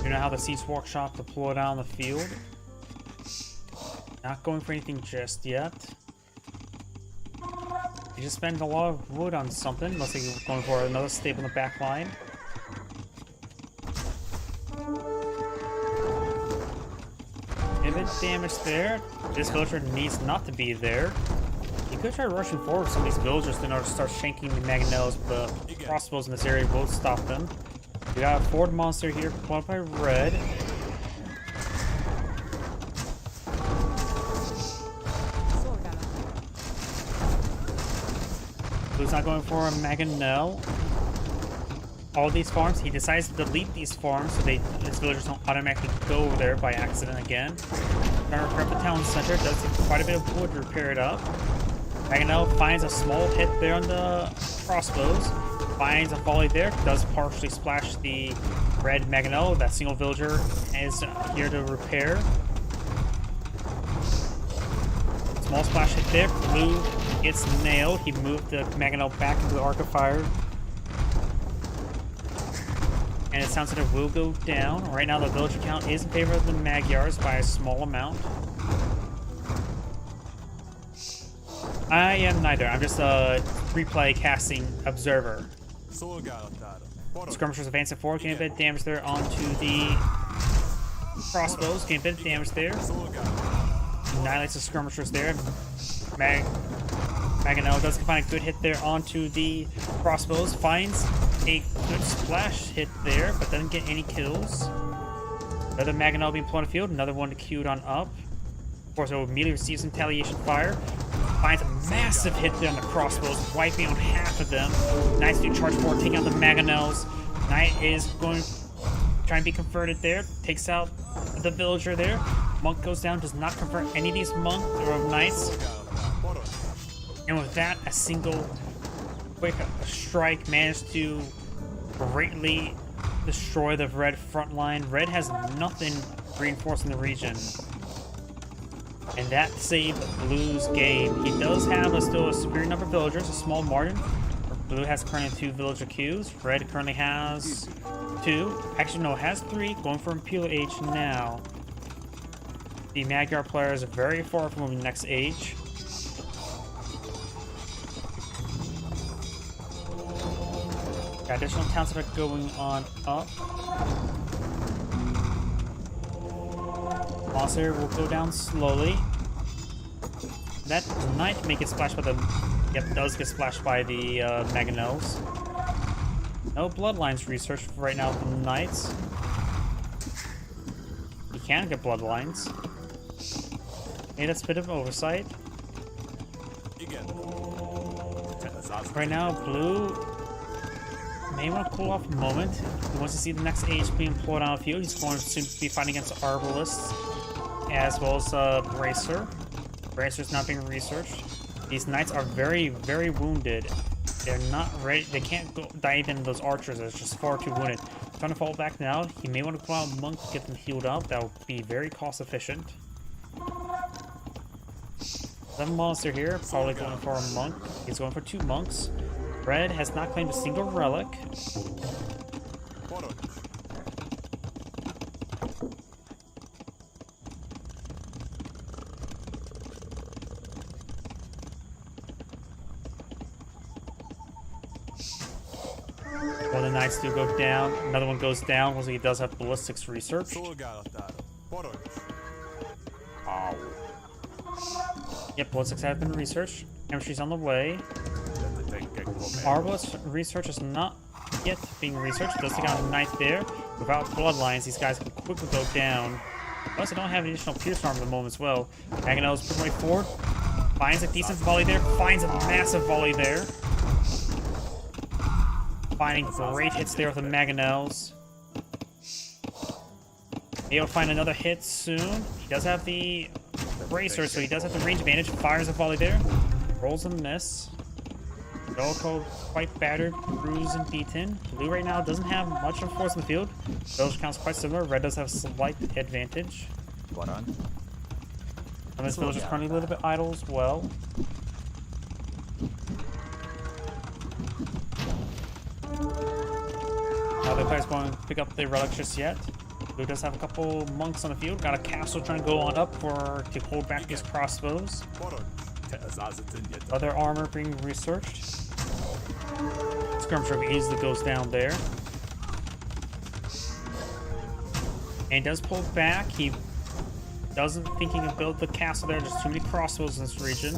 You know how the Siege Workshop deployed out on the field. Not going for anything just yet. He just spent a lot of wood on something. Looks like he's going for another staple in the back line. A bit damage there. This villager needs not to be there. He could try rushing forward some of these villagers in order to start shanking the Mangonels, but crossbows in this area will stop them. We got a Ford monster here, pulled up by red. Blue's not going for a Mangonel. All these farms, he decides to delete these farms so his villagers don't automatically go over there by accident again. Trying to repair the town center, does take quite a bit of wood to repair it up. Mangonel finds a small hit there on the crossbows. Finds a volley there, does partially splash the red Mangonel. That single villager is here to repair. Small splash hit there. Blue gets nailed. He moved the Mangonel back into the arc of fire. And it sounds like it will go down. Right now the villager count is in favor of the Magyars by a small amount. I am neither. I'm just a replay casting observer. Szolgálatára. Parancs. Skirmishers advancing forward, getting a bit of damage there onto the crossbows, getting a bit of damage there. Szolgálat. Annihilates the skirmishers there. Mangonel does find a good hit there onto the crossbows, finds a good splash hit there, but doesn't get any kills. Another Mangonel being put on the field, another one queued on up. Of course, it will immediately receive some retaliation fire. Finds a massive hit there on the crossbows, wiping out half of them. Knights do charge forward, taking out the Mangonels. Knight is going to try and be converted there. Takes out the villager there. Monk goes down, does not convert any of these monks or knights. Szolgálatára. Parancs. And with that, a single quick strike managed to greatly destroy the red front line. Red has nothing reinforcing the region. And that saved Blue's game. He does have still a superior number of villagers, a small margin. Blue has currently 2 villager queues. Red currently has 2. Actually, no, has 3. Going for Imperial Age now. The Magyar players are very far from the next age. Got additional towns that are going on up. Monster will go down slowly. That knight may get splashed by the... Yep, does get splashed by the mangonels. No bloodlines researched right now for the knights. You can get bloodlines. Hey, that's a bit of oversight. Igen. Right now, blue may want to cool off a moment. He wants to see the next age being pulled out of field. He's going to soon be fighting against Arbalists, as well as Bracer. Bracer's not being researched. These knights are very, very wounded. They're not ready. They can't go dive into those archers. They're just far too wounded. Trying to fall back now. He may want to pull out a monk to get them healed up. That would be very cost efficient. 7 monster here, probably going for a monk. He's going for 2 monks. Red has not claimed a single relic. Porod. One of the knights do go down. Another one goes down. Looks like he does have ballistics research. Szolgálatára. Parancs. Yep, ballistics have been researched. Chemistry's on the way. Tenkek komment. Arbalist research is not yet being researched. Does take out a knight there. Without bloodlines, these guys can quickly go down. Plus, I don't have additional pierce armor at the moment as well. Mangonel is pushing way forward. Finds a decent volley there. Finds a massive volley there. Finding great hits there with the Mangonels. He'll find another hit soon. He does have the bracer, so he does have the range advantage. Fires a volley there. Rolls a miss. Dolico quite battered, bruised, and beaten. Blue right now doesn't have much of a force in the field. Those counts quite similar. Red does have a slight advantage. Parancs. And this village is currently a little bit idle as well. The player's going to pick up the relic just yet. Blue does have a couple monks on the field. Got a castle trying to go on up to hold back these crossbows. Parancs. Te az ázatöngyet. Other armor being researched. Skirmisher easily goes down there. And does pull back. He doesn't think he can build the castle there. There's too many crossbows in this region.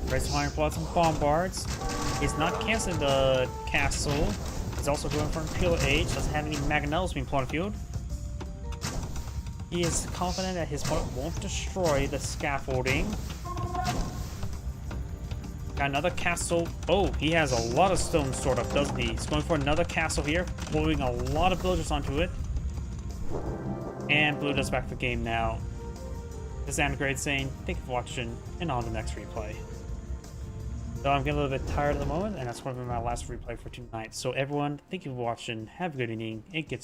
Raise Iron Bloods and Bombards. He's not canceling the castle. He's also going for Imperial Age. Doesn't have any Mangonels being put on the field. He is confident that his opponent won't destroy the scaffolding. Got another castle. Oh, he has a lot of stone stored up, doesn't he? He's going for another castle here, pulling a lot of villagers onto it. And Blue does back the game now. This is Anagrade saying, thank you for watching, and on to the next replay. So I'm getting a little bit tired at the moment, and that's going to be my last replay for tonight. So everyone, thank you for watching. Have a good evening. It gets